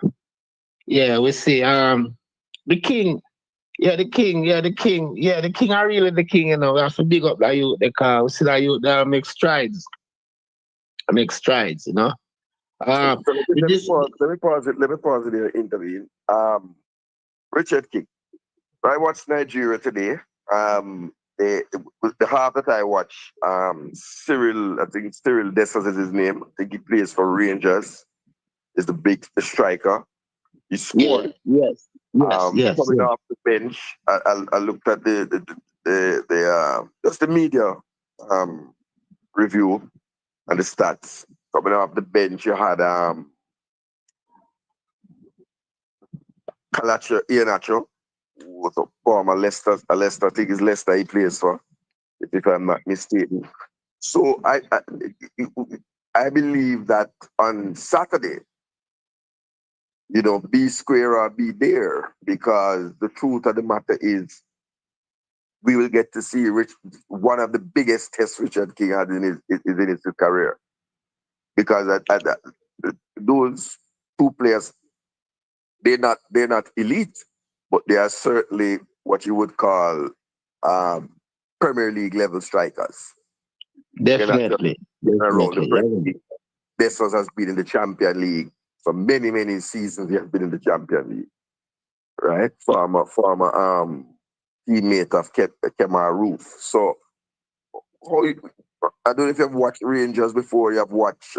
Yeah, we see the King. The King are really the King, We have to big up that youth because we see that youth that make strides. Let me pause it there, intervene. Richard King. I watched Nigeria today. The half that I watch, Cyril Dessers is his name. I think he plays for Rangers. Is the striker. He scored. Yes. Coming off the bench, I looked at just the media review and the stats. Coming off the bench, you had Iheanacho, who was a former Leicester. I think it's Leicester he plays for, if I'm not mistaken. So I believe that on Saturday, be square or be there, because the truth of the matter is we will get to see one of the biggest tests Richard King had in his career. Because those 2 players, they're not elite, but they are certainly what you would call Premier League level strikers. Definitely. Around the Premier League. Dessers has been in the Champion League for many, many seasons. He has been in the Champion League, right? Former teammate of Kemar Roof. So I don't know if you've watched Rangers before. You have watched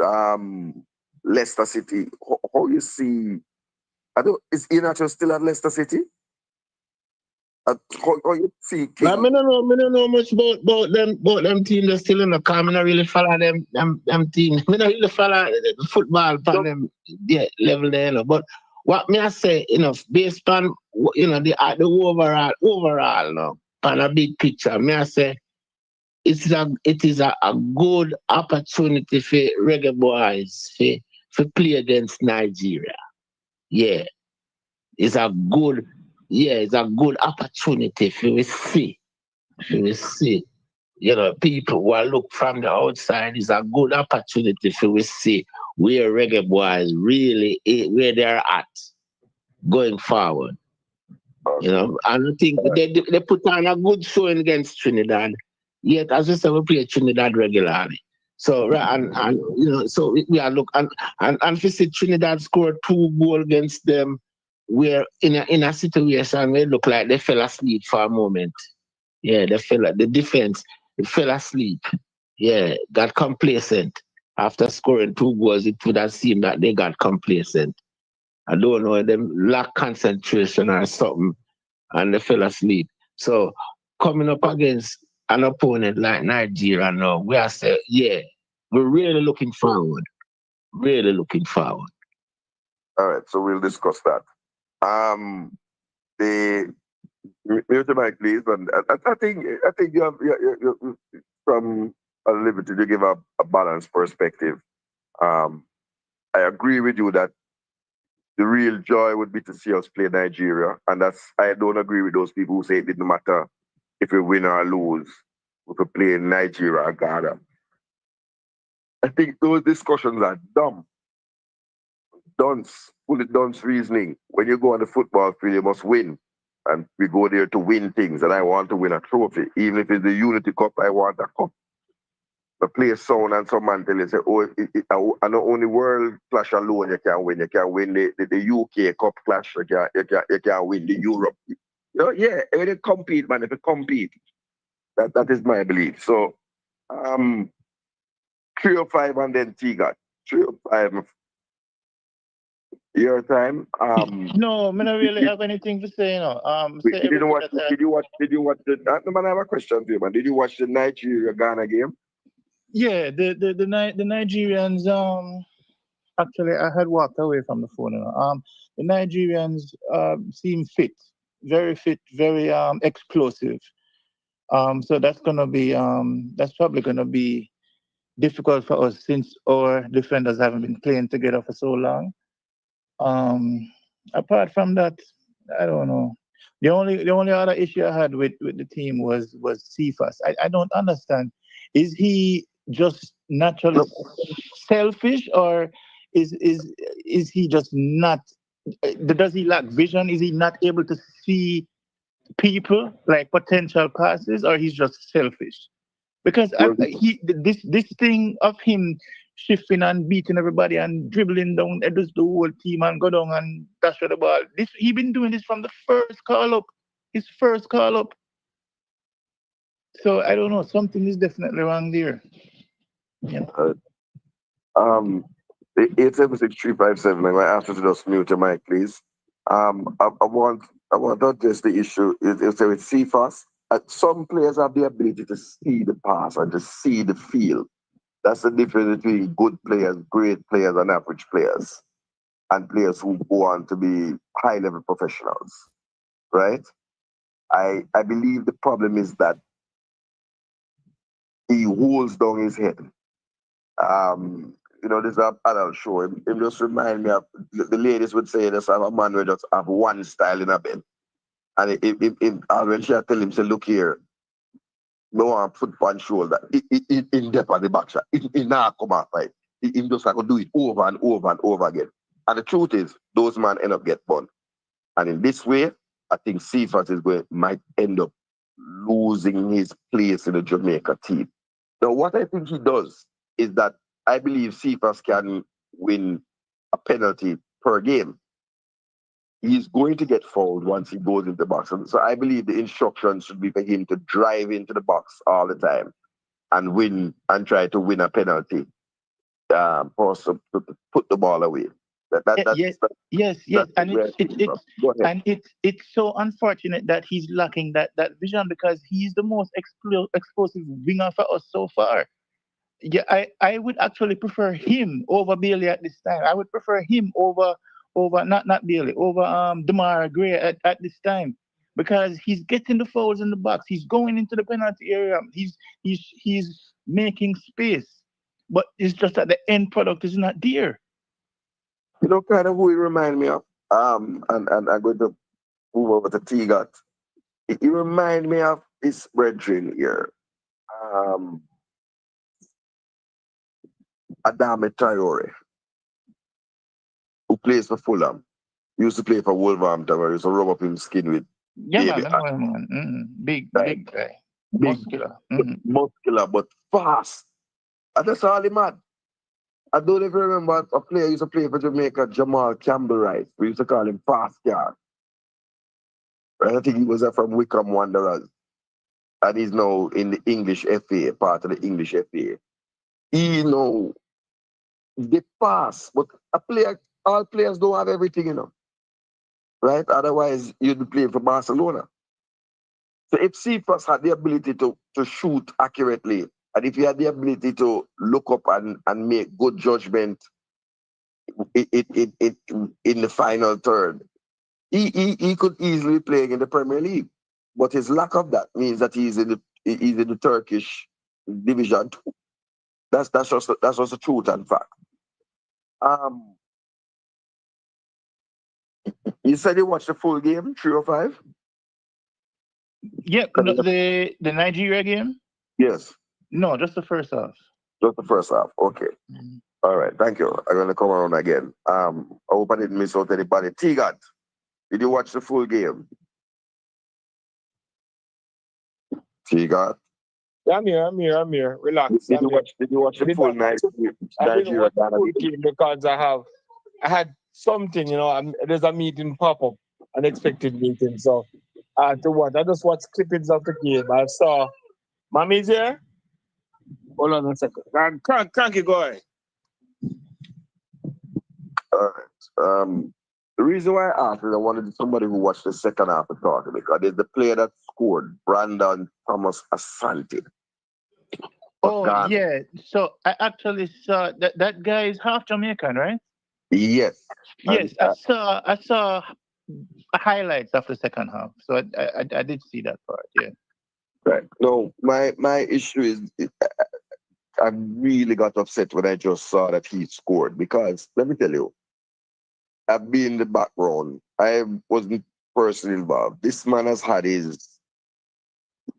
Leicester City. How you see? Is Iheanacho still at Leicester City? How you see King? I don't know much about them teams. They're still in the car. I don't really follow them teams. I don't really follow the football from them level there. But what me I say, based on the overall now, on a big picture, me I say it is a good opportunity for Reggae Boyz for play against Nigeria. Yeah. It's a good opportunity for we see. People who are look from the outside, is a good opportunity for we see where Reggae Boyz really where they're at going forward. And I think they put on a good showing against Trinidad. Yet, as I said, we play Trinidad regularly. So so we are look and we see Trinidad scored 2 goals against them. Where in a situation where it look like they fell asleep for a moment. Yeah, the defense fell asleep. Yeah, got complacent. After scoring 2 goals, it would have seemed that they got complacent. I don't know, them lack concentration or something, and they fell asleep. So coming up against an opponent like Nigeria now, we are saying, yeah, we're really looking forward. Really looking forward. All right, so we'll discuss that. The mute your mic, please. And I think you have you from a liberty to give a balanced perspective. I agree with you that the real joy would be to see us play Nigeria, and I don't agree with those people who say it didn't matter if we win or lose if we play Nigeria or Ghana. I think those discussions are dumb. Dunce reasoning. When you go on the football field, you must win. And we go there to win things, and I want to win a trophy. Even if it's the Unity Cup, I want a cup. The play sound and some man tell you, say, I know only World Clash alone you can win. You can win the UK Cup Clash. You can win the Europe. Yeah, when you compete, man, if you compete, that is my belief. So, 305 and then T-Got. 305. Your time. No, I don't really have anything to say, Did you watch the no, man, I have a question to you, man. Did you watch the Nigeria Ghana game? Yeah, the Nigerians, actually I had walked away from the phone. The Nigerians seem fit, very explosive. So that's probably gonna be difficult for us since our defenders haven't been playing together for so long. Apart from that, I don't know. The only other issue I had with the team was Cephas. I don't understand. Is he just naturally selfish, or is he just not? Does he lack vision? Is he not able to see people like potential passes, or he's just selfish? Because this thing of him shifting and beating everybody and dribbling down just the whole team and go down and dash for the ball. He been doing this from the first call up. His first call up. So I don't know. Something is definitely wrong there. Yeah. 876-357. I'm gonna ask you to just mute your mic, please. I want to address the issue. It's with Cephas. Some players have the ability to see the pass and to see the field. That's the difference between good players, great players, and average players, and players who go on to be high-level professionals, right? I believe the problem is that he holds down his head. This is an adult show. It just remind me of the ladies would say this: have a man who just have one style in a bed, and when she tell him, say, look here. No one foot on shoulder. In depth at the back shot. It not come out right. He just like to do it over and over and over again. And the truth is, those men end up get burned. And in this way, I think Cephas might end up losing his place in the Jamaica team. Now, what I think he does is that I believe Cephas can win a penalty per game. He's going to get fouled once he goes into the box. So I believe the instructions should be for him to drive into the box all the time and win and try to win a penalty for us to put the ball away. Yes. And it's so unfortunate that he's lacking that vision, because he's the most explosive winger for us so far. Yeah, I would actually prefer him over Bailey at this time. I would prefer him over not Bailey, over Demar Gray at this time, because he's getting the fouls in the box. He's going into the penalty area. He's making space, but it's just that the end product is not there. Kind of who he remind me of. And I'm going to move over to T-Got. He remind me of his brethren here. Adame Traore, who plays for Fulham. He used to play for Wolverhampton, where he used to rub up his skin with man. Big guy. Muscular. Muscular, but fast. And that's all he had. I don't even remember a player used to play for Jamaica, Jamal Campbell, right? We used to call him Fast Car. Right? I think he was from Wickham Wanderers. And he's now in the English FA, part of the English FA. They pass, but all players don't have everything, right? Otherwise, you'd be playing for Barcelona. So if Cephas had the ability to shoot accurately, and if he had the ability to look up and make good judgment in the final third, he could easily play in the Premier League. But his lack of that means that he's in the Turkish Division 2. That's just the truth and fact. You said you watched the full game, 3 or 5? Yeah, no, the Nigeria game? Yes. No, just the first half. Just the first half. Okay. All right. Thank you. I'm gonna come around again. I hope I didn't miss out anybody. Tigat, did you watch the full game? Tigat. Yeah, I'm here. Relax. Did you watch the full night? I didn't watch the full game because I had something, there's a meeting pop up, unexpected meeting. So I had to watch. I just watched clippings of the game. I saw Mommy's here. Hold on a second. Cranky guy. All right. The reason why I asked is I wanted somebody who watched the second half to talk because there's the player that scored, Brandon Thomas Asante. Oh, yeah. So I actually saw that guy is half Jamaican, right? Yes. Yes, I saw highlights of the second half. So I did see that part, yeah. Right. No, my issue is I really got upset when I just saw that he scored because let me tell you, I've been in the background. I wasn't personally involved. This man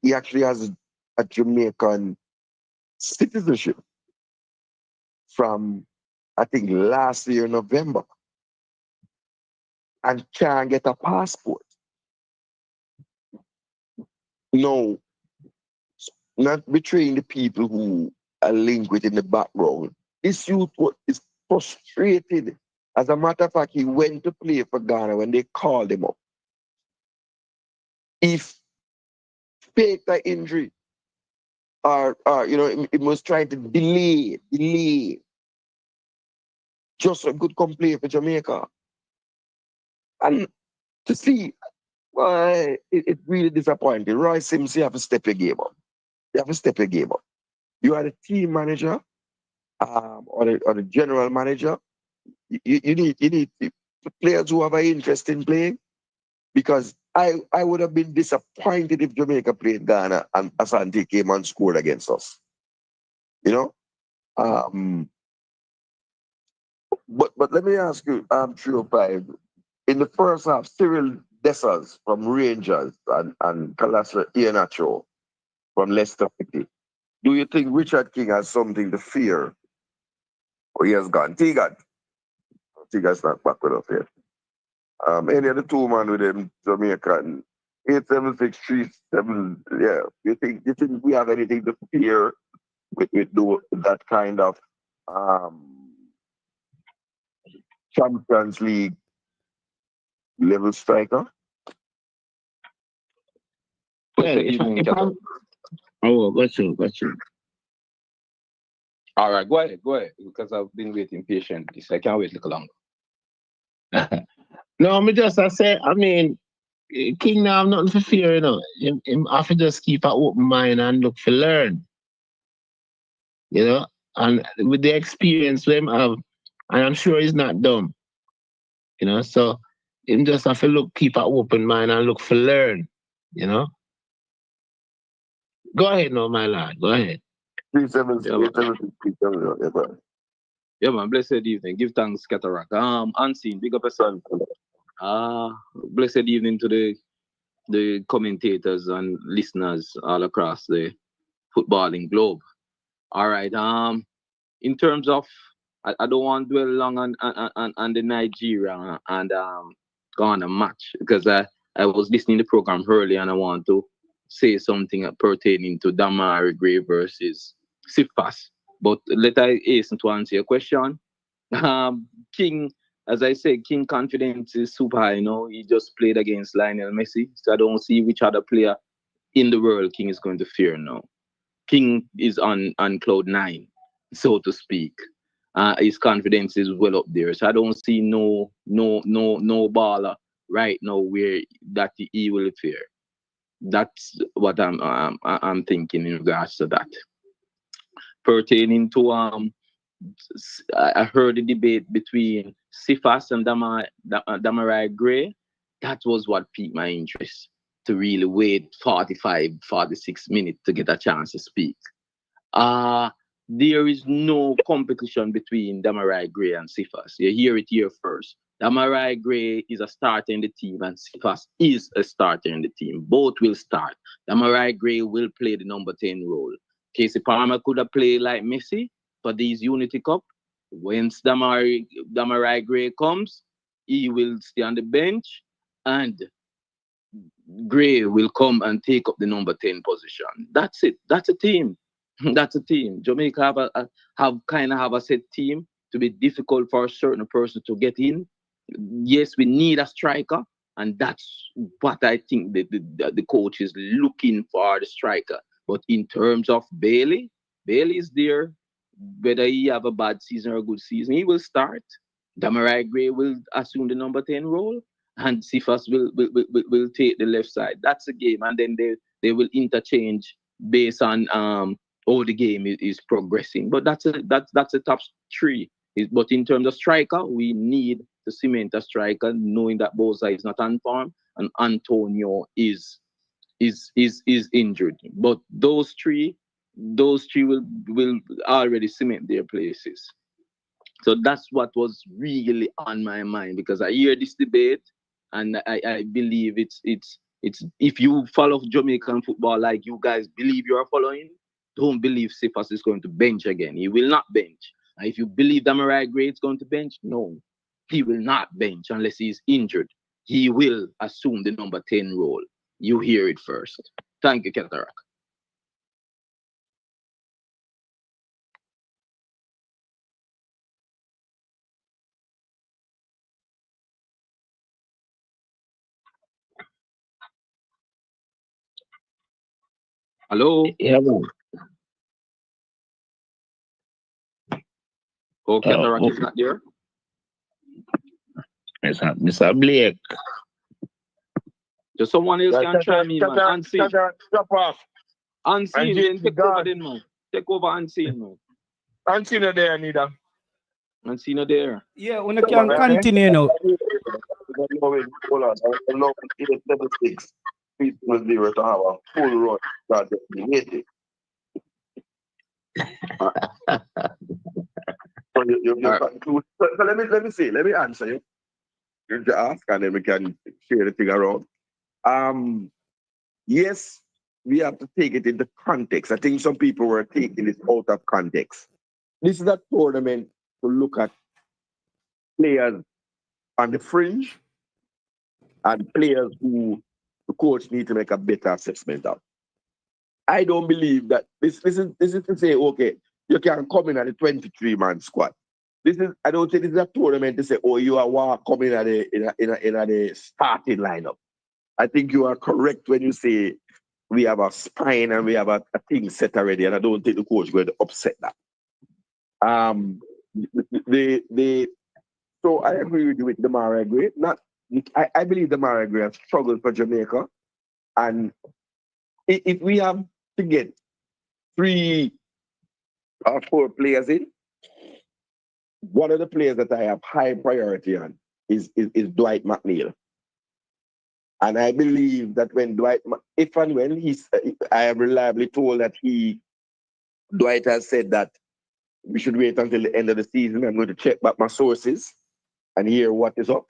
he actually has a Jamaican citizenship from, I think, last year, November, and can't get a passport. No, not betraying the people who are linked with in the background. This youth is frustrated. As a matter of fact, he went to play for Ghana when they called him up. He faked an injury, or he was trying to delay, just so he could come play for Jamaica. And to see, it's really disappointing. Roy Sims, you have to step your game up. You are the team manager, or the general manager. You need players who have an interest in playing, because I would have been disappointed if Jamaica played Ghana and Asante came and scored against us. But let me ask you, 305, in the first half, Cyril Dessers from Rangers and Kalasra Iheanacho from Leicester City. Do you think Richard King has something to fear? Or he has gone? Tigat's not back with us yet. Any of the two man with them Jamaican 87637, yeah. You think we have anything to fear with that kind of Champions League level striker? Well, got you. All right, go ahead, because I've been waiting patiently, so I can't wait a little longer. No, I say, I mean, King now have nothing to fear, Him have to just keep an open mind and look for learn. And with the experience we have, and I'm sure he's not dumb. So him just have to keep an open mind and look for learn. Go ahead now, my lad. Go ahead. 376. Yeah, man. Blessed evening. Give thanks, Cataract. Unseen. Big up a son. Blessed evening to the commentators and listeners all across the footballing globe. All right. In terms of, I don't want to dwell long on the Nigeria and Ghana match, because I was listening to the program early and I want to say something pertaining to Damari Gray versus Cephas. But let I hasten to answer your question. King, as I said, King confidence is super high. He just played against Lionel Messi, so I don't see which other player in the world King is going to fear now. King is on cloud 9, so to speak. His confidence is well up there, so I don't see no baller right now where that he will fear. That's what I'm thinking in regards to that. Pertaining to I heard the debate between Sifas and Damarai Gray. That was what piqued my interest, to really wait 45, 46 minutes to get a chance to speak. There is no competition between Damarai Gray and Sifas. You hear it here first. Damarai Gray is a starter in the team and Sifas is a starter in the team. Both will start. Damarai Gray will play the number 10 role. Casey Palmer could have played like Messi for these Unity Cup. Once Damarai Gray comes, he will stay on the bench and Gray will come and take up the number 10 position. That's it. That's a team. That's a team. Jamaica have a set team to be difficult for a certain person to get in. Yes, we need a striker, and that's what I think the coach is looking for, the striker. But in terms of Bailey is there. Whether he have a bad season or a good season, he will start. Damarai Gray will assume the number 10 role, and Sifas will take the left side. That's a game, and then they will interchange based on how the game is progressing. But that's a top three. But in terms of striker, we need to cement a striker, knowing that Boza is not on form and Antonio is injured. But those three will already cement their places. So that's what was really on my mind, because I hear this debate and I believe it's if you follow Jamaican football like you guys believe you are following, don't believe Sifas is going to bench again. He will not bench. And if you believe Damarai Gray is going to bench, no, he will not bench unless he's injured. He will assume the number 10 role. You hear it first. Thank you, Ketarak. Hello? Yeah, man. Oh, Ketarak is not there? Mr. Blake. Just someone else can try me, man. Unseen. Drop off. Unseen, then take over then, man. Take over Unseen, man. Unseen are there, neither. Unseen are there. Yeah, when you can continue now. Hold on. I love 876. People 0 to have a full run. God, So let me see. Let me answer you. You just ask and then we can share the thing around. Yes, we have to take it into context. I think some people were taking it out of context. This is a tournament to look at players on the fringe and players who the coach need to make a better assessment of. I don't believe that this is to say, okay, you can come in at the 23-man squad. I don't think this is a tournament to say, oh, you are coming at the starting lineup. I think you are correct when you say we have a spine and we have a thing set already, and I don't think the coach is going to upset that. So I agree with you with Damarai Gray. I believe Damarai Gray has struggled for Jamaica, and if we have to get 3 or 4 players in, one of the players that I have high priority on is Dwight McNeil. And I believe that when I am reliably told that Dwight has said that we should wait until the end of the season. I'm going to check back my sources and hear what is up.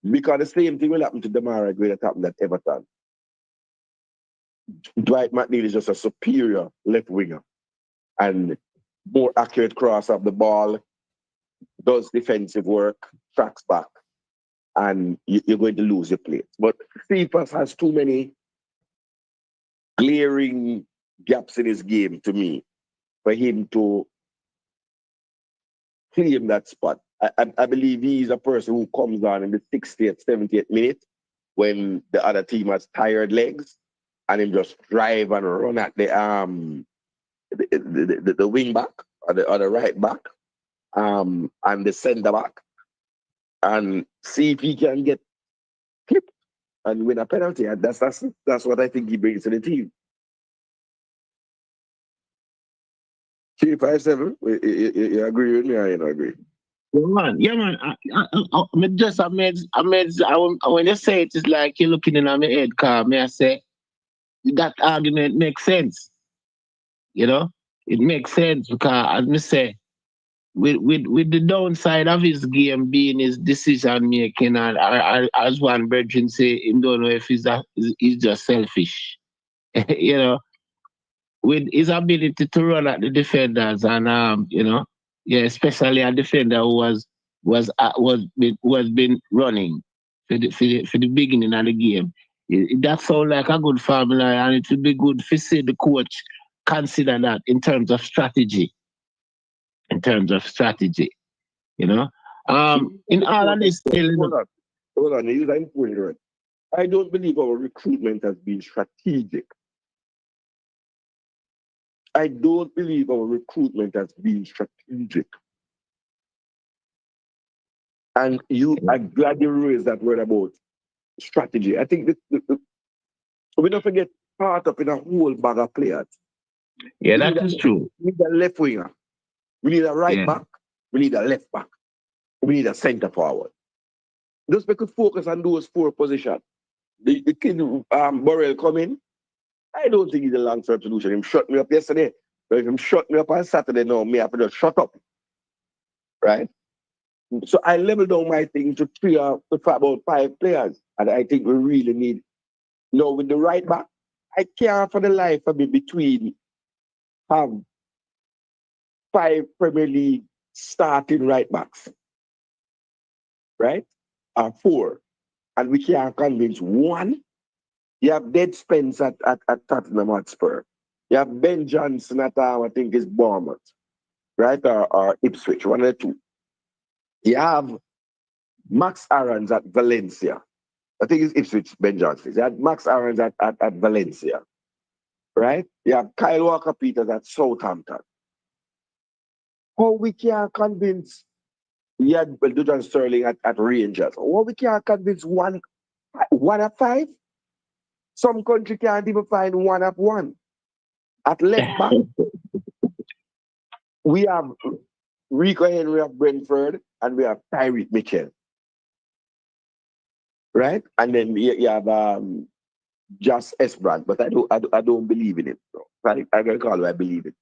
Because the same thing will happen to Damarai Gray that happened at Everton. Dwight McNeil is just a superior left winger and more accurate cross of the ball, does defensive work, tracks back, and you're going to lose your place. But Cephas has too many glaring gaps in his game to me for him to claim that spot. I believe he's a person who comes on in the 60th, 70th minute when the other team has tired legs, and him just drive and run at the wing back or the right back and the centre back and see if he can get clipped and win a penalty. And that's what I think he brings to the team. 357. You agree with me or you don't agree? Yeah, man. I'm just amazed. When you say it, it's like you're looking in on my head, car. May I say that argument makes sense. You know, it makes sense because, as me say, with the downside of his game being his decision making, and as one brethren say, him don't know if he's just selfish. You know, with his ability to run at the defenders and you know, yeah, especially a defender who was been running for the beginning of the game. That sounds like a good formula, and it would be good to see the coach consider that in terms of strategy. In terms of strategy, you know. In all of this, still, hold on, you like point. I don't believe our recruitment has been strategic. I don't believe our recruitment has been strategic. And I'm glad you raised that word about strategy. I think we don't forget part up in a whole bag of players. Yeah, that is true. We need a left winger. We need a right back. We need a left back. We need a centre forward. Just we could focus on those 4 positions. The kid Burrell come in, I don't think he's a long-term solution. Him shut me up yesterday. But if him shut me up on Saturday now, me have to just shut up. Right? So I leveled down my thing to about 5 players. And I think we really need, with the right back, I can't for the life of me have 5 Premier League starting right backs. Right? Or 4. And we can't convince 1. You have Dead Spence at Tottenham Hotspur. You have Ben Johnson at I think is Bournemouth, right? Or Ipswich, one of the 2. You have Max Aarons at Valencia. I think it's Ipswich, Ben Johnson. You have Max Aarons at Valencia, right? You have Kyle Walker-Peters at Southampton. How we can convince, you had Dujan Sterling at Rangers. How we can convince 1 of 5? Some country can't even find 1 of 1. At left back, we have Rico Henry of Brentford and we have Tyreek Mitchell. Right? And then you have Josh Esbrand, but I don't believe in it. So I'm going to call it I believe it.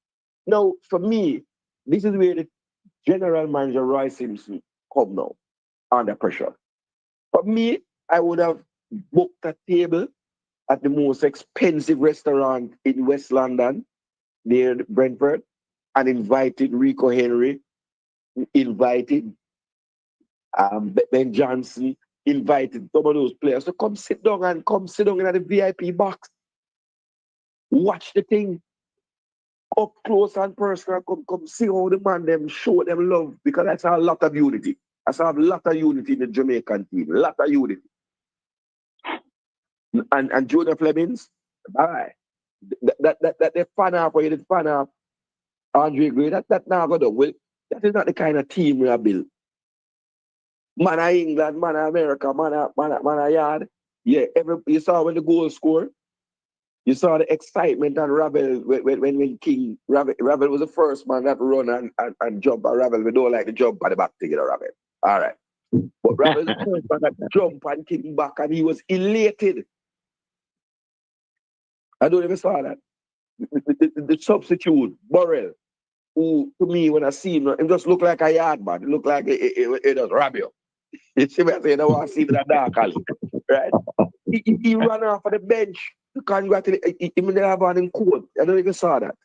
Now, for me, this is where the general manager Roy Simpson come now, under pressure. For me, I would have booked a table at the most expensive restaurant in West London, near Brentford, and invited Rico Henry, invited Ben Johnson, invited some of those players to come sit down in the VIP box. Watch the thing up close and personal. Come see how the man them show them love, because that's a lot of unity. That's a lot of unity in the Jamaican team. A lot of unity. And Jonah Flemings, all right. That fan up or you did fan up Andre Gray, that now go down. Well, that is not the kind of team we are built. Man of England, man of America, man of yard. Yeah, you saw when the goal scored, you saw the excitement and Ravel when King Ravel was the first man that run and jump, and Ravel we don't like to jump at the back together, Ravel. All right. But Ravel was the first man that jump and kick back, and he was elated. I don't even saw that. The substitute, Burrell, who to me when I see him, it just look like a yard man. It look like it does Rabio. You see me I say, I don't want to see that dark alley. Right? He ran off of the bench to congratulate him. They have on in court. I don't even saw that.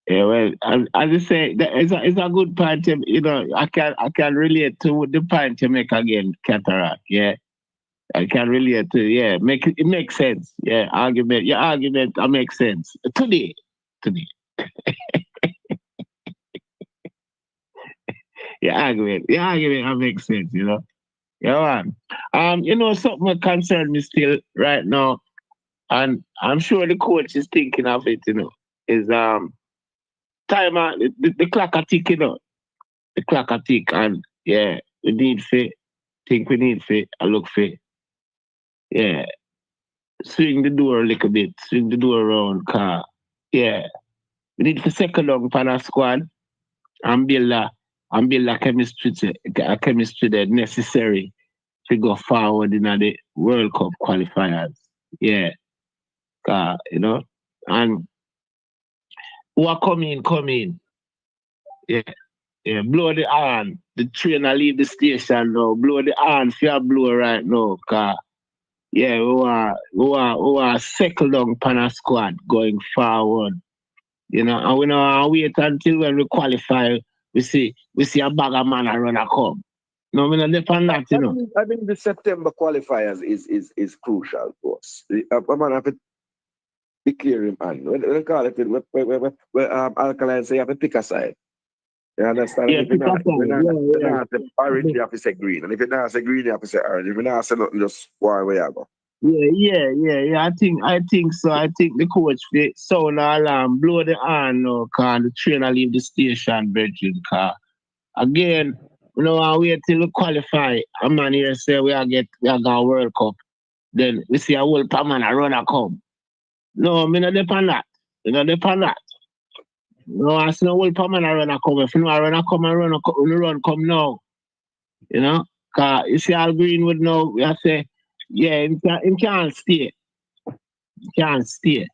Yeah, well, as I say, it's a good point. You know, I can relate to the point you make again, Cataract. Yeah, I can relate to. Yeah, it makes sense. Yeah, your argument makes sense today. Your argument makes sense. You know. Yeah, man. You know, something that concerns me still right now, and I'm sure the coach is thinking of it. You know, is timer, the clock a tick, you know. The clock a tick, and yeah, we need to think we need fit. I look fit. Yeah. Swing the door a little bit. Swing the door around, car. Yeah. We need to second down for our squad and build a chemistry that necessary to go forward in the World Cup qualifiers. Yeah. You know. And who are coming. Yeah. Yeah, blow the horn. The trainer leave the station now. Blow the horn for your blow right now. Yeah, we are settle down pan a squad going forward. You know, and we know wait until when we qualify, we see a bag of man run a come. No, we not depend on that, you know. I think the September qualifiers is crucial for us. Man have to be clear, man. We call it Alkaline say you have to pick a side. You understand? Yeah, If you not say orange, yeah. you have to say green. And if you not say green, you have to say orange. If you not say nothing, just where you go. Yeah. I think so. I think the coach fit sound alarm, blow the horn now, cause the trainer leave the station, Virgin car. Again, you know, I wait till we qualify. A man here say we are got World Cup. Then we see a whole man a run a come. No, me not depend that. You know depend that. No, I see no whole man a run a come. If you know a run a come and run come now. You know? Cause you see all Greenwood now, we have say, yeah, he can't stay. He can't stay.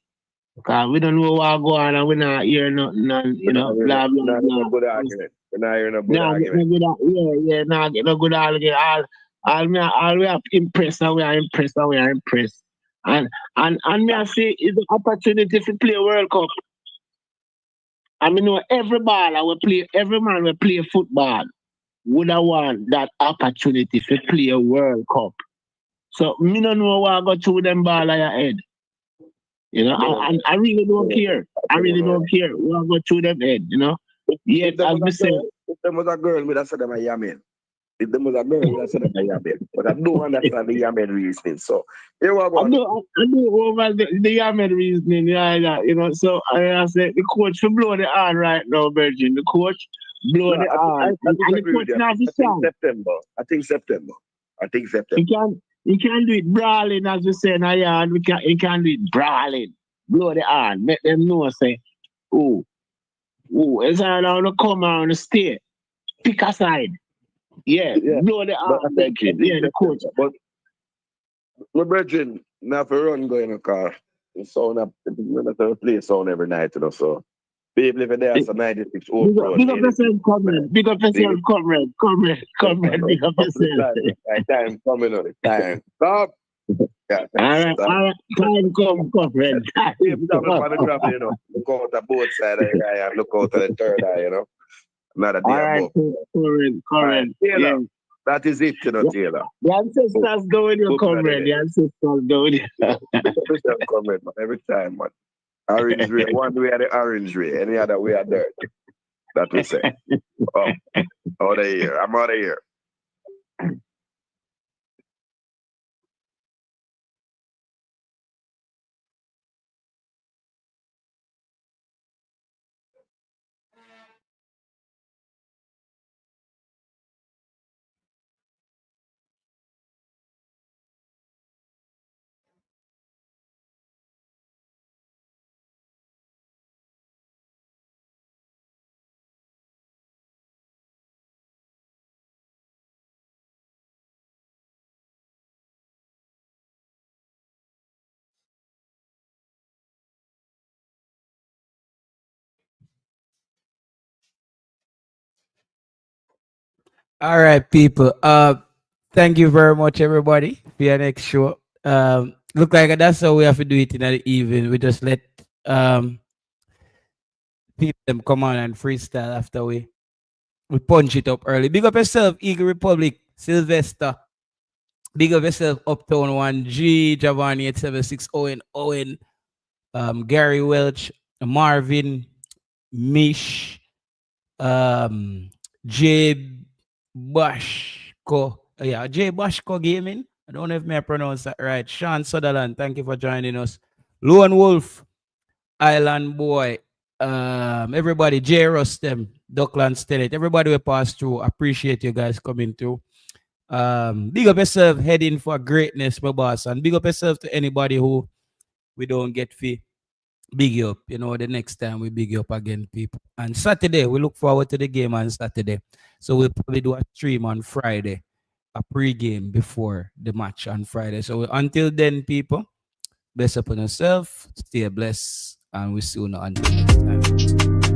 Cause we don't know what go on and we not hear nothing and you know, blah blah blah. Good argument. We're not hearing a good argument. Not get no good argument. All we are impressed and we are impressed and we are impressed. And me I say it's an opportunity to play World Cup. I mean know every man will play football would have want that opportunity to play a World Cup. So me don't know what I got through them ball on your head. You know, I really don't care. I really don't care what I got through them head, you know. If there was a girl, we'd have said them a yamin. If there was a girl, we'd have said them a yamin. But I don't understand the yamin reasoning. So here we go. I do over the yamin reasoning, yeah, you know. So I say the coach will blow the horn right now, Virgin. The coach blow the horn. And the coach now I think September. You can do it brawling, as we say in a yard. You can do it brawling. Blow the horn. Make them know, say, it's all on the come on the stay. Pick a side. Yeah. Blow the horn. Yeah, the coach. But my brethren, now for run going a car, the sound up, the play sound every night, you know, so people living there as a 96 old pro. Big up yourself, comrade. Big up yourself, comrade. Big up yourself. Time coming on it. Time. Stop. Yeah, all right. Time come, comrade. Look out the both side of the eye and look out the third eye, you know. Another day. All right, correct. Yeah. That is it, you know, Taylor. The ancestors go with you, comrade. The ancestors go with you. Comrade, man. Every time, man. Orange ray. One way are the orange ray. Any other way are dirt. That we say. Out of here. I'm out of here. All right, people. Thank you very much, everybody, for your next show. Look like that's how we have to do it in the evening. We just let people them come on and freestyle after we punch it up early. Big up yourself, Eagle Republic, Sylvester. Big up yourself, Uptown 1G, Giovanni 876, Owen, Gary Welch, Marvin, Mish, J Bashko. J Bashko Gaming. I don't know if I pronounce that right. Sean Sutherland, thank you for joining us. Lone Wolf, Island Boy, everybody, J Rustem, Duckland Stenet, everybody we pass through. Appreciate you guys coming through. Big up yourself heading for greatness, my boss, and big up yourself to anybody who we don't get fee. Big you up, the next time we big you up again, people. And Saturday, we look forward to the game on Saturday. So we'll probably do a stream on Friday, a pre-game before the match on Friday. So until then, people, bless upon yourself, stay blessed, and we'll see you until next time.